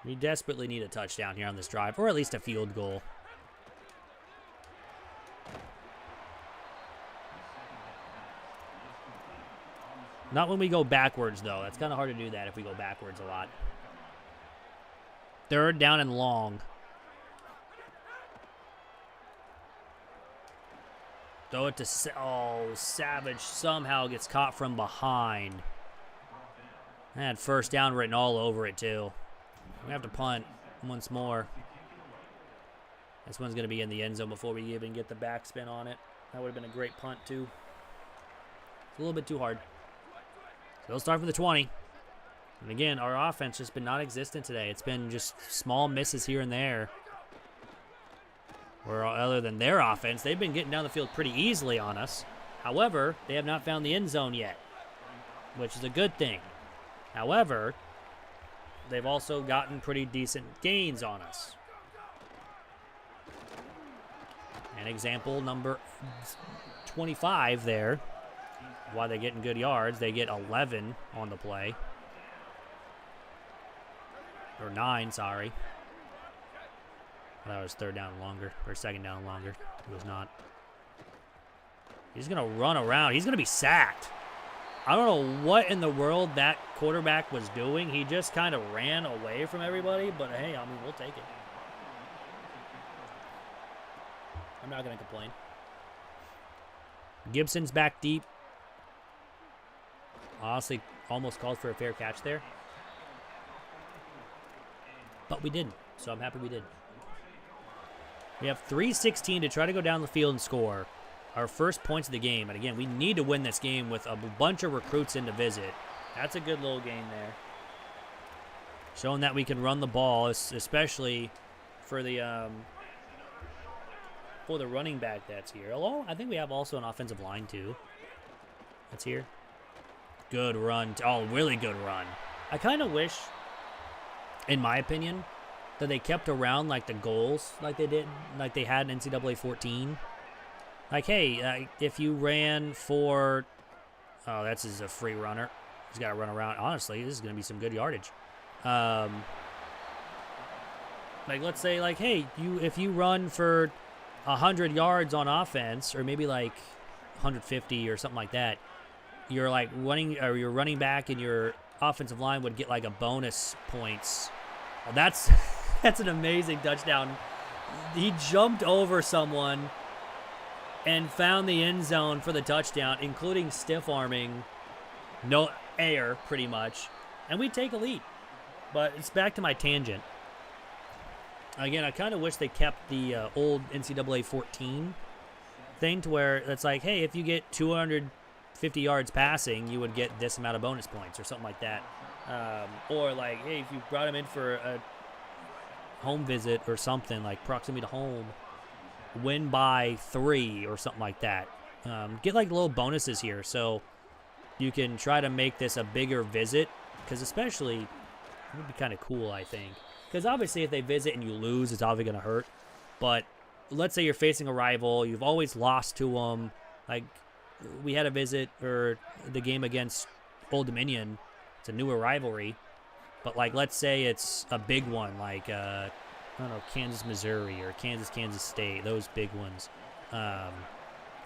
We desperately need a touchdown here on this drive, or at least a field goal. Not when we go backwards, though. That's kind of hard to do that if we go backwards a lot. 3rd down and long. Throw it to... Oh, Savage somehow gets caught from behind. I had 1st down written all over it, too. We have to punt once more. This one's going to be in the end zone before we even get the backspin on it. That would have been a great punt, too. It's a little bit too hard. So they'll start from the 20. And again, our offense just been non-existent today. It's been just small misses here and there. Or other than their offense, they've been getting down the field pretty easily on us. However, they have not found the end zone yet, which is a good thing. However, they've also gotten pretty decent gains on us. And example number 25 there. Why they're getting good yards, they get 11 on the play. Or 9, sorry. That was 3rd down and longer, or 2nd down and longer. It was not. He's going to run around. He's going to be sacked. I don't know what in the world that quarterback was doing. He just kind of ran away from everybody, but hey, I mean, we'll take it. I'm not going to complain. Gibson's back deep. Honestly, almost called for a fair catch there. But we didn't, so I'm happy we did. We have 3:16 to try to go down the field and score our first points of the game. And again, we need to win this game with a bunch of recruits in to visit. That's a good little game there. Showing that we can run the ball, especially for the running back that's here. Although, I think we have also an offensive line, too. That's here. Good run. Oh, really good run. I kind of wish, in my opinion, that they kept around like the goals like they did, like they had in NCAA 14. Like, hey, if you ran for, oh, that's just a free runner. He's got to run around. Honestly, this is going to be some good yardage. Like, let's say, like, hey, if you run for 100 yards on offense, or maybe like 150 or something like that, you're like running, or your running back and your offensive line would get like a bonus points. Well, that's that's an amazing touchdown. He jumped over someone and found the end zone for the touchdown, including stiff arming, no air, pretty much, and we take a lead. But it's back to my tangent. Again, I kind of wish they kept the old NCAA 14 thing to where it's like, hey, if you get 250 yards passing, you would get this amount of bonus points or something like that. Or like, hey, if you brought him in for a home visit or something, like proximity to home, win by 3 or something like that. Get like little bonuses here so you can try to make this a bigger visit, because especially, it would be kind of cool, I think. Because obviously if they visit and you lose, it's obviously going to hurt. But let's say you're facing a rival, you've always lost to them. Like, we had a visit, or the game against Old Dominion. It's a newer rivalry. But, like, let's say it's a big one, like, I don't know, Kansas, Missouri, or Kansas, Kansas State, those big ones.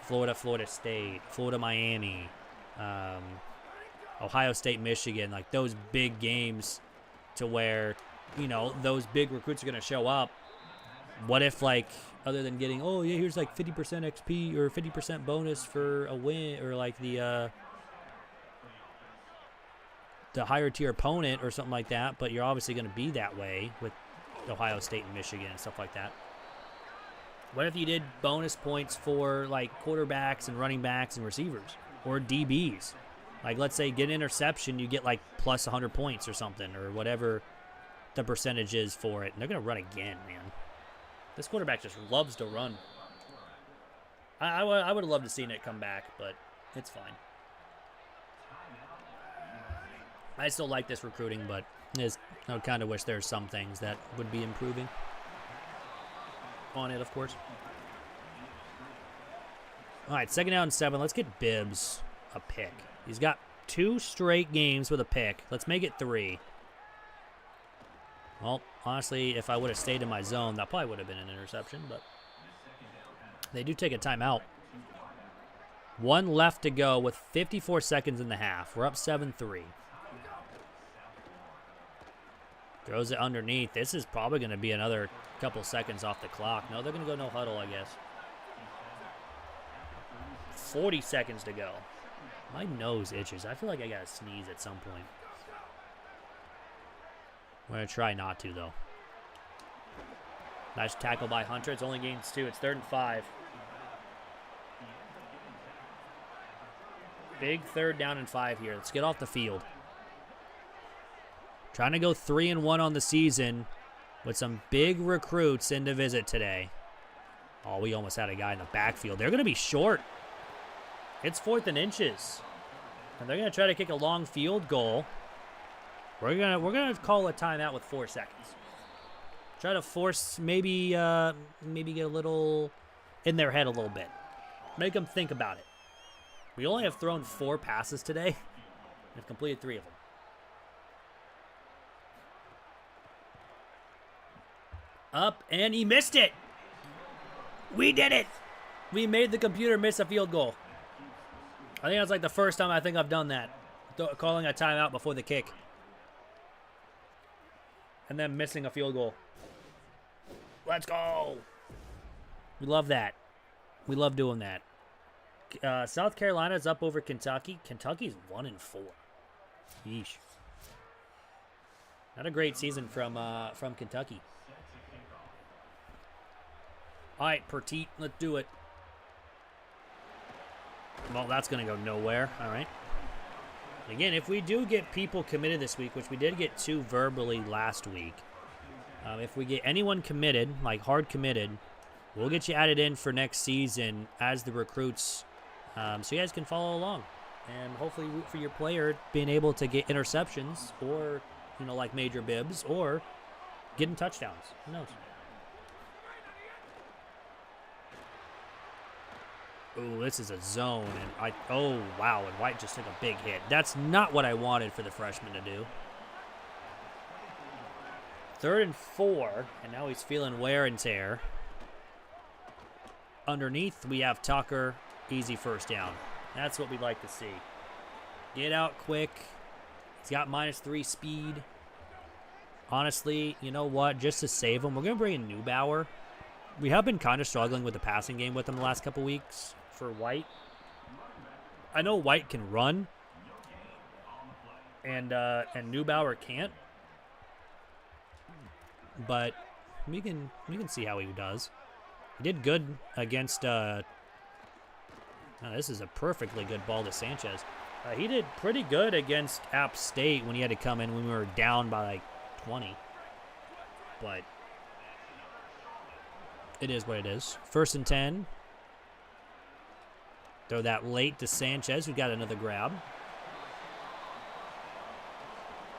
Florida, Florida State, Florida, Miami, Ohio State, Michigan, like those big games to where, you know, those big recruits are going to show up. What if, like, other than getting, oh, yeah, here's like 50% XP or 50% bonus for a win, or like the higher tier opponent or something like that, but you're obviously going to be that way with Ohio State and Michigan and stuff like that. What if you did bonus points for like quarterbacks and running backs and receivers, or DBs? Like, let's say get an interception, you get like plus 100 points or something, or whatever the percentage is for it. And they're going to run again, man. This quarterback just loves to run. I would have loved to seen it come back, but it's fine. I still like this recruiting, but I would kind of wish there's some things that would be improving on it, of course. All right, 2nd down and 7. Let's get Bibbs a pick. He's got 2 straight games with a pick. Let's make it 3. Well, honestly, if I would have stayed in my zone, that probably would have been an interception, but they do take a timeout. 1 left to go with 54 seconds in the half. We're up 7-3. Throws it underneath. This is probably going to be another couple seconds off the clock. No, they're going to go no huddle, I guess. 40 seconds to go. My nose itches. I feel like I got to sneeze at some point. We're going to try not to, though. Nice tackle by Hunter. It's only gains 2. It's 3rd and 5. Big 3rd down and 5 here. Let's get off the field. Trying to go 3-1 on the season with some big recruits in to visit today. Oh, we almost had a guy in the backfield. They're going to be short. It's 4th and inches. And they're going to try to kick a long field goal. We're gonna call a timeout with 4 seconds. Try to force maybe get a little in their head a little bit. Make them think about it. We only have thrown 4 passes today and have completed 3 of them. Up, and he missed it. We did it. We made the computer miss a field goal. I think that's like the first time I think I've done that. Calling a timeout before the kick. And then missing a field goal. Let's go. We love that. We love doing that. South Carolina's up over Kentucky. Kentucky's 1-4. Yeesh. Not a great season from Kentucky. All right, Petit, let's do it. Well, that's going to go nowhere. All right. Again, if we do get people committed this week, which we did get 2 verbally last week, if we get anyone committed, like hard committed, we'll get you added in for next season as the recruits, so you guys can follow along and hopefully root for your player being able to get interceptions or, you know, like major bibs or getting touchdowns. Who knows? Ooh, this is a zone, and oh, wow, and White just took a big hit. That's not what I wanted for the freshman to do. 3rd and 4, and now he's feeling wear and tear. Underneath, we have Tucker, easy 1st down. That's what we'd like to see. Get out quick. He's got -3 speed. Honestly, you know what? Just to save him, we're going to bring in Neubauer. We have been kind of struggling with the passing game with him the last couple weeks. For White, I know White can run, and Neubauer can't, but we can see how he does. He did good against. This is a perfectly good ball to Sanchez. He did pretty good against App State when he had to come in when we were down by like 20, but it is what it is. 1st and 10. Throw that late to Sanchez, who got another grab.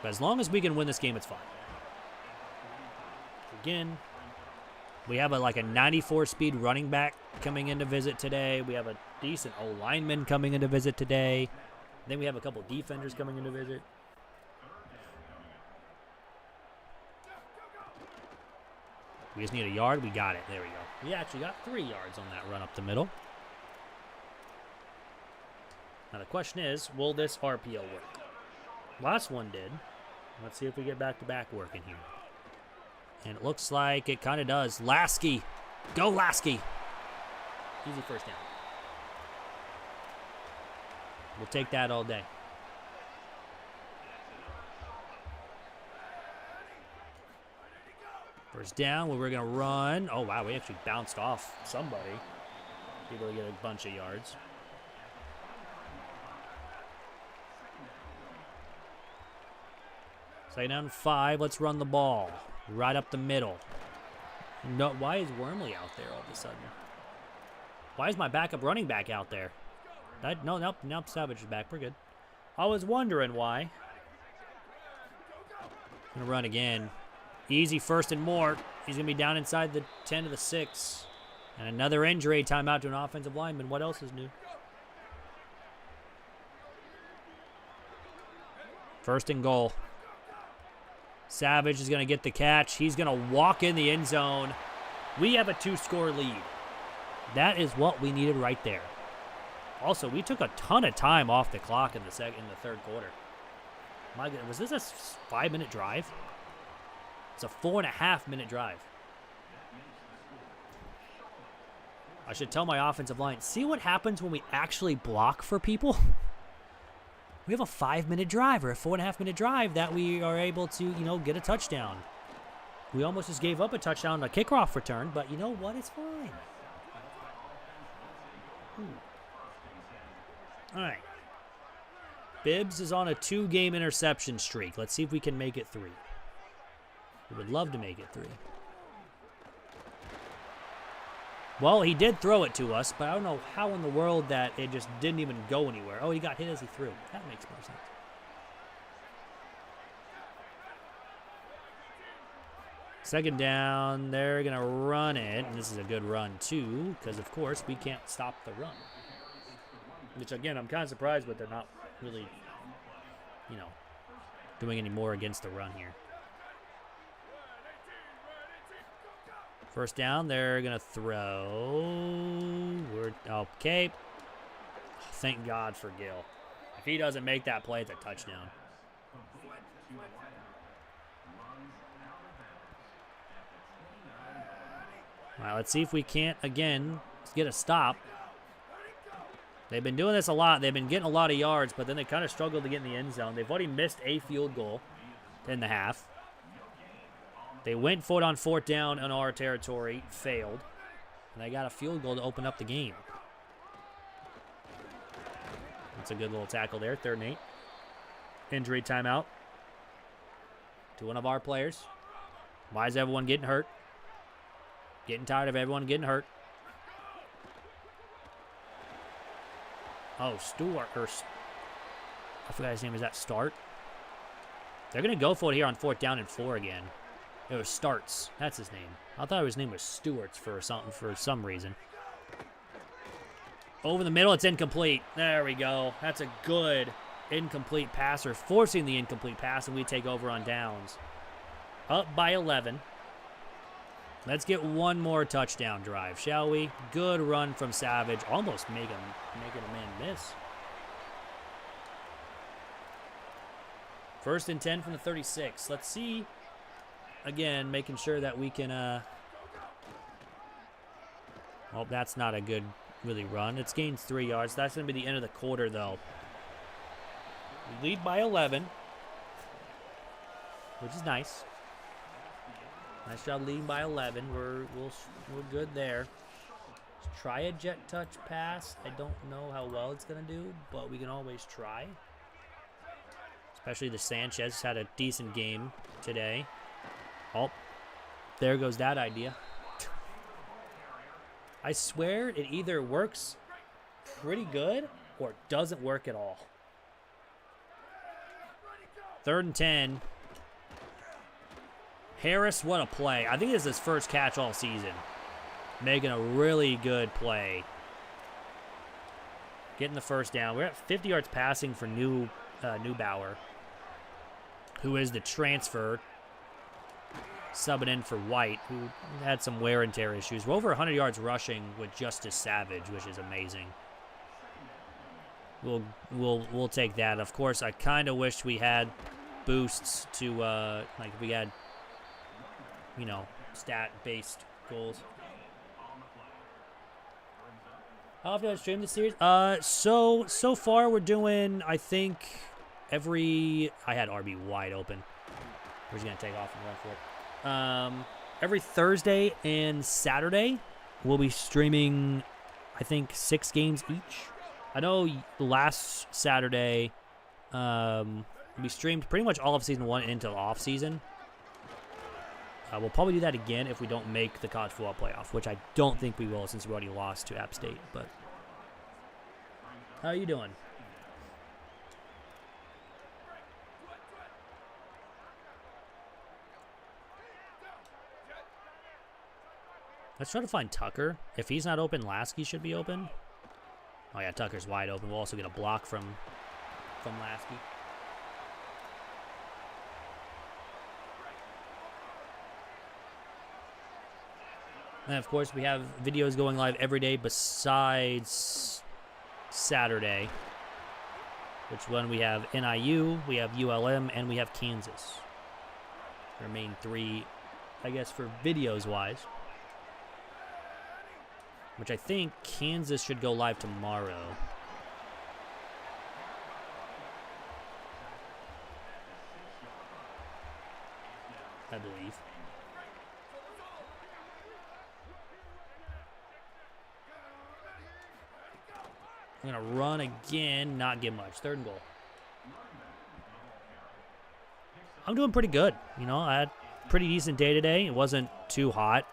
But as long as we can win this game, it's fine. Again, we have like a 94 speed running back coming in to visit today. We have a decent O-lineman coming in to visit today. Then we have a couple defenders coming in to visit. We just need a yard. We got it. There we go. We actually got 3 yards on that run up the middle. Now the question is, will this RPO work? Last one did. Let's see if we get back-to-back working here. And it looks like it kind of does. Lasky. Go Lasky. Easy 1st down. We'll take that all day. First down, where we're going to run. Oh, wow, we actually bounced off somebody. Able to get a bunch of yards. Second down 5. Let's run the ball. Right up the middle. No, why is Wormley out there all of a sudden? Why is my backup running back out there? Nope, Savage is back. We're good. I was wondering why. Gonna run again. Easy 1st and more. He's gonna be down inside the 10 to the 6. And another injury. Timeout to an offensive lineman. What else is new? 1st and goal. Savage is going to get the catch. He's going to walk in the end zone. We have a 2-score lead. That is what we needed right there. Also, we took a ton of time off the clock in the third quarter. My God, was this a 5-minute drive? It's a 4.5-minute drive. I should tell my offensive line, see what happens when we actually block for people? We have a 5-minute drive or a 4.5-minute drive that we are able to, you know, get a touchdown. We almost just gave up a touchdown on a kickoff return, but you know what? It's fine. All right. Bibbs is on a 2-game interception streak. Let's see if we can make it 3. We would love to make it 3. Well, he did throw it to us, but I don't know how in the world that it just didn't even go anywhere. Oh, he got hit as he threw. That makes more sense. Second down, they're going to run it, and this is a good run too, because of course we can't stop the run. Which again, I'm kind of surprised, but they're not really, you know, doing any more against the run here. First down, they're going to throw. We're okay. Oh, thank God for Gill. If he doesn't make that play, it's a touchdown. All right, let's see if we can't, again, get a stop. They've been doing this a lot. They've been getting a lot of yards, but then they kind of struggled to get in the end zone. They've already missed a field goal in the half. They went for it on 4th down in our territory, failed. And they got a field goal to open up the game. That's a good little tackle there, 3rd and 8. Injury timeout to one of our players. Why is everyone getting hurt? Getting tired of everyone getting hurt. Oh, Stewart. I forgot his name. Is that Start? They're going to go for it here on 4th down and 4 again. It was Starts. That's his name. I thought his name was Stewart's for some reason. Over the middle, it's incomplete. There we go. That's a good incomplete passer, forcing the incomplete pass, and we take over on downs. Up by 11. Let's get one more touchdown drive, shall we? Good run from Savage. Almost making a man miss. 1st and 10 from the 36. Let's see. Again, making sure that we can... Well, that's not a good, really, run. It's gained 3 yards. That's going to be the end of the quarter, though. We lead by 11, which is nice. Nice job leading by 11. We're good there. Let's try a jet touch pass. I don't know how well it's going to do, but we can always try. Especially the Sanchez had a decent game today. Oh, there goes that idea. I swear it either works pretty good or it doesn't work at all. 3rd and 10. Harris, what a play. I think this is his first catch all season. Making a really good play. Getting the 1st down. We're at 50 yards passing for Neubauer, who is the transfer. Subbing in for White, who had some wear and tear issues. We're over 100 yards rushing with Justice Savage, which is amazing. We'll take that. Of course, I kind of wish we had boosts to like if we had, you know, stat-based goals. How often do I stream this series? So far we're doing, I think, I had RB wide open. We're just gonna take off and run for it. Every Thursday and Saturday, we'll be streaming, I think, 6 games each. I know last Saturday, we streamed pretty much all of season 1 into the off season. We'll probably do that again if we don't make the college football playoff, which I don't think we will since we already lost to App State. But how are you doing? Let's try to find Tucker. If he's not open, Lasky should be open. Oh yeah, Tucker's wide open. We'll also get a block from Lasky. And of course, we have videos going live every day besides Saturday, which one we have NIU, we have ULM, and we have Kansas. Our main three, I guess, for videos-wise. Which I think Kansas should go live tomorrow. I believe. I'm going to run again, not get much. 3rd and goal. I'm doing pretty good. You know, I had a pretty decent day today. It wasn't too hot.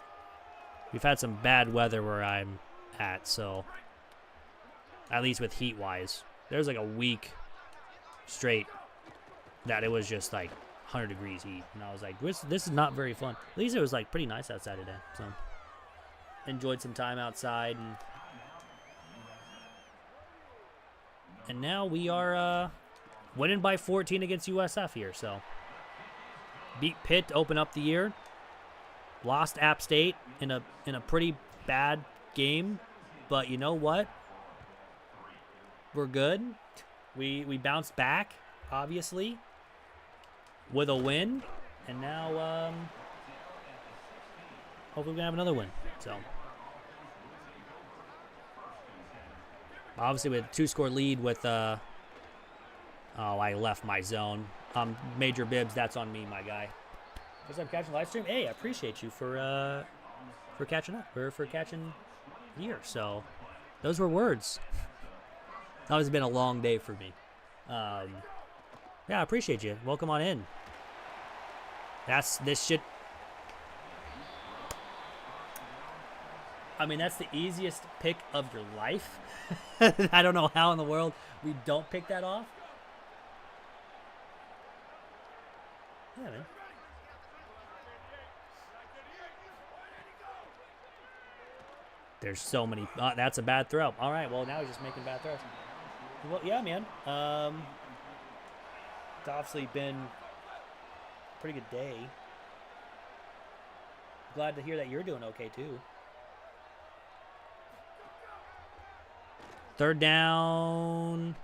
We've had some bad weather where I'm at, so at least with heat-wise. There's like a week straight that it was just like 100 degrees heat, and I was like, this is not very fun. At least it was like pretty nice outside today, so enjoyed some time outside, and now we are winning by 14 against USF here, so beat Pitt to open up the year. Lost App State in a pretty bad game, but you know what? We're good. We bounced back, obviously, with a win, and now hopefully we're gonna have another win. So obviously with a 2-score lead with oh, I left my zone. Major Bibs, that's on me, my guy. First time catching live stream. Hey, I appreciate you for catching up, or for catching here. So those were words. That has been a long day for me. Yeah, I appreciate you. Welcome on in. This shit. I mean, that's the easiest pick of your life. I don't know how in the world we don't pick that off. Yeah, man. There's so many. That's a bad throw. All right, well, now he's just making bad throws. Well, yeah, man. It's obviously been a pretty good day. Glad to hear that you're doing okay, too. 3rd down.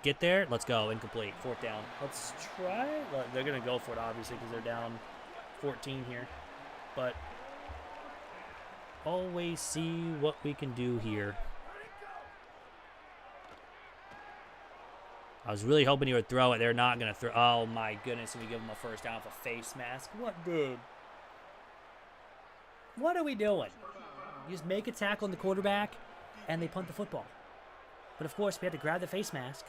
Get there. Let's go. Incomplete. 4th down. Let's try. Well, they're going to go for it, obviously, because they're down 14 here. But always see what we can do here. I was really hoping he would throw it. They're not going to throw. Oh, my goodness. And we give him a 1st down with a face mask. What, dude? What are we doing? You just make a tackle on the quarterback, and they punt the football. But, of course, we had to grab the face mask.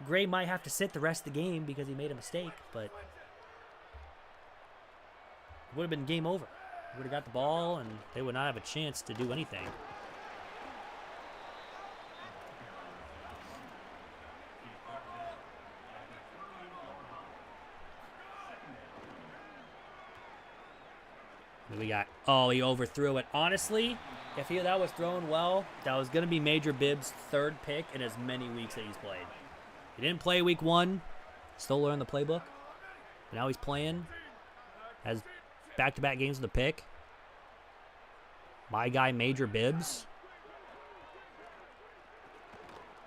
Gray might have to sit the rest of the game because he made a mistake, but it would have been game over. Would have got the ball, and they would not have a chance to do anything. We got, oh, he overthrew it. Honestly, if that was thrown well, that was going to be Major Bibbs' 3rd pick in as many weeks that he's played. He didn't play week 1, still learning the playbook. But now he's playing, has back-to-back games with a pick. My guy, Major Bibbs.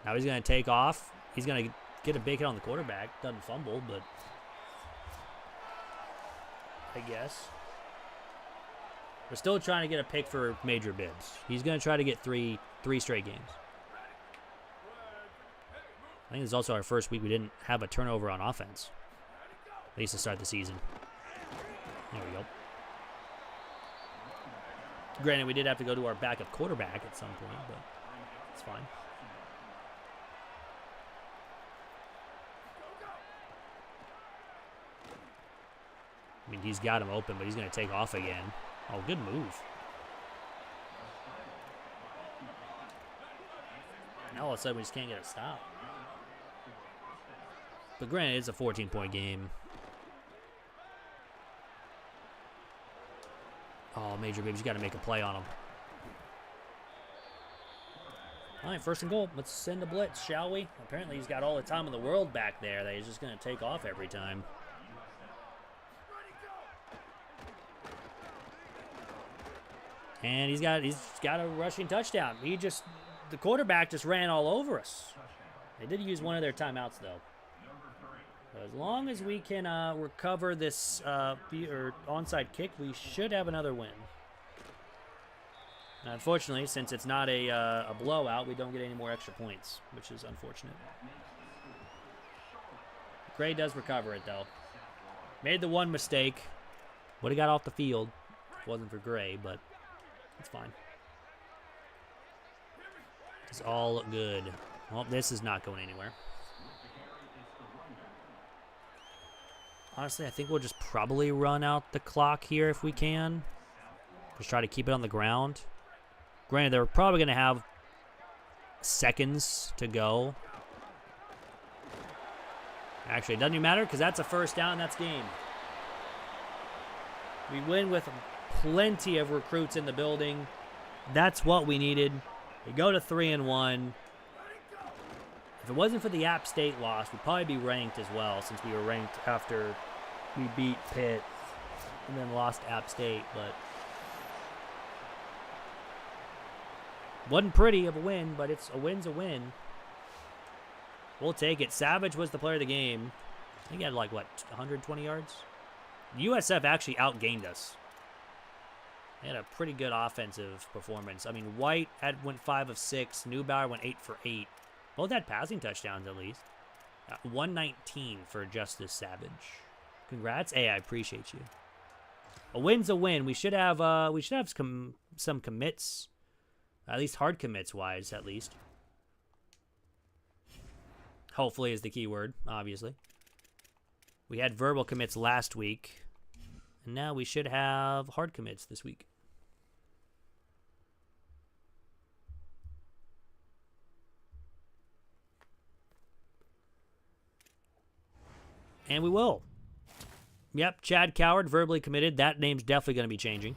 Now he's going to take off. He's going to get a big hit on the quarterback. Doesn't fumble, but I guess. We're still trying to get a pick for Major Bibbs. He's going to try to get three straight games. I think this is also our first week we didn't have a turnover on offense. At least to start the season. There we go. Granted, we did have to go to our backup quarterback at some point, but it's fine. I mean, he's got him open, but he's going to take off again. Oh, good move. Now all of a sudden we just can't get a stop. But granted, it's a 14-point game. Oh, Major Bibbs, you got to make a play on him. All right, 1st and goal. Let's send a blitz, shall we? Apparently he's got all the time in the world back there that he's just going to take off every time. And he's got a rushing touchdown. He just the quarterback just ran all over us. They did use one of their timeouts, though. But as long as we can recover this onside kick, we should have another win. Now, unfortunately, since it's not a blowout, we don't get any more extra points, which is unfortunate. Gray does recover it, though. Made the one mistake. Would have got off the field if it wasn't for Gray, but it's fine. It's all good. Well, this is not going anywhere. Honestly, I think we'll just probably run out the clock here if we can. Just try to keep it on the ground. Granted, they're probably going to have seconds to go. Actually, it doesn't even matter because that's a first down. That's game. We win with plenty of recruits in the building. That's what we needed. We go to 3-1. If it wasn't for the App State loss, we'd probably be ranked as well, since we were ranked after we beat Pitt and then lost App State. But wasn't pretty of a win, but it's a win's a win. We'll take it. Savage was the player of the game. I think he had, like, what, 120 yards? USF actually outgained us. They had a pretty good offensive performance. I mean, White went 5 of 6. Neubauer went 8 for 8. Both had passing touchdowns, at least. 119 for Justice Savage. Congrats. Hey, I appreciate you. A win's a win. We should have some commits. At least hard commits wise, at least. Hopefully is the key word, obviously. We had verbal commits last week. And now we should have hard commits this week. And we will. Yep, Chad Coward, verbally committed. That name's definitely going to be changing.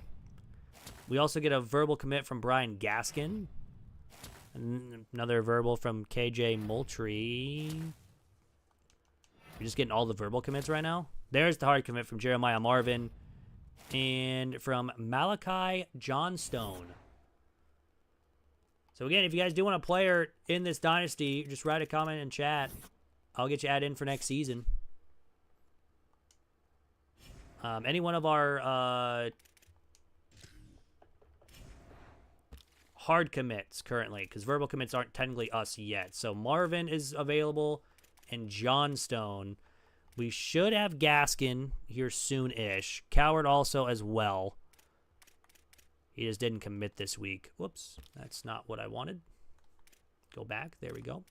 We also get a verbal commit from Brian Gaskin. Another verbal from KJ Moultrie. We're just getting all the verbal commits right now. There's the hard commit from Jeremiah Marvin. And from Malachi Johnstone. So again, if you guys do want a player in this dynasty, just write a comment in chat. I'll get you added in for next season. Any one of our hard commits currently, because verbal commits aren't technically us yet. So Marvin is available, and Johnstone. We should have Gaskin here soon-ish. Coward also as well. He just didn't commit this week. Whoops, that's not what I wanted. Go back. There we go.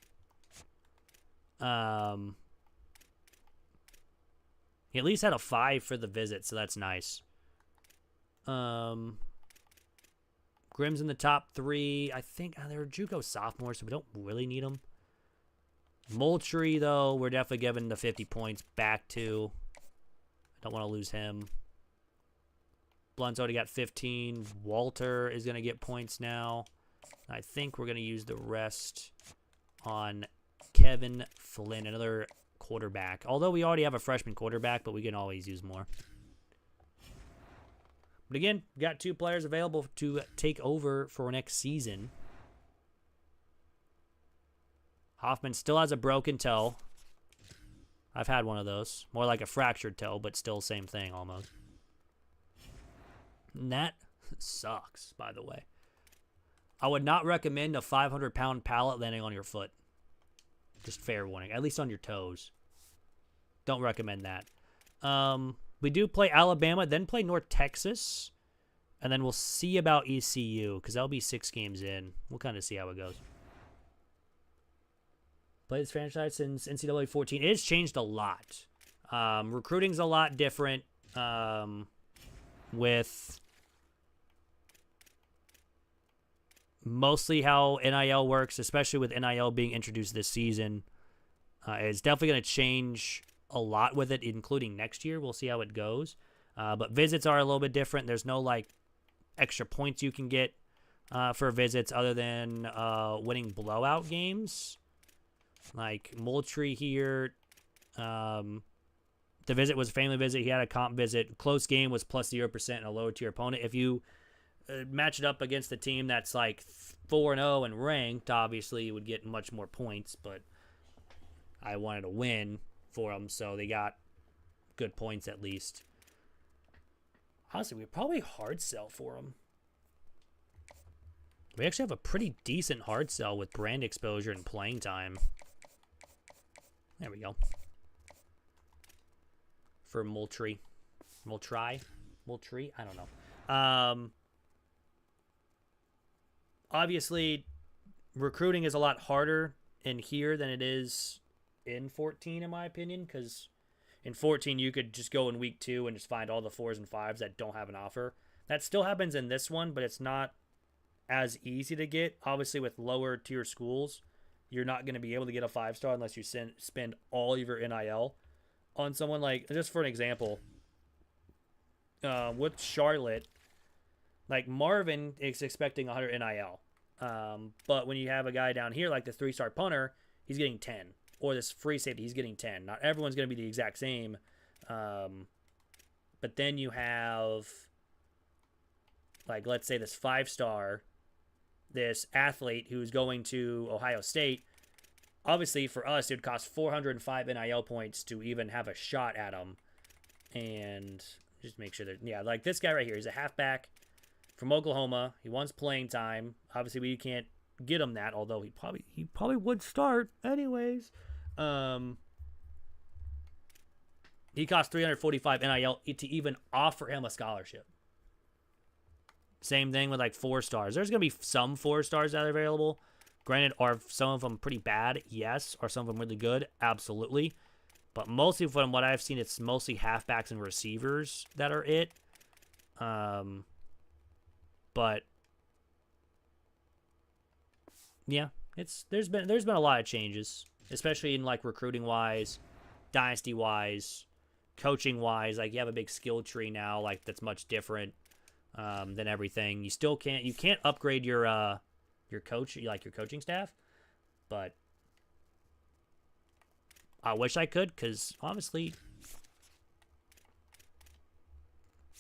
He at least had a 5 for the visit, so that's nice. Grimm's in the top 3. I think they're JUCO sophomores, so we don't really need them. Moultrie, though, we're definitely giving the 50 points back to. I don't want to lose him. Blunt's already got 15. Walter is going to get points now. I think we're going to use the rest on Kevin Flynn, another quarterback. Although we already have a freshman quarterback, but we can always use more. But again, got 2 players available to take over for next season. Hoffman still has a broken toe. I've had one of those. More like a fractured toe, but still same thing almost. And that sucks, by the way. I would not recommend a 500-pound pallet landing on your foot. Just fair warning. At least on your toes. Don't recommend that. We do play Alabama, then play North Texas. And then we'll see about ECU, because that'll be 6 games in. We'll kind of see how it goes. Played this franchise since NCAA 14. It has changed a lot. Recruiting's a lot different with mostly how NIL works, especially with NIL being introduced this season. It's definitely going to change a lot with it, including next year. We'll see how it goes. But visits are a little bit different. There's no, like, extra points you can get for visits other than winning blowout games. Like Moultrie here, the visit was a family visit. He had a comp visit. Close game was plus 0% and a lower tier opponent. If you match it up against a team that's like 4-0 and ranked, obviously you would get much more points, but I wanted to win for them, so they got good points at least. Honestly, we probably hard sell for them. We actually have a pretty decent hard sell with brand exposure and playing time. There we go. For Moultrie. Moultrie? I don't know. Obviously, recruiting is a lot harder in here than it is in 14, in my opinion, because in 14, you could just go in week 2 and just find all the 4s and 5s that don't have an offer. That still happens in this one, but it's not as easy to get. Obviously, with lower tier schools, you're not going to be able to get a 5-star unless you spend all of your NIL on someone. Like, just for an example, with Charlotte, like Marvin is expecting 100 NIL. But when you have a guy down here like the 3-star punter, he's getting 10. Or this free safety, he's getting 10. Not everyone's going to be the exact same. But then you have, like, let's say this 5-star, this athlete who's going to Ohio State. Obviously, for us, it would cost 405 NIL points to even have a shot at him. And just make sure that, yeah, like this guy right here, he's a halfback from Oklahoma. He wants playing time. Obviously, we can't get him that, although he probably would start anyways. He cost 345 NIL to even offer him a scholarship. Same thing with like 4-stars. There's gonna be some 4-stars that are available. Granted, are some of them pretty bad? Yes. Are some of them really good? Absolutely. But mostly from what I've seen, it's mostly halfbacks and receivers that are it. But yeah, there's been a lot of changes, especially in like recruiting wise, dynasty wise, coaching wise. Like you have a big skill tree now, like that's much different than everything. You still can't upgrade your coach, like your coaching staff, but I wish I could, because honestly,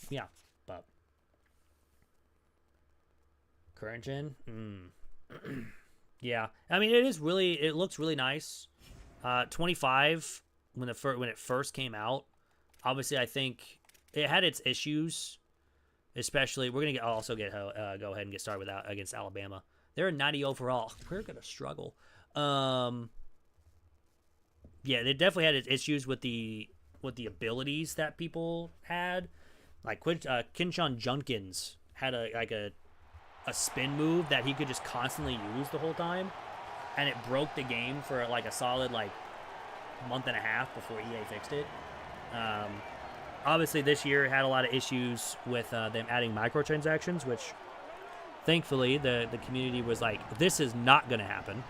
yeah. But current gen, yeah. I mean, it looks really nice. 25 when it first came out. Obviously, I think it had its issues. Especially, we're gonna go ahead and get started with that against Alabama. They're a 90 overall. We're gonna struggle. Yeah, they definitely had its issues with the abilities that people had. Like Kinshon Junkins had a spin move that he could just constantly use the whole time, and it broke the game for like a solid like month and a half before EA fixed it. Obviously, this year had a lot of issues with them adding microtransactions, which thankfully the community was like, this is not going to happen,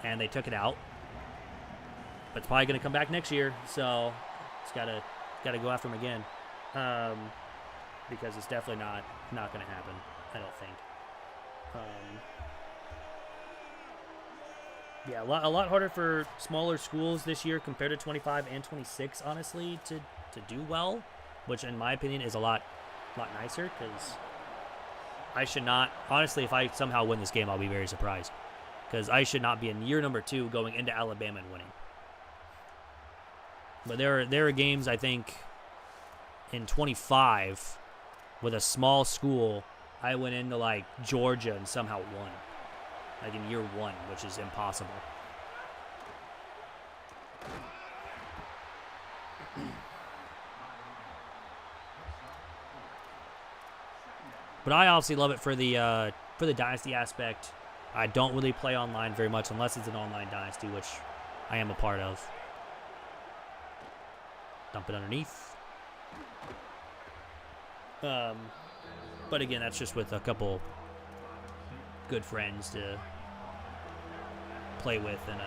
and they took it out. But it's probably going to come back next year, so it's gotta go after them again, because it's definitely not going to happen, I don't think. Yeah, a lot harder for smaller schools this year compared to 25 and 26, honestly, to do well, which in my opinion is a lot nicer, because I should not, honestly, if I somehow win this game, I'll be very surprised, because I should not be in year number 2 going into Alabama and winning. But there are games, I think, in 25 with a small school, I went into like Georgia and somehow won, like in year 1, which is impossible. But I obviously love it for the dynasty aspect. I don't really play online very much unless it's an online dynasty, which I am a part of. Dump it underneath. But again, that's just with a couple good friends to play with and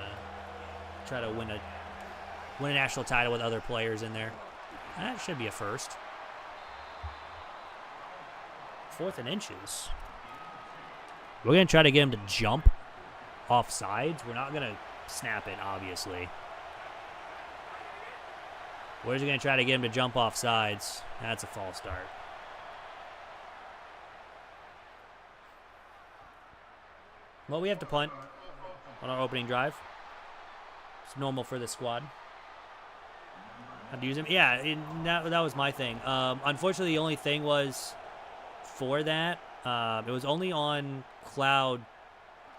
try to win a national title with other players in there. That should be a first. 4th and inches. We're going to try to get him to jump off sides. We're not going to snap it, obviously. We're just going to try to get him to jump off sides. That's a false start. Well, we have to punt on our opening drive. It's normal for this squad. Have to use him. Yeah, that was my thing. Unfortunately, the only thing was for that, it was only on Cloud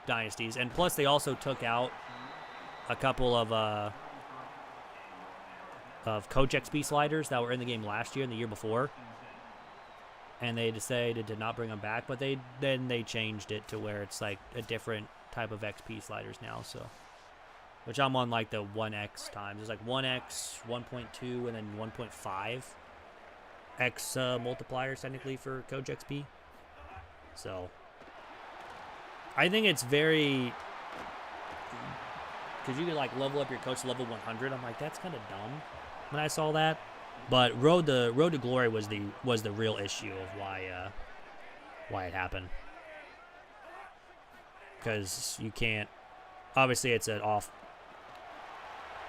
Dynasties. And plus, they also took out a couple of Coach XP sliders that were in the game last year and the year before. And they decided to not bring them back, but then they changed it to where it's like a different type of XP sliders now. So, which I'm on like the 1x times. There's like 1x, 1.2, and then 1.5 x multipliers technically for Coach XP. So, I think it's very, because you can like level up your coach to level 100. I'm like, that's kind of dumb when I saw that. But Road to Glory was the real issue of why it happened. Because you can't, obviously it's an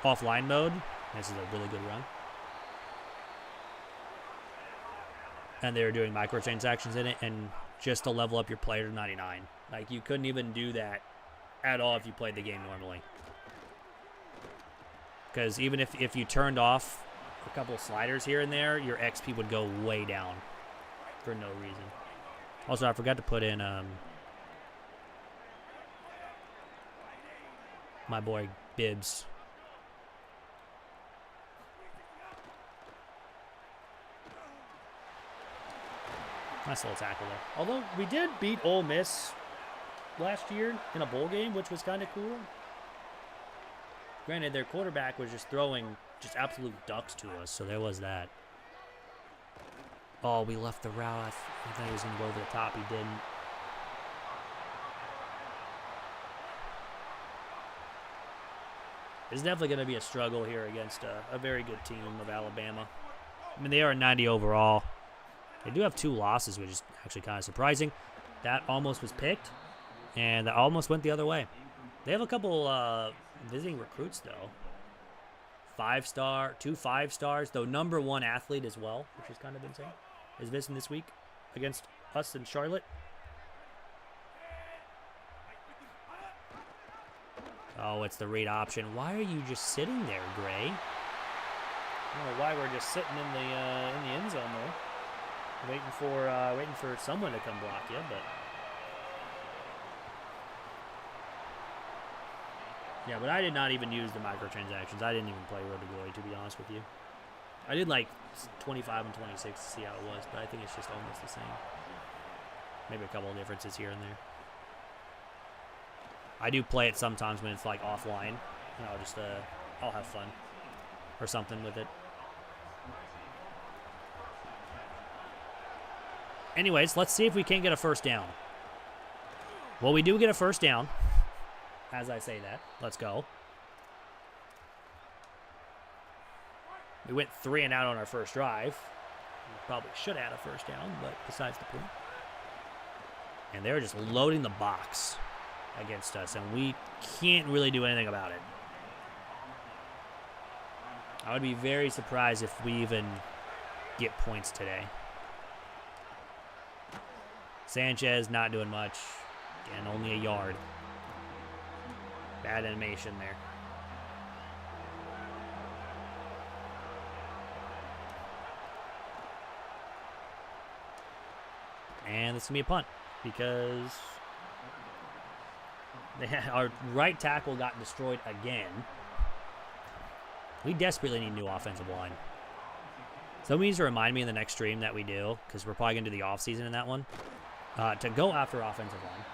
offline mode. This is a really good run. And they were doing microtransactions in it, and just to level up your player to 99. Like, you couldn't even do that at all if you played the game normally. Because even if you turned off a couple of sliders here and there, your XP would go way down for no reason. Also, I forgot to put in my boy Bibbs. Nice little tackle there. Although we did beat Ole Miss last year in a bowl game, which was kind of cool. Granted, their quarterback was just throwing just absolute ducks to us, so there was that. Oh, we left the route. I thought he was going to go over the top. He didn't. It's definitely going to be a struggle here against a very good team of Alabama. I mean, they are 90 overall. They do have 2 losses, which is actually kind of surprising. That almost was picked, and that almost went the other way. They have a couple visiting recruits, though. 5-star, 2 5-stars, though #1 athlete as well, which is kind of insane, is visiting this week against us in Charlotte. Oh, it's the read option. Why are you just sitting there, Gray? I don't know why we're just sitting in the end zone there, waiting for someone to come block you, but. Yeah, but I did not even use the microtransactions. I didn't even play Road to Glory, to be honest with you. I did like 25 and 26 to see how it was, but I think it's just almost the same. Maybe a couple of differences here and there. I do play it sometimes when it's like offline, and I'll have fun or something with it. Anyways, let's see if we can't get a first down. Well, we do get a first down. As I say that, let's go. We went 3 and out on our first drive. We probably should have had a first down, but besides the point. And they're just loading the box against us, and we can't really do anything about it. I would be very surprised if we even get points today. Sanchez not doing much. Again, only a yard. Bad animation there. And this is going to be a punt because our right tackle got destroyed again. We desperately need new offensive line. Someone needs to remind me in the next stream that we do, because we're probably going to do the offseason in that one, to go after offensive line.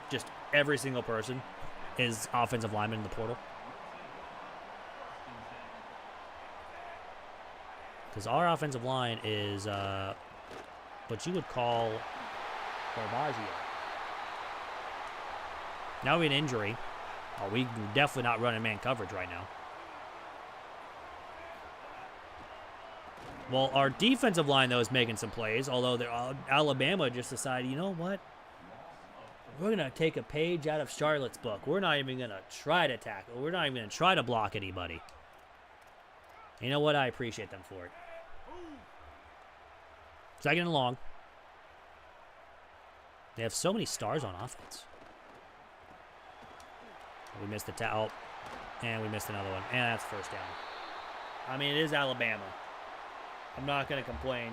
Just every single person is offensive lineman in the portal. Because our offensive line is what you would call Barbaggio. Now we have an injury. Oh, we're definitely not running man coverage right now. Well, our defensive line, though, is making some plays, although Alabama just decided, you know what? We're going to take a page out of Charlotte's book. We're not even going to try to tackle. We're not even going to try to block anybody. You know what? I appreciate them for it. 2nd and long. They have so many stars on offense. We missed the towel, and we missed another one, and that's first down. I mean, it is Alabama. I'm not going to complain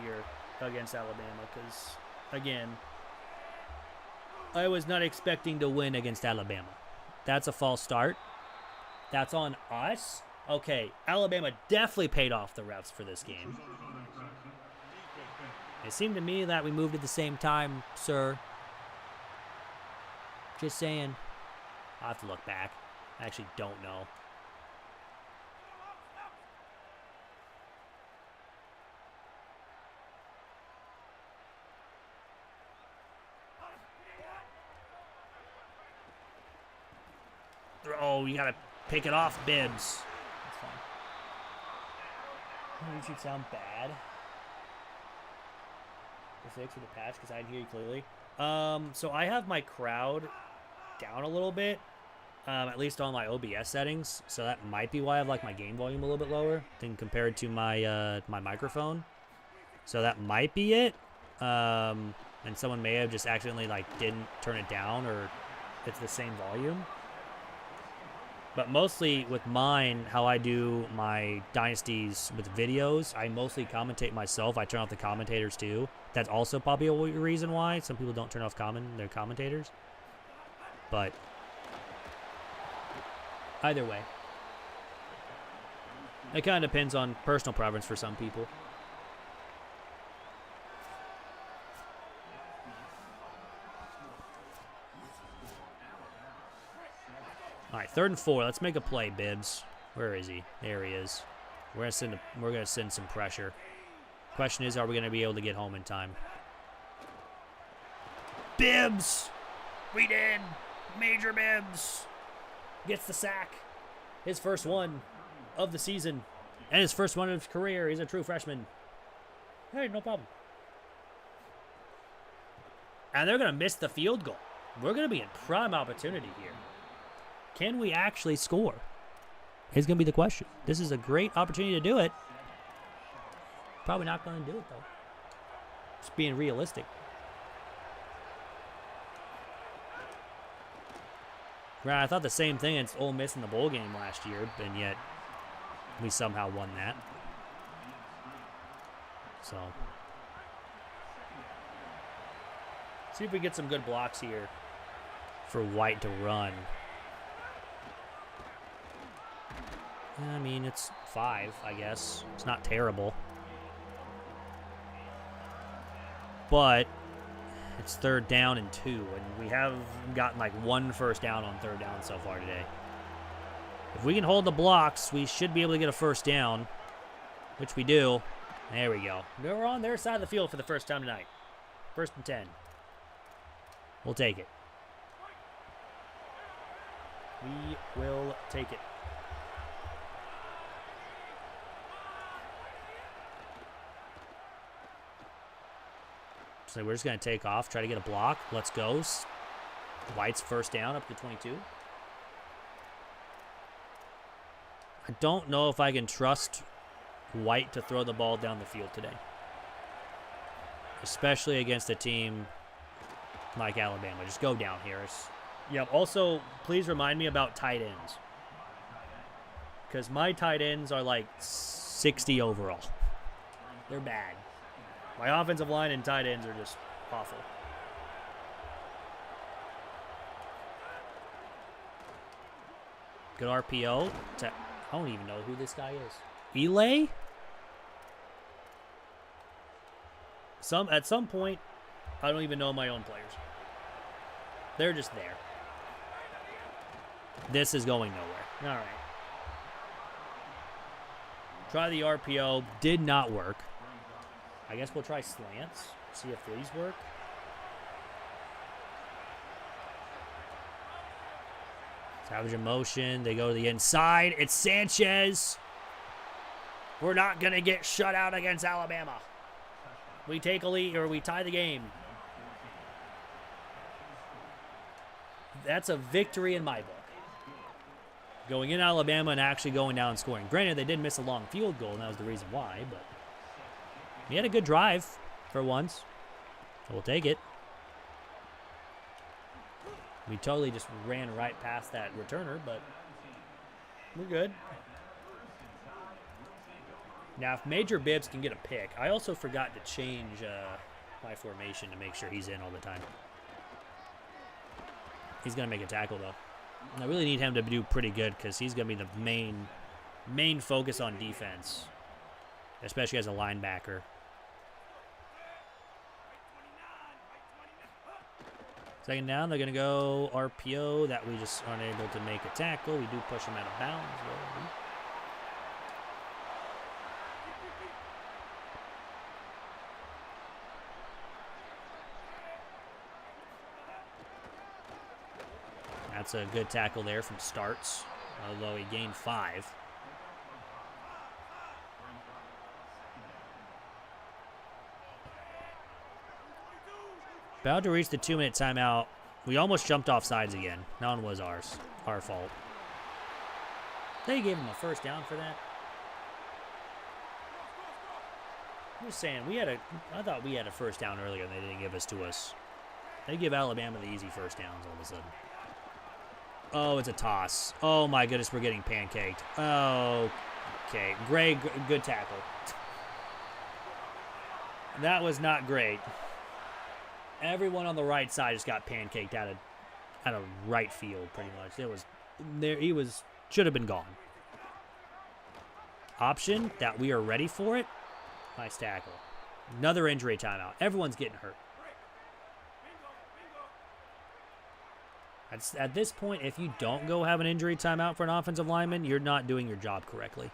here against Alabama because, again, I was not expecting to win against Alabama. That's a false start. That's on us. Okay, Alabama definitely paid off the refs for this game. It seemed to me that we moved at the same time, sir. Just saying. I'll have to look back. I actually don't know. Oh, you gotta pick it off, Bibbs. That's fine. Oh, YouTube sound bad. The fix with the patch because I didn't hear you clearly. So I have my crowd down a little bit, at least on my OBS settings. So that might be why I have like my game volume a little bit lower than compared to my my microphone. So that might be it. And someone may have just accidentally like didn't turn it down, or it's the same volume. But mostly with mine, how I do my dynasties with videos, I mostly commentate myself. I turn off the commentators too. That's also probably a reason why some people don't turn off their commentators. But either way, it kind of depends on personal preference for some people. All right, 3rd and 4. Let's make a play, Bibbs. Where is he? There he is. We're gonna send some pressure. Question is, are we gonna be able to get home in time? Bibbs, we did. Major Bibbs gets the sack. His first one of the season, and his first one of his career. He's a true freshman. Hey, no problem. And they're gonna miss the field goal. We're gonna be in prime opportunity here. Can we actually score? Is going to be the question. This is a great opportunity to do it. Probably not going to do it, though. Just being realistic. Right, I thought the same thing against Ole Miss in the bowl game last year, and yet we somehow won that. So, see if we get some good blocks here for White to run. I mean, it's 5, I guess. It's not terrible. But it's 3rd down and 2, and we have gotten like 1 first down on 3rd down so far today. If we can hold the blocks, we should be able to get a first down, which we do. There we go. We're on their side of the field for the first time tonight. 1st and 10. We'll take it. We will take it. So we're just going to take off, try to get a block. Let's go. White's first down up to 22. I don't know if I can trust White to throw the ball down the field today, especially against a team like Alabama. Just go down, Harris. Yeah, also, please remind me about tight ends, because my tight ends are like 60 overall. They're bad. My offensive line and tight ends are just awful. Good RPO. I don't even know who this guy is. Elay? At some point, I don't even know my own players. They're just there. This is going nowhere. All right. Try the RPO. Did not work. I guess we'll try slants. See if these work. Savage in motion. They go to the inside. It's Sanchez. We're not going to get shut out against Alabama. We take a lead, or we tie the game. That's a victory in my book. Going in Alabama and actually going down and scoring. Granted, they did miss a long field goal, and that was the reason why, but he had a good drive for once. So we'll take it. We totally just ran right past that returner, but we're good. Now, if Major Bibbs can get a pick, I also forgot to change my formation to make sure he's in all the time. He's going to make a tackle, though. And I really need him to do pretty good because he's going to be the main focus on defense, especially as a linebacker. Second down, they're going to go RPO. That we just aren't able to make a tackle. We do push him out of bounds. That's a good tackle there from Starts, although he gained 5. About to reach the 2-minute timeout. We almost jumped off sides again. That one was our fault. They gave him a first down for that. I'm just saying, I thought we had a first down earlier and they didn't give us to us. They give Alabama the easy first downs all of a sudden. Oh, it's a toss. Oh, my goodness, we're getting pancaked. Oh, okay. Gray, good tackle. That was not great. Everyone on the right side just got pancaked out of right field, pretty much. It was there. He should have been gone. Option that we are ready for it. Nice tackle. Another injury timeout. Everyone's getting hurt. At this point, if you don't go have an injury timeout for an offensive lineman, you're not doing your job correctly.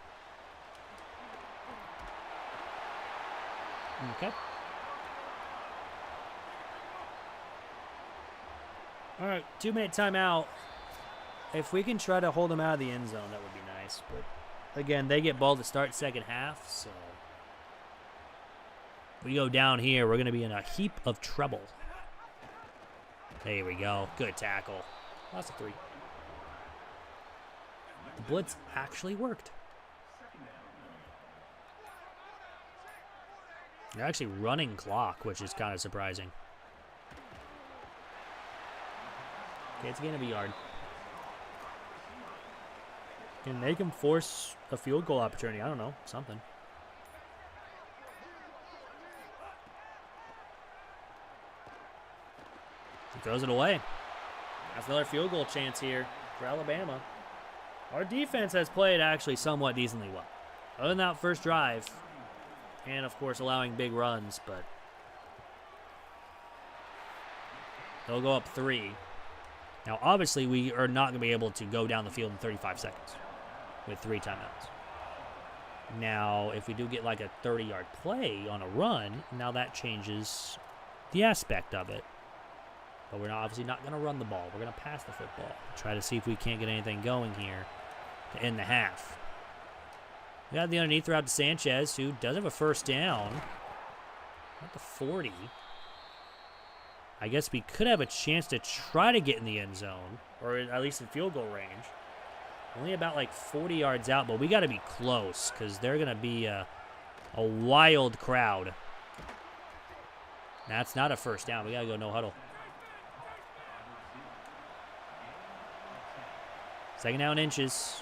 Okay. All right, 2-minute timeout. If we can try to hold them out of the end zone, that would be nice. But, again, they get ball to start second half, so if we go down here, we're going to be in a heap of trouble. There we go. Good tackle. Lost a 3. The blitz actually worked. They're actually running clock, which is kind of surprising. Okay, it's going to be yard. Can they can force a field goal opportunity? I don't know. Something. He throws it away. That's another field goal chance here for Alabama. Our defense has played actually somewhat decently well. Other than that first drive, and of course allowing big runs, but they'll go up 3. Now, obviously, we are not going to be able to go down the field in 35 seconds with 3 timeouts. Now, if we do get like a 30-yard play on a run, now that changes the aspect of it. But we're obviously not going to run the ball. We're going to pass the football. Try to see if we can't get anything going here to end the half. We got the underneath route to Sanchez, who does have a first down. At the 40. I guess we could have a chance to try to get in the end zone, or at least in field goal range. Only about like 40 yards out, but we got to be close because they're going to be a wild crowd. That's not a first down. We got to go no huddle. Second down inches.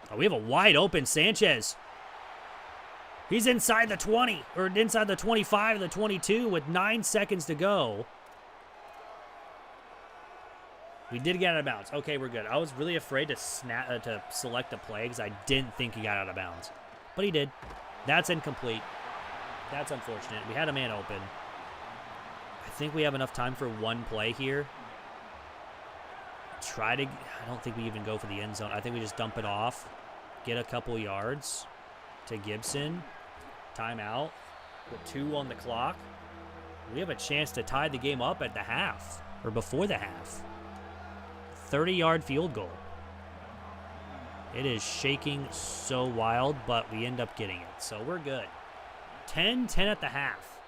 Oh, we have a wide open Sanchez. He's inside the 20, or inside the 25, the 22 with 9 seconds to go. We did get out of bounds. Okay, we're good. I was really afraid to select a play because I didn't think he got out of bounds. But he did. That's incomplete. That's unfortunate. We had a man open. I think we have enough time for one play here. I don't think we even go for the end zone. I think we just dump it off, get a couple yards to Gibson. Timeout with 2 on the clock. We have a chance to tie the game up at the half, or before the half. 30-yard field goal. It is shaking so wild, but we end up getting it, so we're good. 10-10 at the half.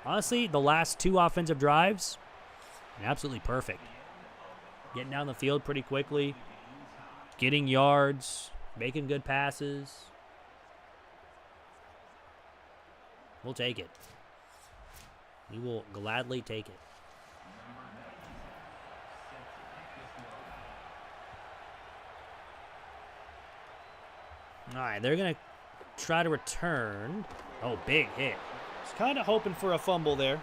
Honestly, the last 2 offensive drives, absolutely perfect. Getting down the field pretty quickly, getting yards, making good passes. We'll take it. We will gladly take it. All right, they're going to try to return. Oh, big hit. Just kind of hoping for a fumble there.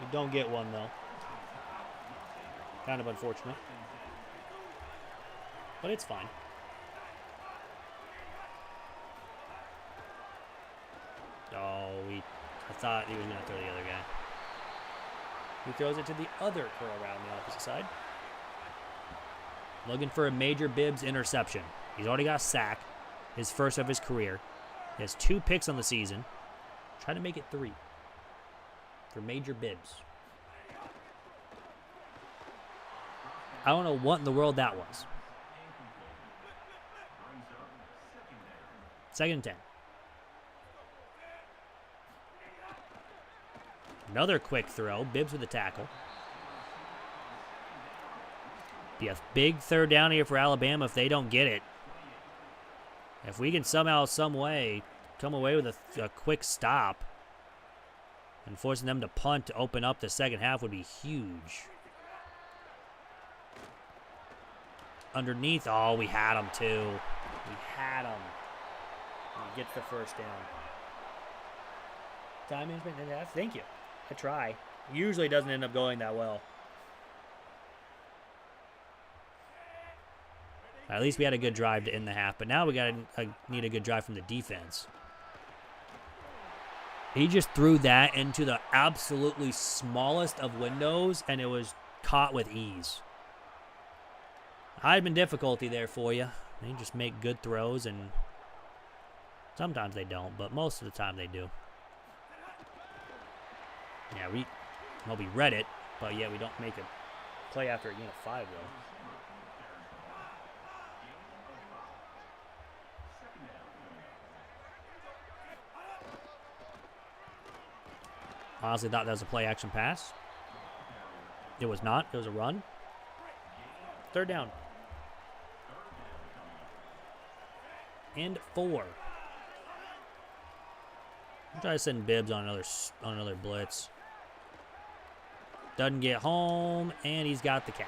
We don't get one, though. Kind of unfortunate. But it's fine. Oh, I thought he was going to throw the other guy. He throws it to the other curl around the opposite side. Looking for a Major Bibbs interception. He's already got a sack, his first of his career. He has 2 picks on the season. Try to make it 3 for Major Bibbs. I don't know what in the world that was. 2nd and 10. Another quick throw. Bibbs with a tackle. Be a big 3rd down here for Alabama if they don't get it. If we can somehow, some way, come away with a quick stop and forcing them to punt to open up the second half would be huge. Underneath, oh, we had him too. We had him. He gets the first down. Time management, thank you. I try. Usually doesn't end up going that well. At least we had a good drive to end the half, but now we need a good drive from the defense. He just threw that into the absolutely smallest of windows, and it was caught with ease. Heisman difficulty there for you. They just make good throws, and sometimes they don't, but most of the time they do. Yeah, we read it, but yeah, we don't make a play after a gain of 5, though. Honestly thought that was a play action pass. It was not. It was a run. 3rd down. And 4. I'm trying to send Bibbs on another blitz. Doesn't get home, and he's got the catch.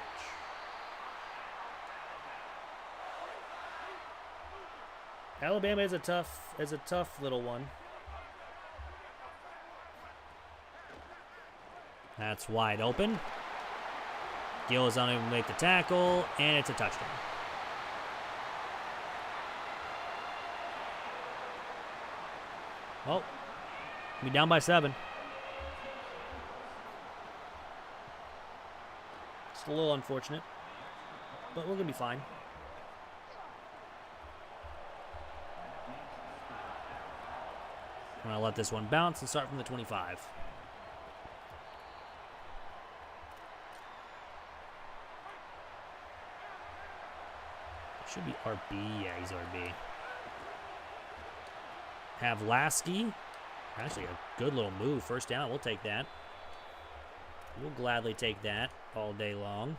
Alabama is a tough little one. That's wide open. Gill is unable to make the tackle, and it's a touchdown. Oh, be down by 7. It's a little unfortunate, but we're going to be fine. I'm going to let this one bounce and start from the 25. Should be RB. Yeah, he's RB. Have Lasky. Actually, a good little move. 1st down. We'll take that. We'll gladly take that all day long.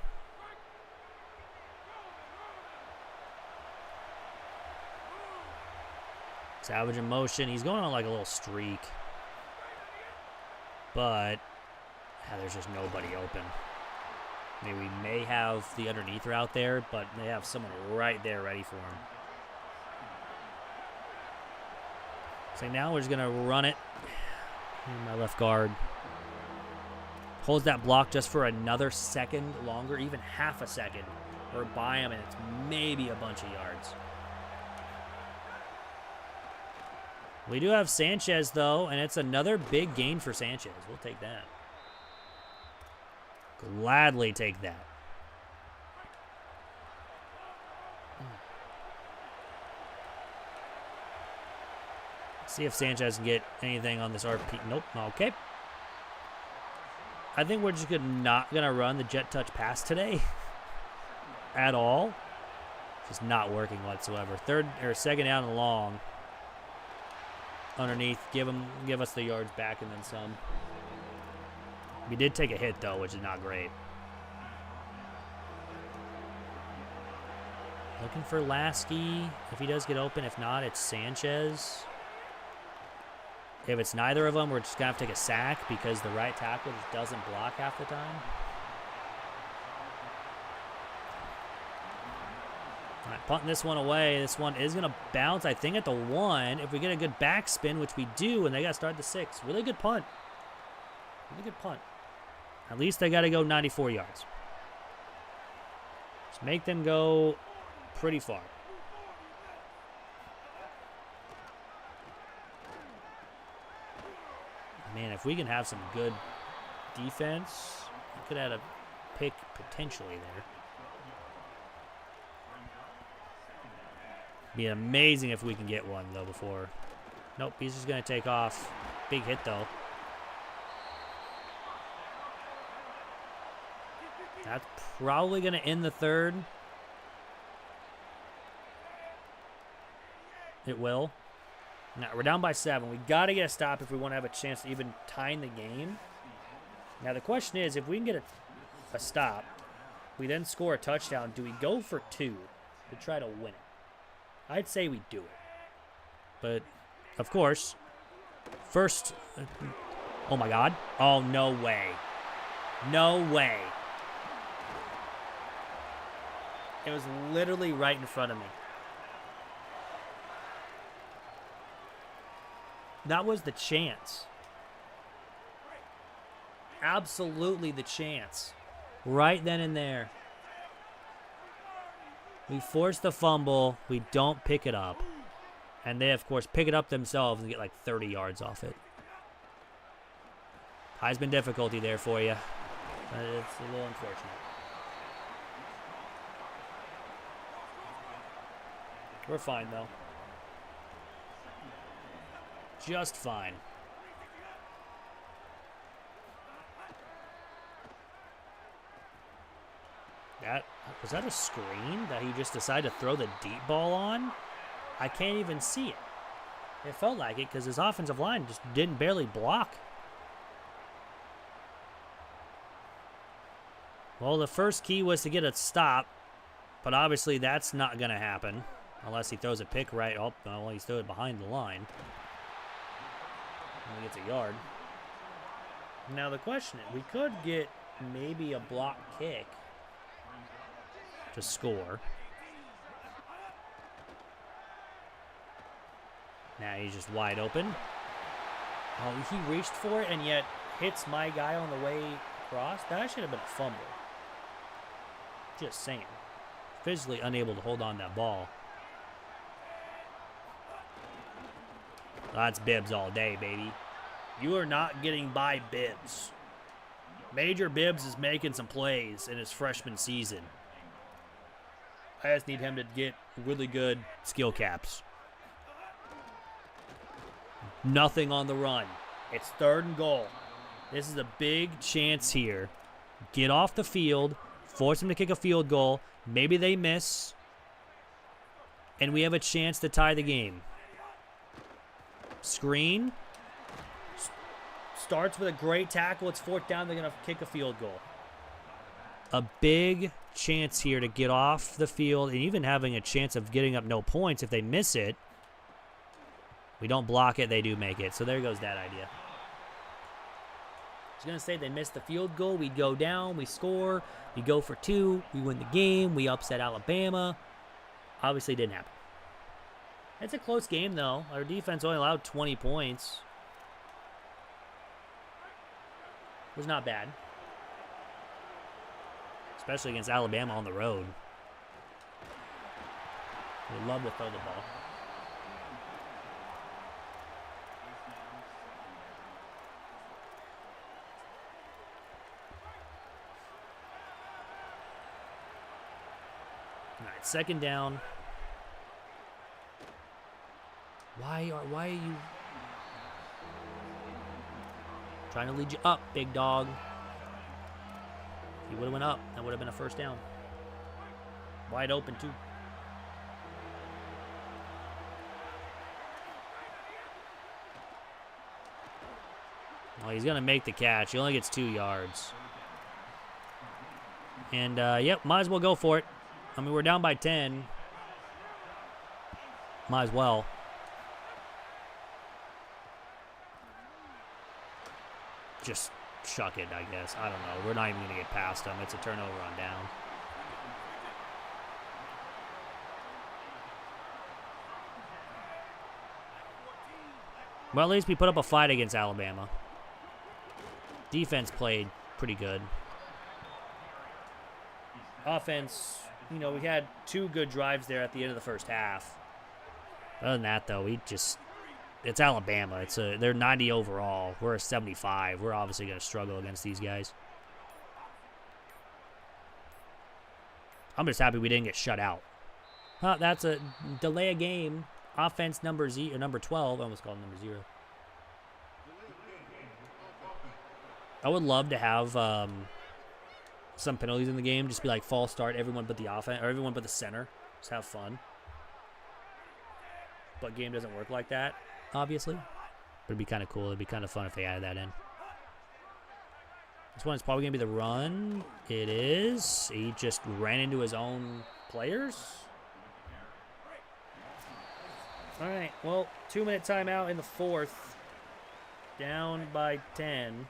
Savage in motion. He's going on like a little streak. But there's just nobody open. I mean, we may have the underneath route there, but they have someone right there ready for him. So now we're just going to run it. My left guard holds that block just for another second longer, even half a second. We're by him, and it's maybe a bunch of yards. We do have Sanchez, though, and it's another big gain for Sanchez. We'll take that. Gladly take that. See if Sanchez can get anything on this RP. Nope. Okay. I think we're just not going to run the jet touch pass today at all. Just not working whatsoever. 2nd down and long. Underneath. Give us the yards back and then some. We did take a hit, though, which is not great. Looking for Lasky if he does get open. If not, it's Sanchez. If it's neither of them, we're just going to have to take a sack because the right tackle just doesn't block half the time. All right, punting this one away. This one is going to bounce, I think, at the 1. If we get a good backspin, which we do, and they got to start the 6. Really good punt. Really good punt. At least they got to go 94 yards. Just make them go pretty far. Man, if we can have some good defense, we could add a pick potentially there. Be amazing if we can get one, though, before. Nope, he's just going to take off. Big hit, though. That's probably going to end the third. It will. Now, we're down by 7. We got to get a stop if we want to have a chance to even tie in the game. Now, the question is, if we can get a stop, we then score a touchdown, do we go for 2 to try to win it? I'd say we do it. But, of course, first... oh, my God. Oh, no way. No way. It was literally right in front of me. That was the chance. Absolutely the chance. Right then and there. We force the fumble. We don't pick it up. And they, of course, pick it up themselves and get like 30 yards off it. Heisman difficulty there for you. But it's a little unfortunate. We're fine, though. Just fine. Was that a screen that he just decided to throw the deep ball on? I can't even see it. It felt like it because his offensive line just didn't barely block. Well, the first key was to get a stop, but obviously that's not going to happen unless he throws a pick right. Oh, well, he's thrown it behind the line. And he gets a yard. Now the question is, we could get maybe a block kick to score. Now he's just wide open. Oh, he reached for it and yet hits my guy on the way across. That should have been a fumble. Just saying. Physically unable to hold on that ball. That's Bibbs all day, baby. You are not getting by Bibbs. Major Bibbs is making some plays in his freshman season. I just need him to get really good skill caps. Nothing on the run. It's 3rd and goal. This is a big chance here. Get off the field. Force them to kick a field goal. Maybe they miss. And we have a chance to tie the game. Screen. Starts with a great tackle. It's 4th down. They're going to kick a field goal. A big chance here to get off the field and even having a chance of getting up no points if they miss it. We don't block it. They do make it. So there goes that idea. I was going to say they missed the field goal. We go down. We score. We go for 2. We win the game. We upset Alabama. Obviously didn't happen. It's a close game, though. Our defense only allowed 20 points. It was not bad. Especially against Alabama on the road. We love to throw the ball. All right, 2nd down. Why are you trying to lead you up, big dog? If he would have went up, that would have been a 1st down. Wide open, too. Well, he's going to make the catch. He only gets 2 yards. And, yep, might as well go for it. I mean, we're down by 10. Might as well. just chuck it, I guess. I don't know. We're not even going to get past them. It's a turnover on down. Well, at least we put up a fight against Alabama. Defense played pretty good. Offense, you know, we had 2 good drives there at the end of the first half. Other than that, though, it's Alabama. They're 90 overall. We're a 75. We're obviously going to struggle against these guys. I'm just happy we didn't get shut out. Huh, that's a delay a game. Offense number 12. I almost called number 0. I would love to have some penalties in the game. Just be like false start, everyone but the offense, or everyone but the center. Just have fun. But game doesn't work like that, obviously. But it'd be kind of cool. It'd be kind of fun if they added that in. This one is probably going to be the run. It is. He just ran into his own players. All right, well, 2-minute timeout in the 4th. Down by 10.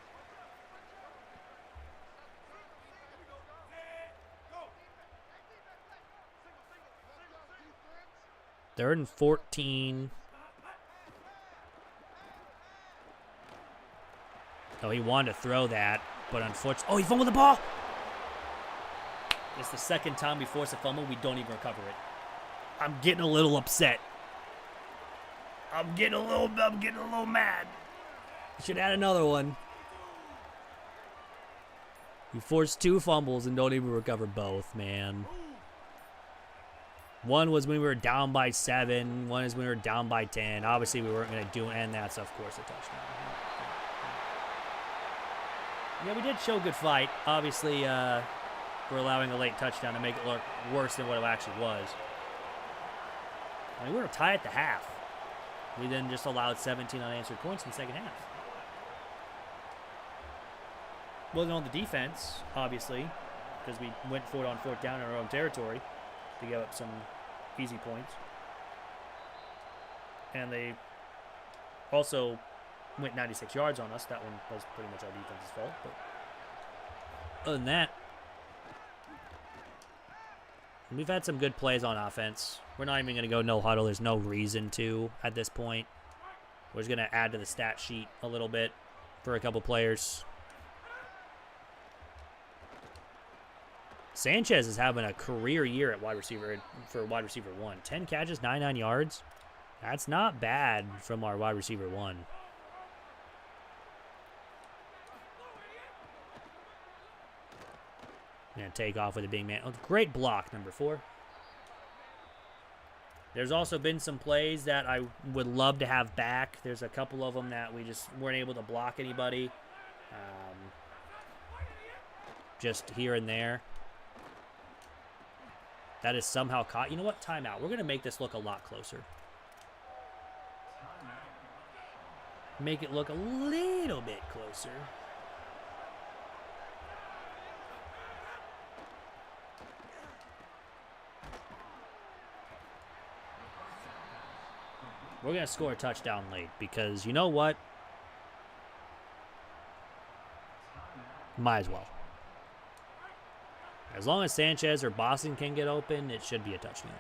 Third and 14. Oh, he wanted to throw that, but unfortunately... Oh, he fumbled the ball! It's the second time we force a fumble. We don't even recover it. I'm getting a little upset. I'm getting a little mad. You should add another one. You forced 2 fumbles and don't even recover both, man. One was when we were down by 7. One is when we were down by 10. Obviously, we weren't going to do it, and that's, of course, a touchdown. Yeah, we did show good fight. Obviously, we're allowing a late touchdown to make it look worse than what it actually was. I mean, we were tied at the half. We then just allowed 17 unanswered points in the second half. Wasn't on the defense, obviously, because we went for it on 4th down in our own territory to give up some easy points. And they also went 96 yards on us. That one was pretty much our defense's fault. But other than that, we've had some good plays on offense. We're not even going to go no huddle. There's no reason to at this point. We're just going to add to the stat sheet a little bit for a couple players. Sanchez is having a career year at wide receiver for wide receiver 1. 10 catches, 99 yards. That's not bad from our wide receiver 1. Gonna take off with a big man. Oh, great block, number 4. There's also been some plays that I would love to have back. There's a couple of them that we just weren't able to block anybody. Just here and there. That is somehow caught. You know what? Timeout. We're going to make this look a lot closer. Make it look a little bit closer. We're going to score a touchdown late because you know what? Might as well. As long as Sanchez or Boston can get open, it should be a touchdown.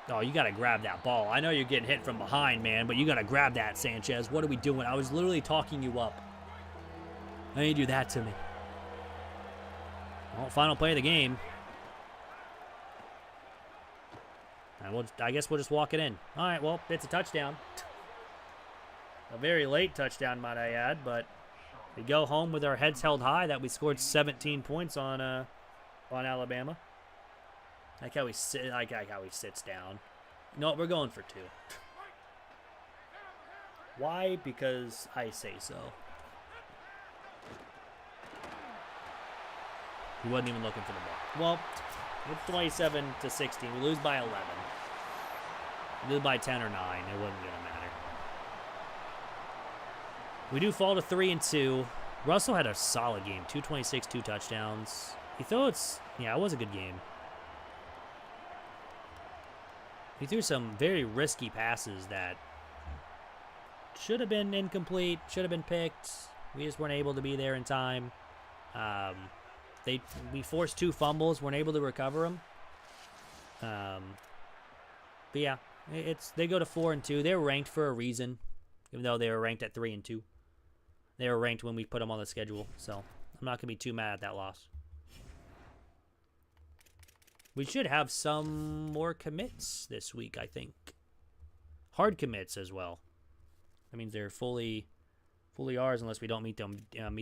Oh, you got to grab that ball. I know you're getting hit from behind, man, but you got to grab that, Sanchez. What are we doing? I was literally talking you up. How do you do that to me? Well, final play of the game. And I guess we'll just walk it in. All right, well, it's a touchdown. A very late touchdown, might I add, but we go home with our heads held high that we scored 17 points on Alabama. I like how he sits down. No, we're going for 2. Why? Because I say so. He wasn't even looking for the ball. Well, it's 27-16. We lose by 11. We lose by 10 or 9. It wasn't going to matter. We do fall to 3-2. Russell had a solid game. 226, 2 touchdowns. Yeah, it was a good game. He threw some very risky passes that should have been incomplete, should have been picked. We just weren't able to be there in time. We forced 2 fumbles, weren't able to recover them. But yeah, they go to 4-2. They're ranked for a reason, even though they were ranked at 3-2. They were ranked when we put them on the schedule, so I'm not gonna be too mad at that loss. We should have some more commits this week, I think. Hard commits as well. That means they're fully ours unless we don't meet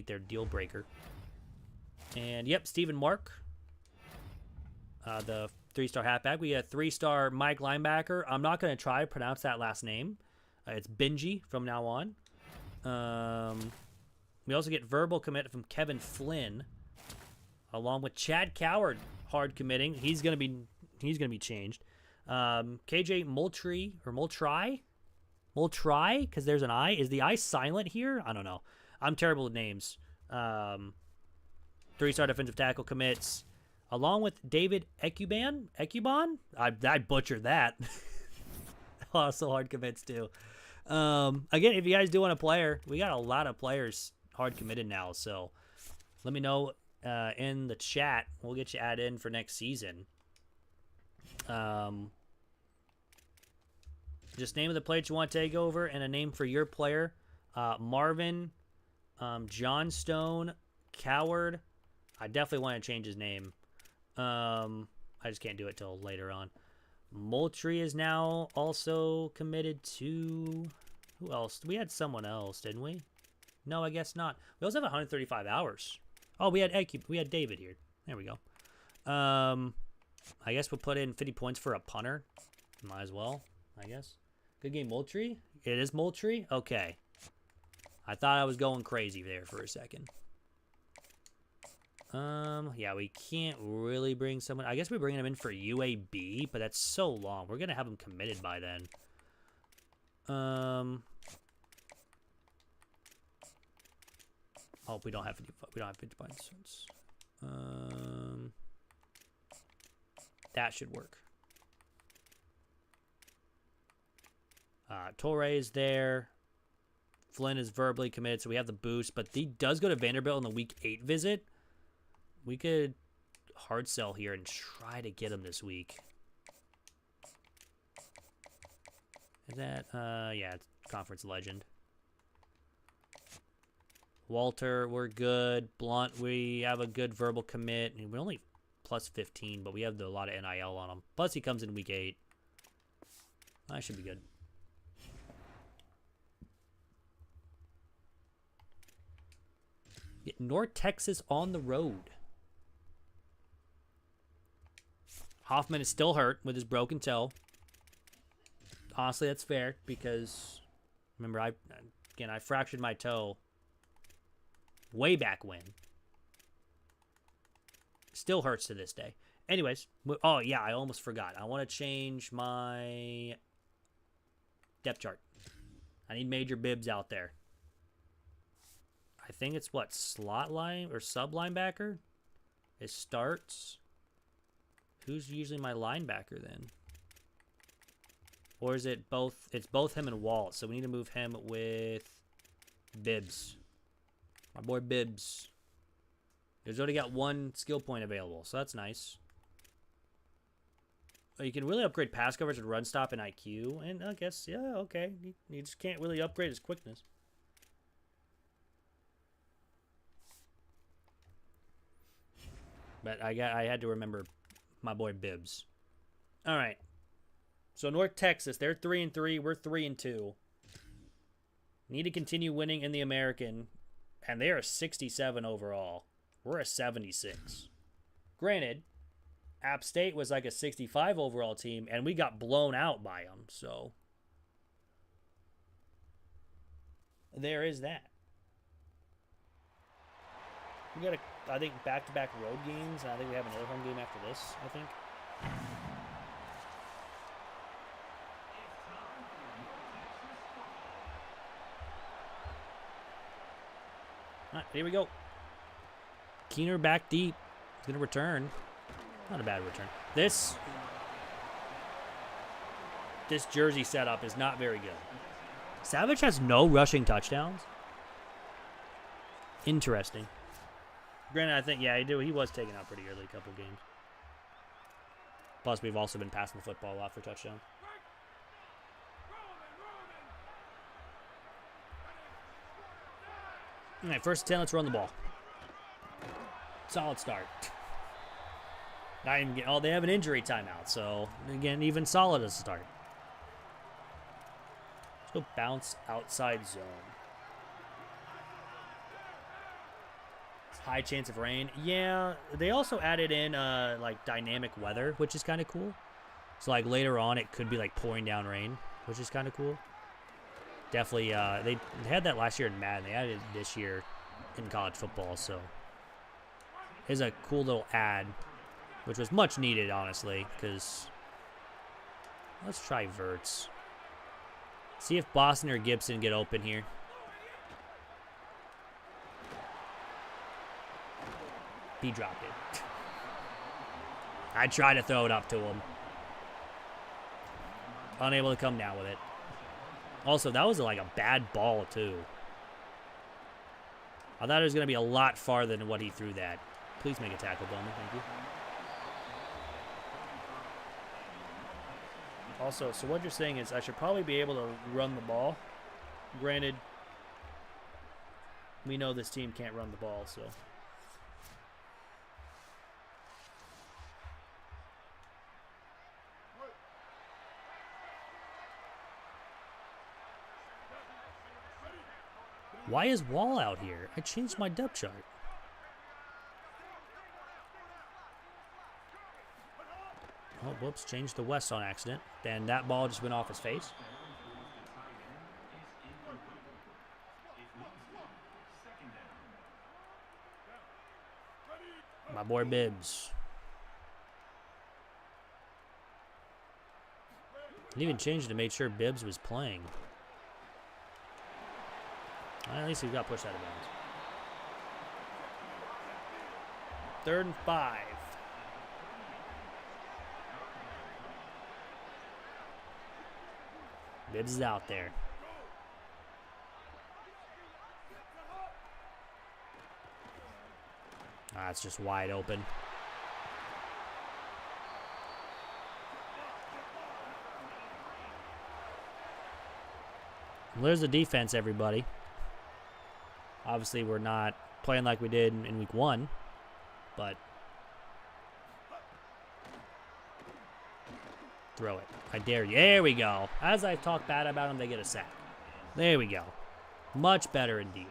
their deal breaker. And yep, Stephen Mark, the 3-star halfback. We got 3-star Mike linebacker. I'm not going to try to pronounce that last name. It's Benji from now on. We also get verbal commit from Kevin Flynn, along with Chad Coward hard committing. He's gonna be changed. KJ Moultrie or Moultrie, because there's an I. Is the I silent here? I don't know. I'm terrible with names. 3-star defensive tackle commits, along with David Ekuban. I butchered that. Also hard commits too. Again, if you guys do want a player, we got a lot of players hard committed now. So let me know in the chat. We'll get you added in for next season. Just name of the players you want to take over and a name for your player. Marvin, Johnstone, Coward. I definitely want to change his name. I just can't do it till later on. Moultrie is now also committed to... Who else? We had someone else, didn't we? No, I guess not. We also have 135 hours. Oh, we had David here. There we go. I guess we'll put in 50 points for a punter. Might as well, I guess. Good game, Moultrie. It is Moultrie? Okay. I thought I was going crazy there for a second. Yeah, we can't really bring someone. I guess we're bringing him in for UAB, but that's so long. We're gonna have him committed by then. Oh, we don't have 50 points. That should work. Torre is there. Flynn is verbally committed, so we have the boost, but he does go to Vanderbilt on the week 8 visit. We could hard sell here and try to get him this week. Is that, yeah, it's conference legend. Walter, we're good. Blunt, we have a good verbal commit. And we're only plus 15, but we have a lot of NIL on him. Plus, he comes in week 8. I should be good. Get North Texas on the road. Hoffman is still hurt with his broken toe. Honestly, that's fair because, remember, I fractured my toe way back when. Still hurts to this day. Anyways, oh yeah, I almost forgot. I want to change my depth chart. I need major bibs out there. I think it's what, slot line or sub linebacker? It starts. Who's usually my linebacker then? Or is it both? It's both him and Walt, so we need to move him with Bibbs. My boy Bibbs. He's already got 1 skill point available, so that's nice. You can really upgrade pass coverage and run stop and IQ, and I guess, yeah, okay. You just can't really upgrade his quickness. But I had to remember my boy Bibbs. All right. So North Texas, they're 3-3. We're 3-2. Need to continue winning in the American, and they are 67 overall. We're a 76. Granted, App State was like a 65 overall team, and we got blown out by them. So there is that. We got I think back-to-back road games, and I think we have another home game after this, I think. All right, here we go. Keener back deep. He's going to return. Not a bad return. This jersey setup is not very good. Savage has no rushing touchdowns. Interesting. Granted, I think, yeah, he was taken out pretty early a couple games. Plus, we've also been passing the football a lot for touchdowns. All right, first 10, let's run the ball. Solid start. Not even get, oh, they have an injury timeout, so again, even solid as a start. Let's go bounce outside zone. High chance of rain. Yeah, they also added in like dynamic weather, which is kind of cool. So like later on, it could be like pouring down rain, which is kind of cool. Definitely, they had that last year in Madden. They added it this year in college football, so it's a cool little add, which was much needed, honestly, because let's try verts. See if Boston or Gibson get open here. He dropped it. I tried to throw it up to him. Unable to come down with it. Also, that was like a bad ball, too. I thought it was going to be a lot farther than what he threw that. Please make a tackle, Bowman. Thank you. Also, so what you're saying is I should probably be able to run the ball. Granted, we know this team can't run the ball, so... Why is Wall out here? I changed my depth chart. Oh, whoops. Changed the West on accident. Then that ball just went off his face. My boy Bibbs. I even changed it to make sure Bibbs was playing. At least he got pushed out of bounds. 3rd and 5. Bibbs is out there. Ah, it's just wide open. Well, there's the defense, everybody. Obviously, we're not playing like we did in week 1, but throw it. I dare you. There we go. As I talk bad about them, they get a sack. There we go. Much better indeed.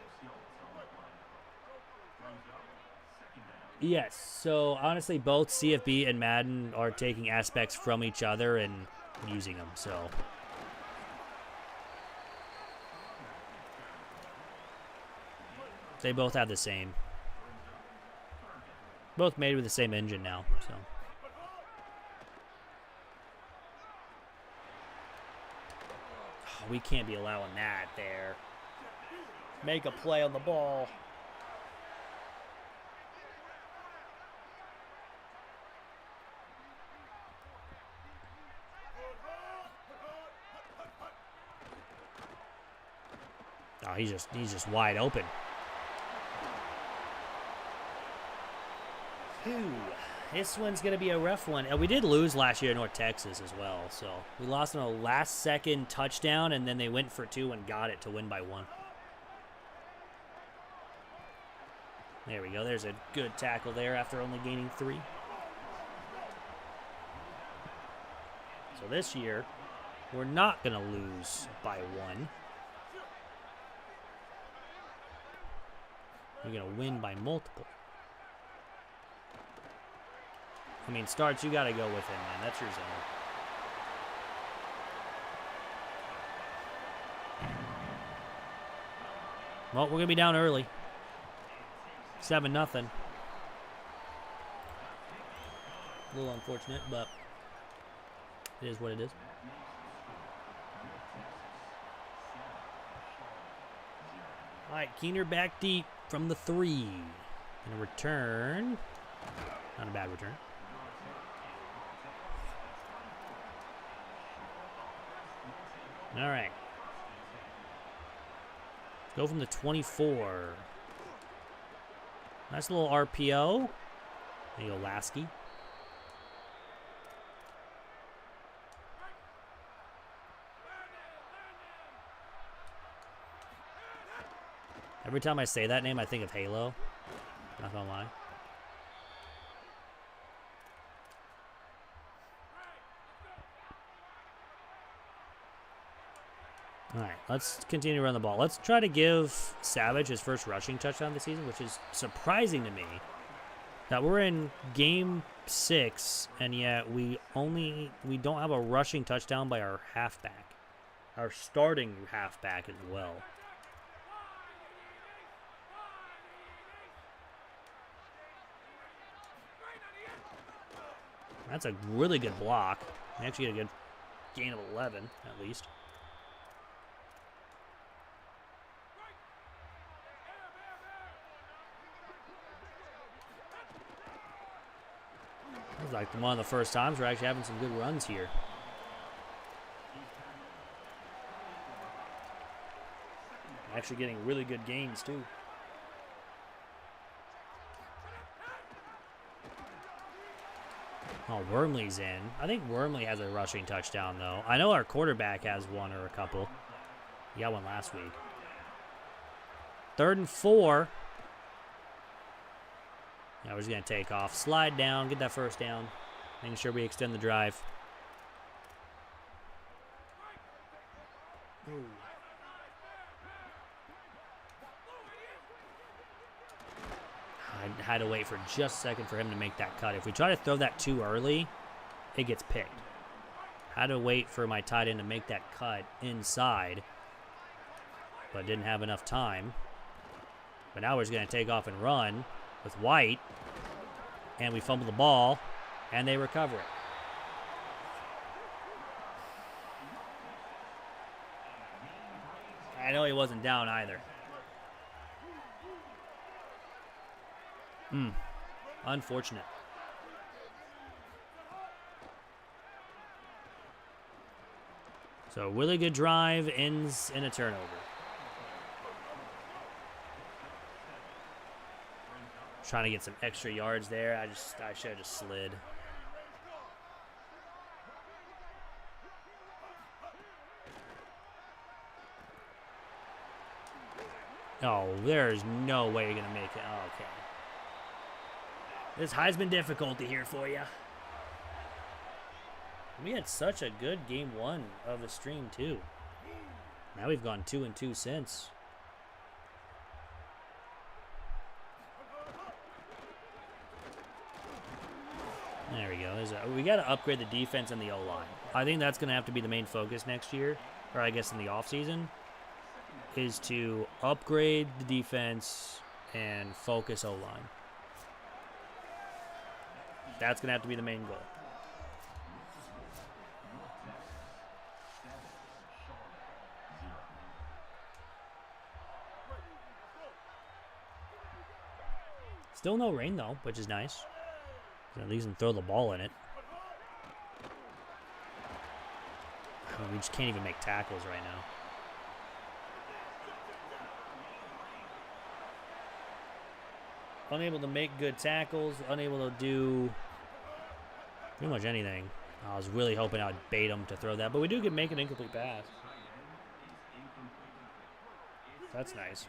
Yes, so honestly, both CFB and Madden are taking aspects from each other and using them, so... They both have the same. Both made with the same engine now, so. Oh, we can't be allowing that there. Make a play on the ball. Oh, he's just wide open. Ooh, this one's going to be a rough one. We did lose last year in North Texas as well, so we lost on a last-second touchdown, and then they went for 2 and got it to win by 1. There we go. There's a good tackle there after only gaining 3. So this year, we're not going to lose by 1. We're going to win by multiple. I mean, Starts, you got to go with him, man. That's your zone. Well, we're going to be down early. 7-0. A little unfortunate, but it is what it is. All right, Keener back deep from the 3. And a return. Not a bad return. All right. Go from the 24. Nice little RPO. There you go, Lasky. Every time I say that name, I think of Halo. Not gonna lie. All right, let's continue to run the ball. Let's try to give Savage his first rushing touchdown this season, which is surprising to me that we're in game 6 and yet we don't have a rushing touchdown by our halfback, our starting halfback as well. That's a really good block. We actually get a good gain of 11 at least. It's like one of the first times we're actually having some good runs here. Actually getting really good gains too. Oh, Wormley's in. I think Wormley has a rushing touchdown though. I know our quarterback has one or a couple. He got one last week. 3rd and 4. Now we're just going to take off. Slide down, get that first down. Making sure we extend the drive. Ooh. I had to wait for just a second for him to make that cut. If we try to throw that too early, it gets picked. Had to wait for my tight end to make that cut inside, but didn't have enough time. But now we're just going to take off and run with White, and we fumble the ball, and they recover it. I know he wasn't down either. Unfortunate. So really good drive ends in a turnover. Trying to get some extra yards there. I should have just slid. Oh, there's no way you're going to make it. Oh, okay. This Heisman difficulty here for you. We had such a good game 1 of the stream, too. Now we've gone 2-2 since. There we go. We got to upgrade the defense and the O-line. I think that's going to have to be the main focus next year, or I guess in the offseason, is to upgrade the defense and focus O-line. That's going to have to be the main goal. Still no rain, though, which is nice. At least can throw the ball in it. I mean, we just can't even make tackles right now. Unable to make good tackles, unable to do pretty much anything. I was really hoping I'd bait him to throw that, but we do make an incomplete pass. That's nice.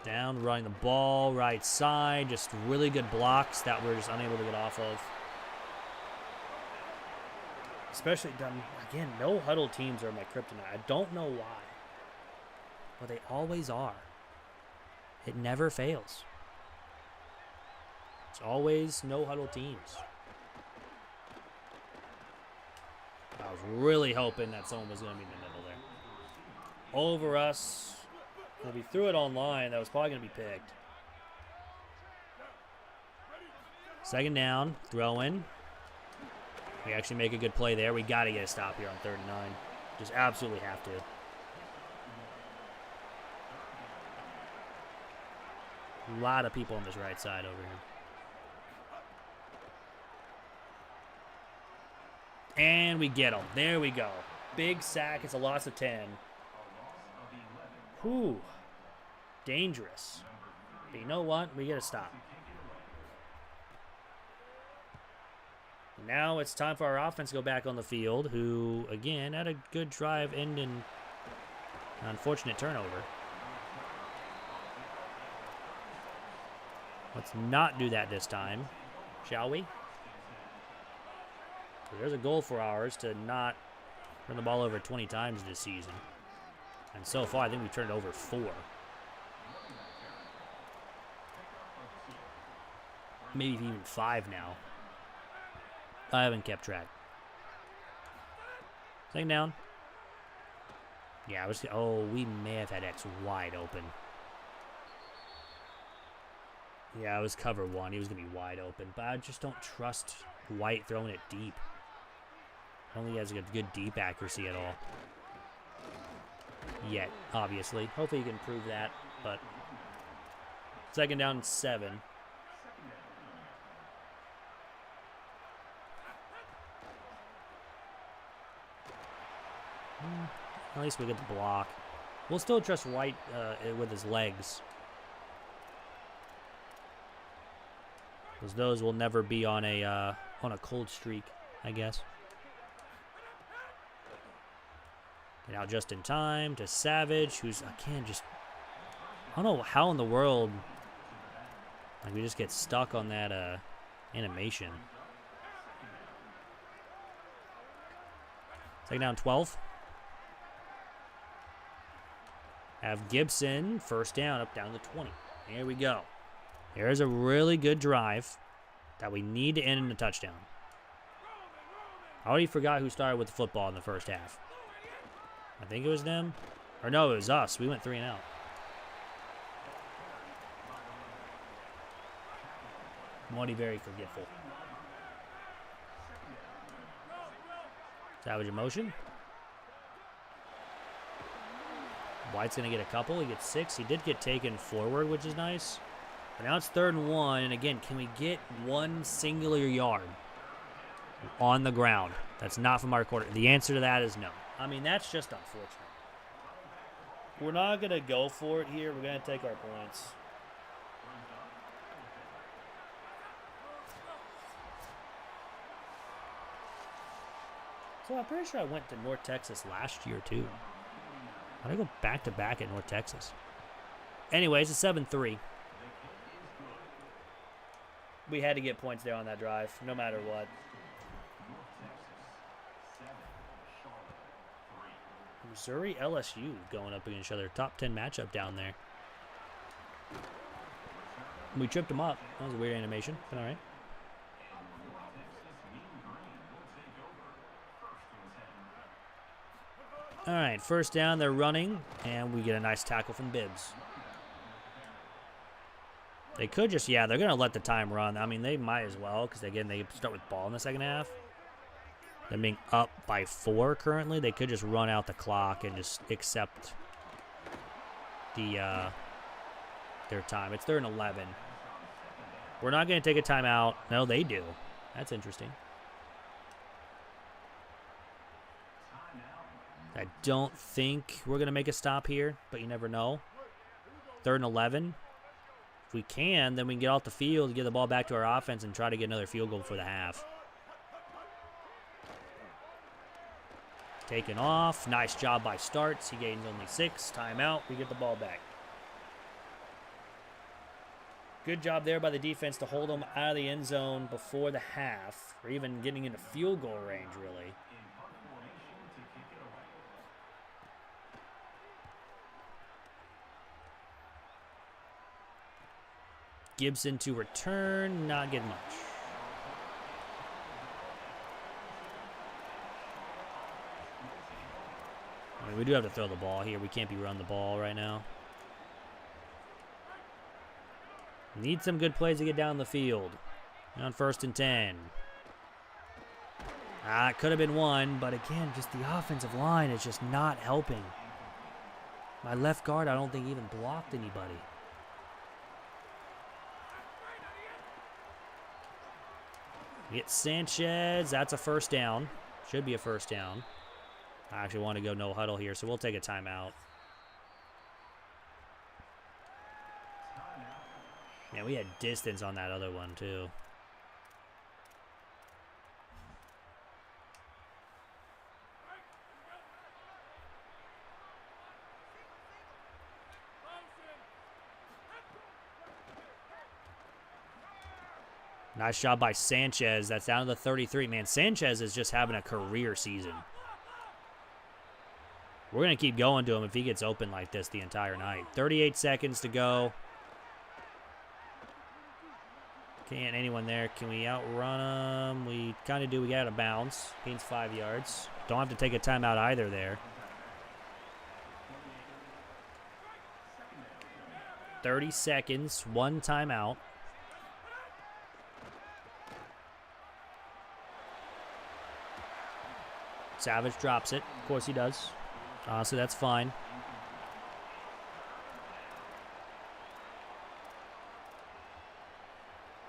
Down, running the ball, right side. Just really good blocks that we're just unable to get off of. Especially, again, no huddle teams are my kryptonite. I don't know why. But they always are. It never fails. It's always no huddle teams. I was really hoping that someone was going to be in the middle there. Over us. If we threw it online, that was probably going to be picked. 2nd down, throw in. We actually make a good play there. We got to get a stop here on 3rd and 9. Just absolutely have to. A lot of people on this right side over here. And we get him. There we go. Big sack. It's a loss of 10. Whew. Dangerous. But you know what? We get a stop. Now it's time for our offense to go back on the field, who, again, had a good drive ending an unfortunate turnover. Let's not do that this time, shall we? So there's a goal for ours to not turn the ball over 20 times this season. And so far, I think we've turned it over 4. Maybe even 5 now. I haven't kept track. Second down. Yeah, we may have had X wide open. Yeah, it was cover 1. He was going to be wide open. But I just don't trust White throwing it deep. I don't think he has a good deep accuracy at all. Yet, obviously. Hopefully he can improve that. But second down and 7. At least we get the block. We'll still trust White with his legs. Because those will never be on a cold streak, I guess. Get out just in time to Savage, who's, again, just... I don't know how in the world... Like, we just get stuck on that animation. Second down, 12. Have Gibson, first down, up down to 20. Here we go. There's a really good drive that we need to end in a touchdown. I already forgot who started with the football in the first half. I think it was them. Or no, it was us. We went 3 and out. I'm already very forgetful. Savage in motion. White's going to get a couple. He gets 6. He did get taken forward, which is nice. But now it's 3rd and 1. And again, can we get one singular yard on the ground that's not from our quarter? The answer to that is no. I mean, that's just unfortunate. We're not going to go for it here. We're going to take our points. So I'm pretty sure I went to North Texas last year, too. How do I go back-to-back at North Texas? Anyways, it's 7-3. We had to get points there on that drive, no matter what. Missouri, LSU going up against each other. Top 10 matchup down there. We tripped them up. That was a weird animation, but all right. All right, first down, they're running, and we get a nice tackle from Bibbs. They could just, yeah, they're going to let the time run. I mean, they might as well, because, again, they start with ball in the second half. Them being up by 4 currently, they could just run out the clock and just accept their time. It's 3rd and 11. We're not going to take a timeout. No, they do. That's interesting. I don't think we're going to make a stop here, but you never know. 3rd and 11. If we can, then we can get off the field, get the ball back to our offense, and try to get another field goal for the half. Taken off. Nice job by Starts. He gains only 6. Timeout. We get the ball back. Good job there by the defense to hold them out of the end zone before the half, or even getting into field goal range, really. Gibson to return, not getting much. I mean, we do have to throw the ball here. We can't be running the ball right now. Need some good plays to get down the field. On 1st and 10. It could have been 1, but again, just the offensive line is just not helping. My left guard, I don't think even blocked anybody. We get Sanchez. That's a first down. Should be a first down. I actually want to go no huddle here, so we'll take a timeout. Man, we had distance on that other one, too. Nice job by Sanchez. That's down to the 33. Man, Sanchez is just having a career season. We're going to keep going to him if he gets open like this the entire night. 38 seconds to go. Can't anyone there. Can we outrun him? We kind of do. We got out of bounds. Gains 5 yards. Don't have to take a timeout either there. 30 seconds. 1 timeout. Savage drops it. Of course he does. Honestly, that's fine.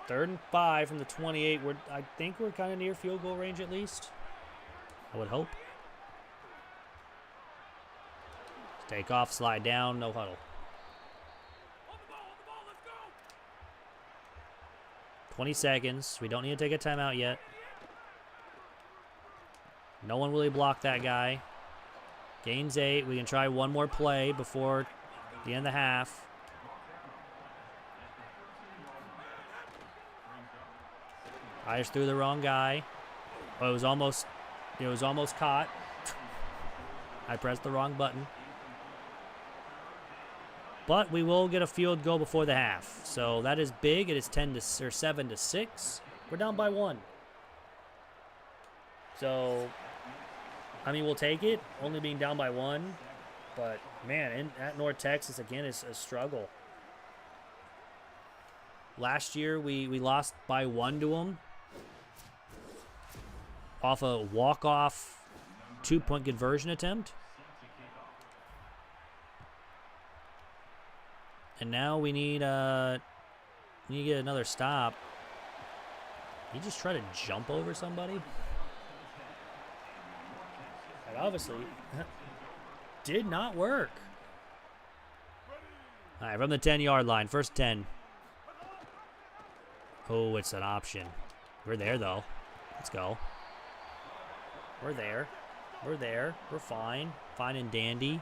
Third and 5 from the 28. I think we're kind of near field goal range at least. I would hope. Take off, slide down, no huddle. 20 seconds. We don't need to take a timeout yet. No one really blocked that guy. Gains 8. We can try one more play before the end of the half. I just threw the wrong guy. Oh, it was almost caught. I pressed the wrong button. But we will get a field goal before the half. So that is big. It is 7-6. We're down by 1. So I mean, we'll take it, only being down by 1. But, man, at North Texas, again, is a struggle. Last year, we lost by 1 to them. Off a walk-off 2-point conversion attempt. And now we need to get another stop. He just try to jump over somebody? That obviously did not work. All right, from the 10-yard line, first 10. Oh, it's an option. We're there, though. Let's go. We're there. We're there. We're fine. Fine and dandy.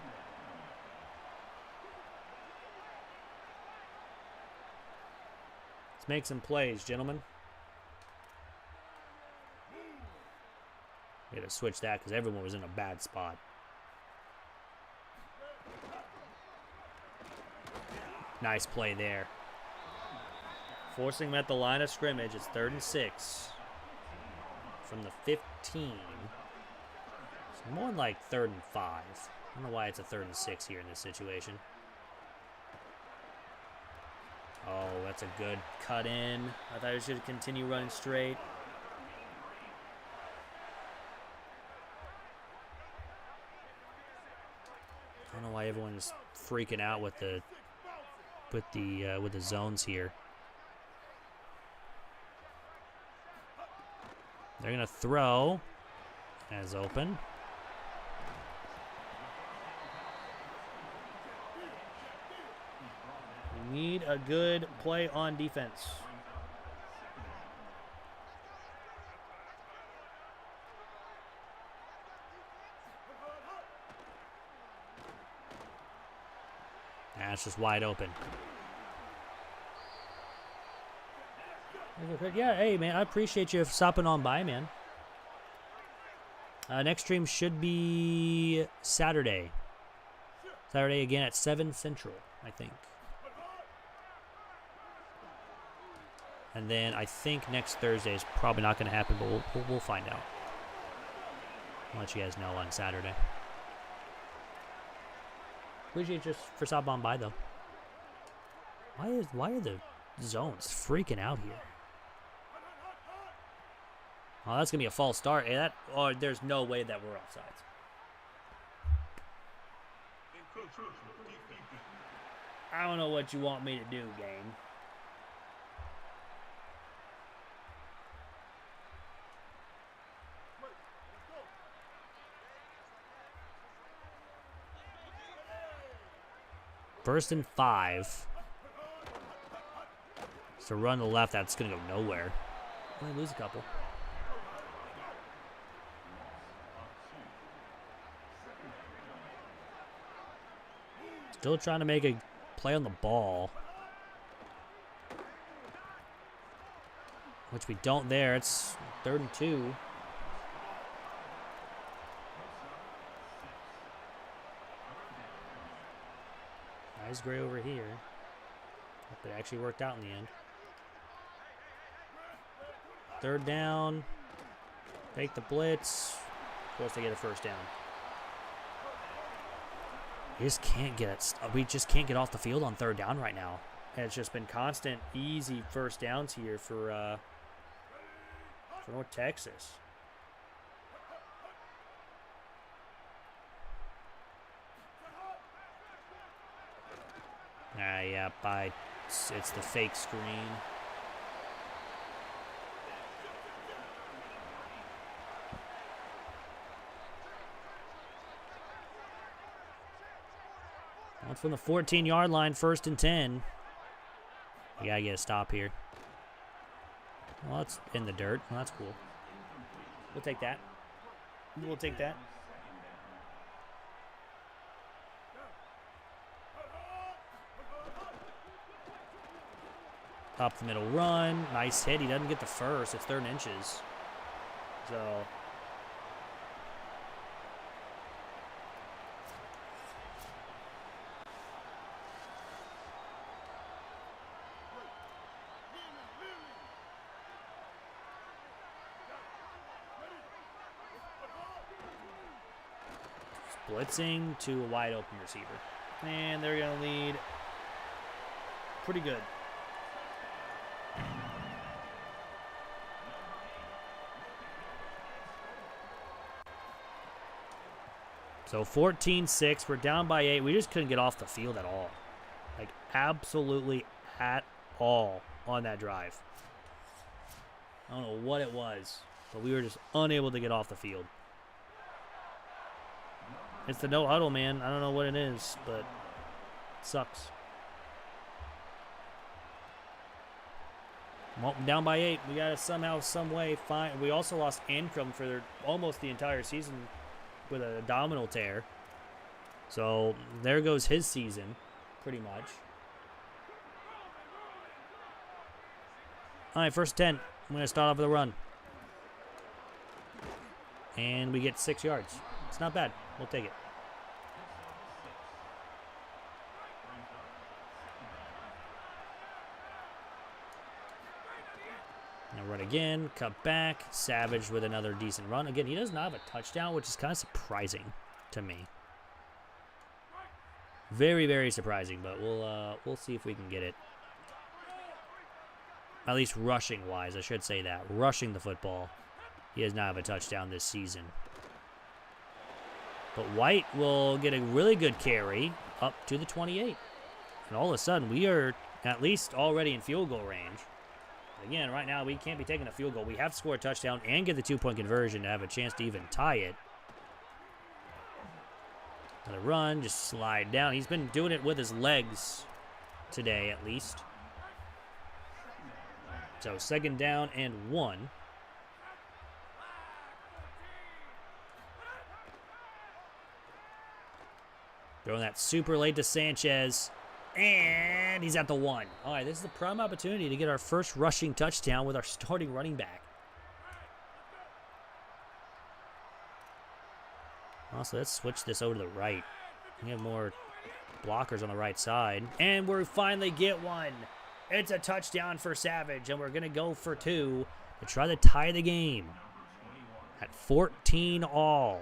Let's make some plays, gentlemen. We had to switch that because everyone was in a bad spot. Nice play there. Forcing them at the line of scrimmage. It's 3rd and 6. From the 15. It's more like 3rd and 5. I don't know why it's a 3rd and 6 here in this situation. Oh, that's a good cut in. I thought we should continue running straight. I don't know why everyone's freaking out with the zones here. They're gonna throw as open. We need a good play on defense. That's just wide open. Yeah, hey, man, I appreciate you stopping on by, man. Next stream should be Saturday. Saturday again at 7 Central, I think. And then I think next Thursday is probably not going to happen, but we'll find out. I'll let you guys know on Saturday. Appreciate you for stopping on by, though. Why are the zones freaking out here? Oh, that's gonna be a false start. Hey, there's no way that we're offsides. I don't know what you want me to do, game. First and 5. So run to the left, that's going to go nowhere. Only lose a couple. Still trying to make a play on the ball. Which we don't there. It's 3rd and 2. Nice gray over here. Hope it actually worked out in the end. 3rd down. Take the blitz. Of course, they get a first down. We just can't get off the field on 3rd down right now. And it's just been constant, easy first downs here for North Texas. Yeah, it's the fake screen. That's from the 14-yard line, 1st and 10. We gotta get a stop here. Well, that's in the dirt. Well, that's cool. We'll take that. We'll take that. Up the middle run. Nice hit. He doesn't get the first. It's 3rd and inches. So... blitzing to a wide open receiver. And they're going to lead pretty good. So 14-6. We're down by 8. We just couldn't get off the field at all. Like, absolutely at all on that drive. I don't know what it was, but we were just unable to get off the field. It's the no huddle, man. I don't know what it is, but it sucks. Well, down by 8. We got to somehow, some way find. We also lost Ancrum for almost the entire season with a abdominal tear. So there goes his season, pretty much. All right, 1st and 10. I'm going to start off with a run. And we get 6 yards. It's not bad. We'll take it. Now run again, cut back. Savage with another decent run. Again, he does not have a touchdown, which is kind of surprising to me. Very, very surprising, but we'll see if we can get it. At least rushing-wise, I should say that. Rushing the football. He does not have a touchdown this season. But White will get a really good carry up to the 28. And all of a sudden, we are at least already in field goal range. Again, right now, we can't be taking a field goal. We have to score a touchdown and get the 2-point conversion to have a chance to even tie it. Another run, just slide down. He's been doing it with his legs today, at least. So 2nd down and 1. Throwing that super late to Sanchez. And he's at the 1. All right, this is the prime opportunity to get our first rushing touchdown with our starting running back. Also, let's switch this over to the right. We have more blockers on the right side. And we finally get one. It's a touchdown for Savage, and we're going to go for 2 to try to tie the game at 14 all.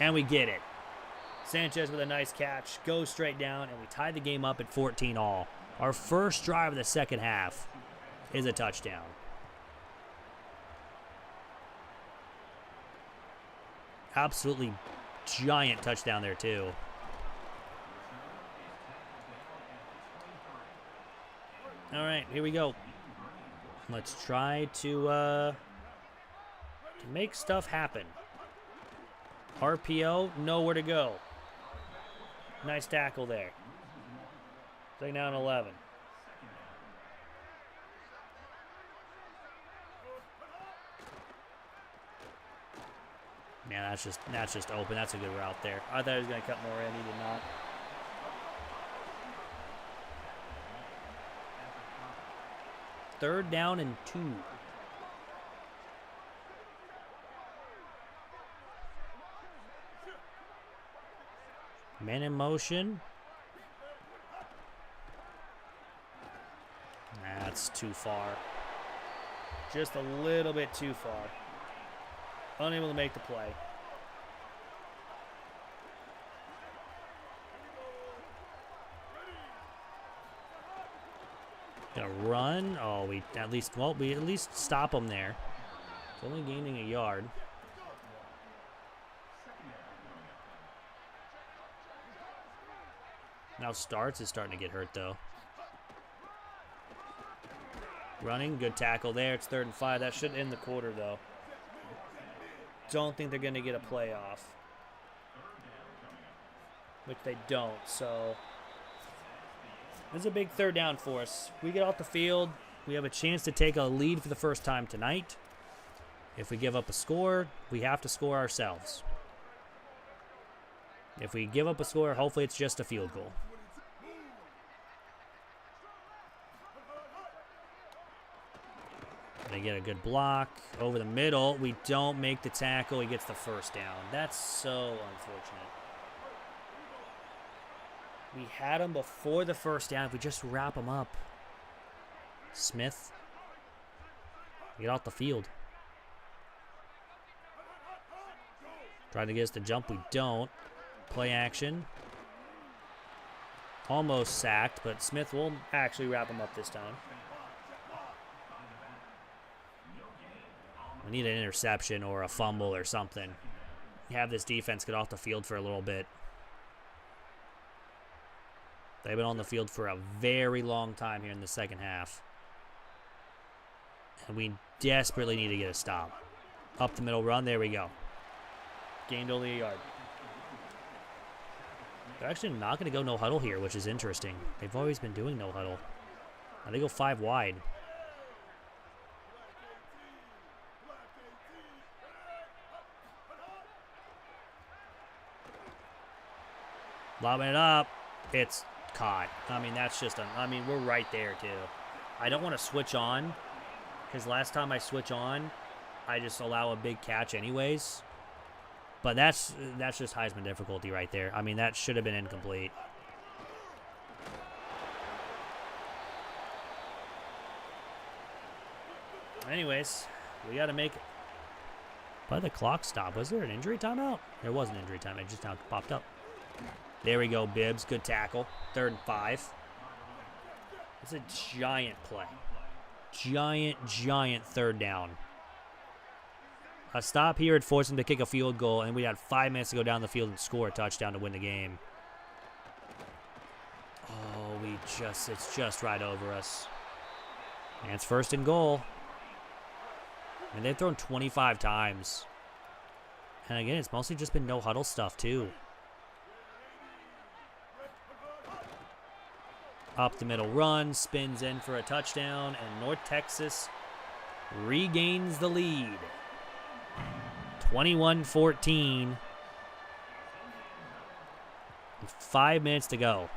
And we get it. Sanchez with a nice catch, goes straight down, and we tie the game up at 14 all. Our first drive of the second half is a touchdown. Absolutely giant touchdown there, too. All right, here we go. Let's try to make stuff happen. RPO, nowhere to go. Nice tackle there. Second down 11. Man, that's just open. That's a good route there. I thought he was going to cut more in. He did not. Third down and 2. Man in motion. That's too far. Just a little bit too far. Unable to make the play. Gonna run. Oh, we at least stop them there. It's only gaining a yard. Now Starts is starting to get hurt though. Running, good tackle there. It's 3rd and 5. That should end the quarter though. Don't think they're going to get a playoff, which they don't. So this is a big 3rd down for us. We get off the field. We have a chance to take a lead for the first time tonight. If we give up a score, we have to score ourselves. If we give up a score, hopefully it's just a field goal. They get a good block over the middle. We don't make the tackle. He gets the first down. That's so unfortunate. We had him before the first down. If we just wrap him up. Smith. Get off the field. Trying to get us to jump. We don't. Play action. Almost sacked, but Smith will actually wrap him up this time. We need an interception or a fumble or something. Have this defense get off the field for a little bit. They've been on the field for a very long time here in the second half. And we desperately need to get a stop. Up the middle run. There we go. Gained only a yard. They're actually not going to go no huddle here, which is interesting. They've always been doing no huddle. Now they go 5 wide. Lobbing it up. It's caught. I mean, that's just we're right there, too. I don't want to switch on, because last time I switch on, I just allow a big catch anyways. But that's just Heisman difficulty right there. I mean, that should have been incomplete. Anyways, we got to make it. But the clock stopped. Was there an injury timeout? There was an injury time. It just now popped up. There we go, Bibbs. Good tackle. 3rd and 5. It's a giant play. Giant 3rd down. A stop here would force them to kick a field goal, and we had 5 minutes to go down the field and score a touchdown to win the game. Oh, it's just right over us. And it's 1st and goal. And they've thrown 25 times. And again, it's mostly just been no huddle stuff, too. Up the middle run, spins in for a touchdown, and North Texas regains the lead. 21-14. 5 minutes to go.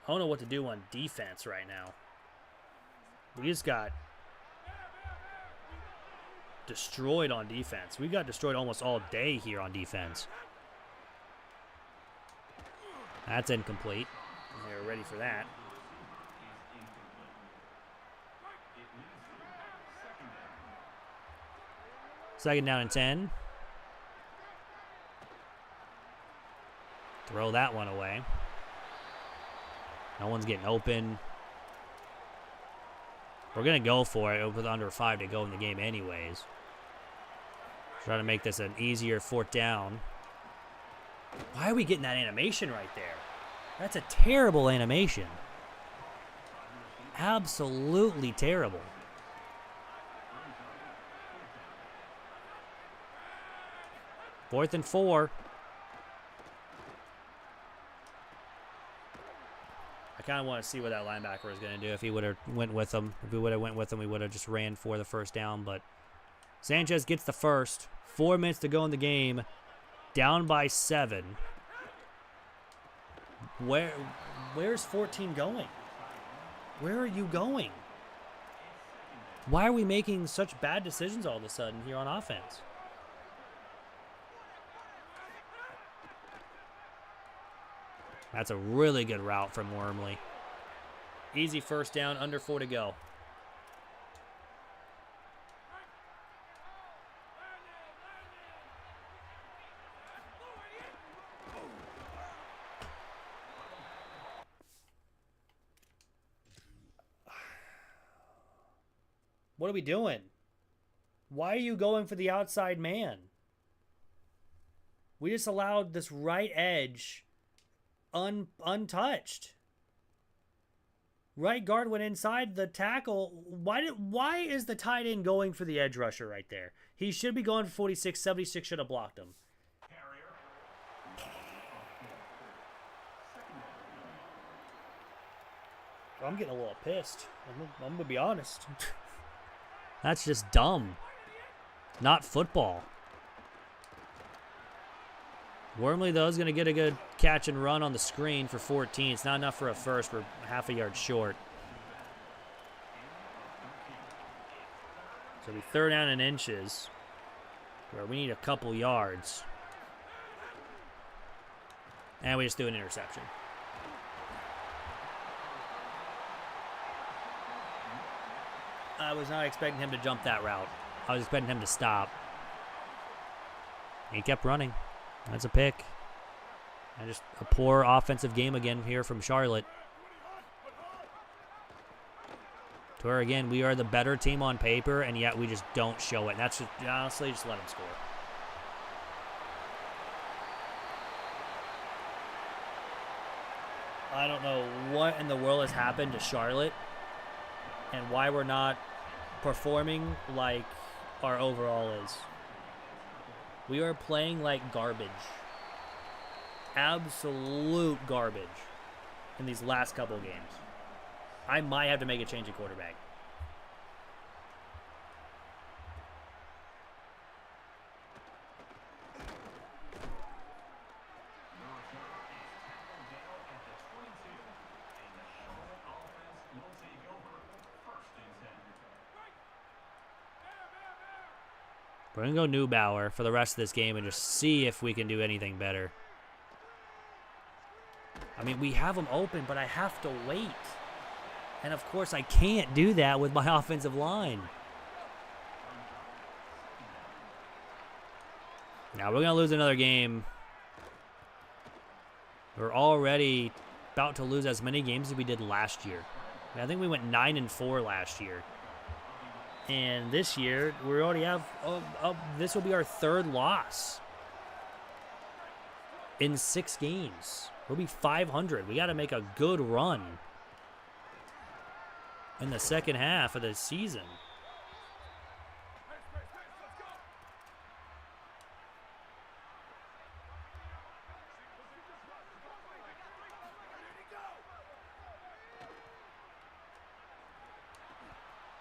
I don't know what to do on defense right now. We just got destroyed on defense. We got destroyed almost all day here on defense. That's incomplete. They're ready for that. Second down and 10. Throw that one away. No one's getting open. We're going to go for it with under 5 to go in the game anyways. Try to make this an easier 4th down. Why are we getting that animation right there? That's a terrible animation. Absolutely terrible. Fourth and 4. I kind of want to see what that linebacker was going to do if he would have went with him. If we would have went with him, we would have just ran for the first down. But Sanchez gets the first. 4 minutes to go in the game. Down by 7. Where's 14 going? Where are you going? Why are we making such bad decisions all of a sudden here on offense? That's a really good route from Wormley. Easy first down, under 4 to go. What are we doing? Why are you going for the outside man? We just allowed this right edge untouched. Right guard went inside the tackle. Why is the tight end going for the edge rusher right there? He should be going for 46. 76 should have blocked him. I'm getting a little pissed. I'm going to be honest. That's just dumb. Not football. Wormley, though, is going to get a good catch and run on the screen for 14. It's not enough for a first. We're half a yard short. So we third down in inches, where we need a couple yards. And we just do an interception. I was not expecting him to jump that route. I was expecting him to stop. He kept running. That's a pick. And just a poor offensive game again here from Charlotte. To where, again, we are the better team on paper, and yet we just don't show it. And that's just, honestly, just let them score. I don't know what in the world has happened to Charlotte and why we're not performing like our overall is. We are playing like garbage. Absolute garbage in these last couple games. I might have to make a change at quarterback. We're going to go Neubauer for the rest of this game and just see if we can do anything better. I mean, we have them open, but I have to wait. And, of course, I can't do that with my offensive line. Now, we're going to lose another game. We're already about to lose as many games as we did last year. I think we went 9-4 last year. And this year, we already have, this will be our third loss in 6 games. We'll be 500. We got to make a good run in the second half of the season.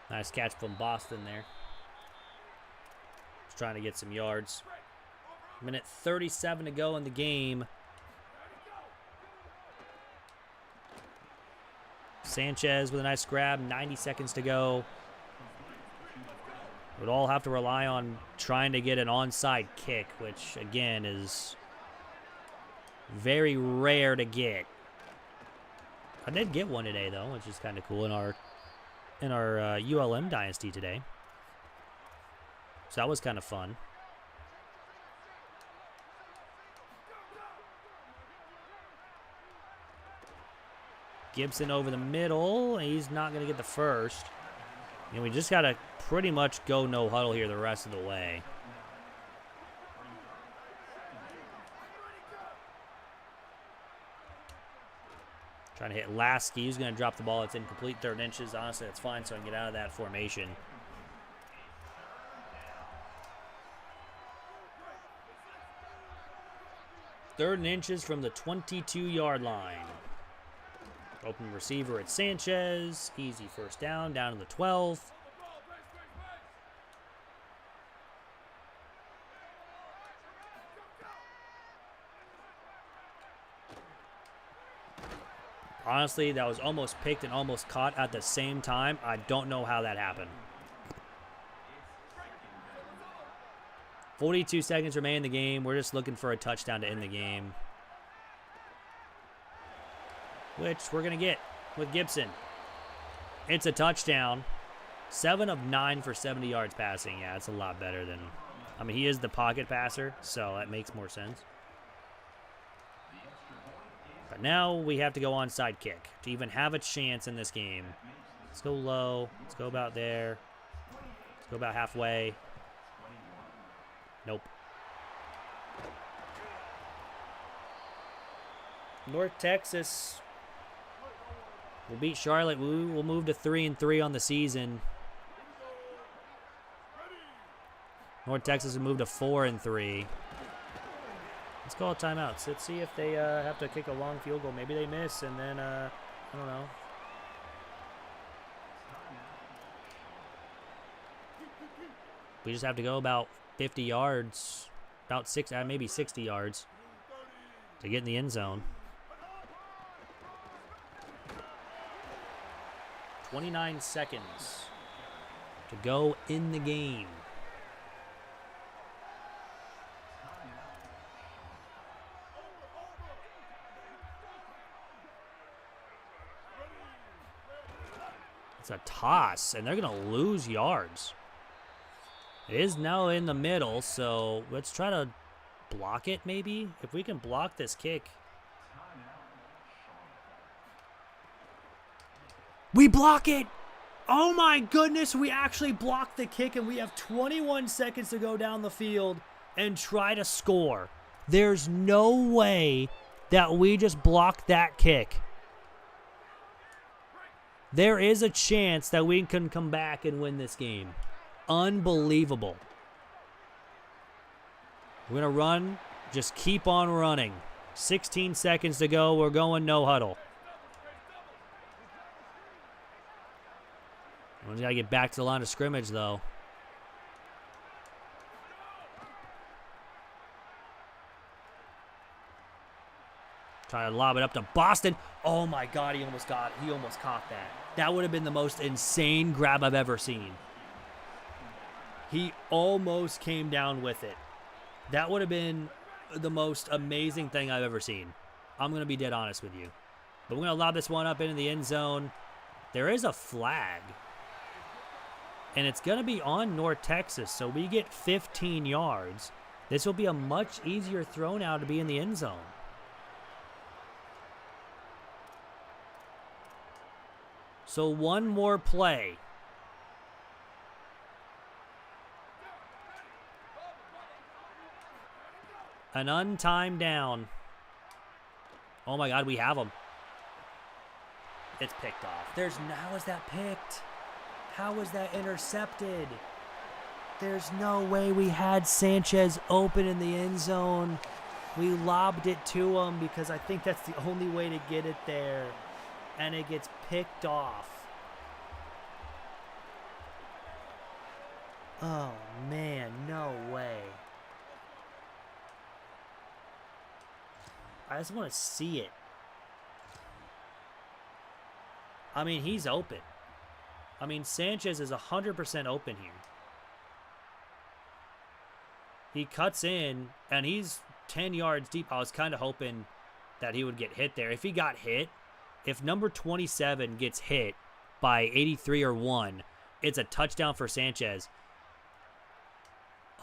Nice catch from Boston there. Just trying to get some yards. Minute 37 to go in the game. Sanchez with a nice grab. 90 seconds to go. We'd all have to rely on trying to get an onside kick, which, again, is very rare to get. I did get one today, though, which is kind of cool in our ULM Dynasty today. So that was kind of fun. Gibson over the middle. He's not going to get the first. And we just got to pretty much go no huddle here the rest of the way. Trying to hit Lasky. He's going to drop the ball. It's incomplete, 3rd inches. Honestly, that's fine, so I can get out of that formation. Third and inches from the 22-yard line. Open receiver at Sanchez. Easy first down to the 12. Honestly, that was almost picked and almost caught at the same time. I don't know how that happened. 42 seconds remain in the game. We're just looking for a touchdown to end the game, which we're going to get with Gibson. It's a touchdown. 7 of 9 for 70 yards passing. Yeah, it's a lot better than... I mean, he is the pocket passer, so that makes more sense. But now we have to go onside kick to even have a chance in this game. Let's go low. Let's go about there. Let's go about halfway. Nope. North Texas will beat Charlotte. We will move to 3-3 on the season. North Texas will move to 4-3. Let's call a timeout. Let's see if they have to kick a long field goal. Maybe they miss, and then, I don't know. We just have to go about 50 yards, about maybe 60 yards to get in the end zone. 29 seconds to go in the game. It's a toss, and they're going to lose yards. It is now in the middle, so let's try to block it maybe. If we can block this kick. We block it! Oh my goodness, we actually blocked the kick, and we have 21 seconds to go down the field and try to score. There's no way that we just blocked that kick. There is a chance that we can come back and win this game. Unbelievable. We're going to run. Just keep on running. 16 seconds to go. We're going no huddle. We got to get back to the line of scrimmage, though. Try to lob it up to Boston. Oh, my God. He almost caught that. That would have been the most insane grab I've ever seen. He almost came down with it. That would have been the most amazing thing I've ever seen. I'm going to be dead honest with you. But we're going to lob this one up into the end zone. There is a flag. And it's going to be on North Texas, so we get 15 yards. This will be a much easier throw now to be in the end zone. So one more play. An untimed down. Oh my God, we have him. It's picked off. How is that picked? How was that intercepted? There's no way we had Sanchez open in the end zone. We lobbed it to him because I think that's the only way to get it there. And it gets picked off. Oh, man, no way. I just want to see it. I mean, he's open. I mean, Sanchez is 100% open here. He cuts in, and he's 10 yards deep. I was kind of hoping that he would get hit there. If he got hit, if number 27 gets hit by 83 or 1, it's a touchdown for Sanchez.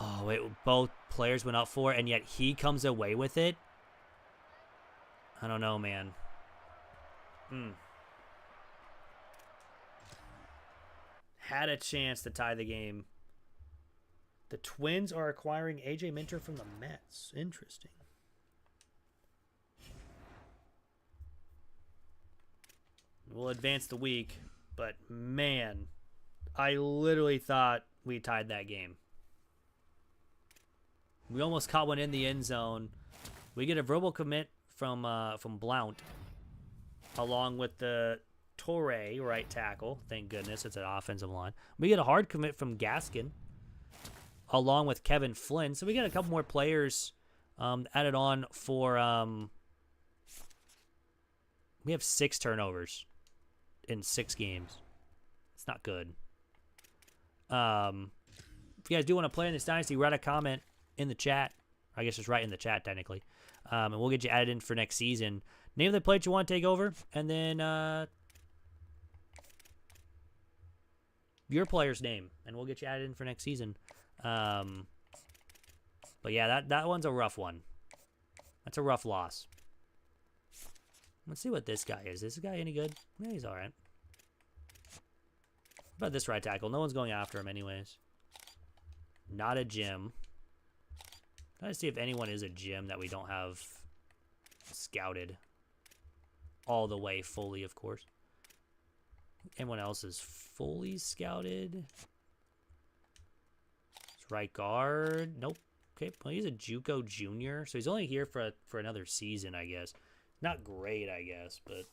Oh, both players went up for it, and yet he comes away with it. I don't know, man. Had a chance to tie the game. The Twins are acquiring A.J. Minter from the Mets. Interesting. We'll advance the week. But, man, I literally thought we tied that game. We almost caught one in the end zone. We get a verbal commit from Blount, along with the Torre right tackle. Thank goodness it's an offensive line. We get a hard commit from Gaskin, along with Kevin Flynn. So we got a couple more players added on for. We have 6 turnovers in 6 games. It's not good. If you guys do want to play in this Dynasty, write a comment in the chat. I guess just write in the chat, technically. And we'll get you added in for next season. Name of the plate you want to take over, and then your player's name, and we'll get you added in for next season. But yeah, that one's a rough one. That's a rough loss. Let's see what this guy is. Is this guy any good? Yeah, he's all right. What about this right tackle? No one's going after him anyways. Not a gym. Trying to see if anyone is a gym that we don't have scouted all the way fully, of course. Anyone else is fully scouted? It's right guard. Nope. Okay, well, he's a JUCO junior, so he's only here for another season, I guess. Not great, I guess, but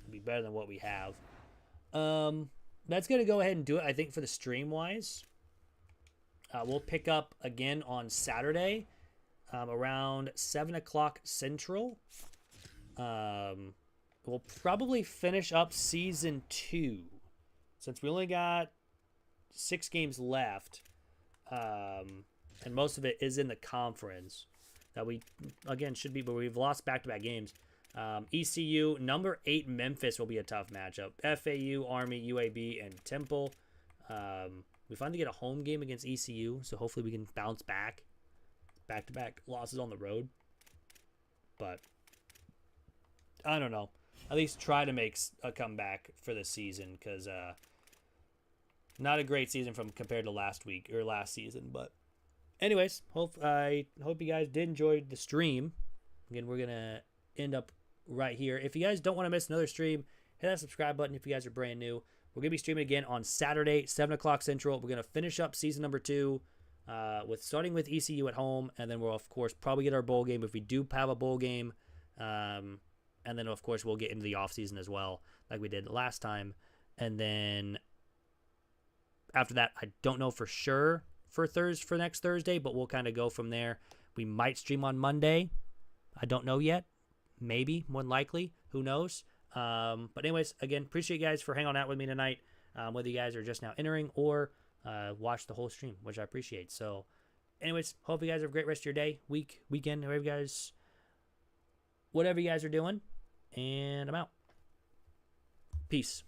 it'll be better than what we have. That's going to go ahead and do it, I think, for the stream-wise. We'll pick up again on Saturday around 7 o'clock Central. We'll probably finish up Season 2. Since we only got 6 games left, and most of it is in the conference, that we, again, should be, but we've lost back-to-back games. ECU, number 8 Memphis will be a tough matchup. FAU, Army, UAB, and Temple. We finally get a home game against ECU, so hopefully we can bounce back. Back-to-back losses on the road. But, I don't know. At least try to make a comeback for the season, because not a great season compared to last week, or last season. But anyways, I hope you guys did enjoy the stream. Again, we're going to end up right here. If you guys don't want to miss another stream, hit that subscribe button if you guys are brand new. We're going to be streaming again on Saturday, 7 o'clock Central. We're going to finish up season number 2 starting with ECU at home, and then we'll, of course, probably get our bowl game if we do have a bowl game. And then, of course, we'll get into the offseason as well, like we did last time. And then after that, I don't know for sure for next Thursday, but we'll kind of go from there. We might stream on Monday. I don't know yet. Maybe, more than likely. Who knows? But anyways, again, appreciate you guys for hanging out with me tonight, whether you guys are just now entering or watch the whole stream, which I appreciate. So anyways, hope you guys have a great rest of your day, week, weekend, whatever you guys are doing. And I'm out. Peace.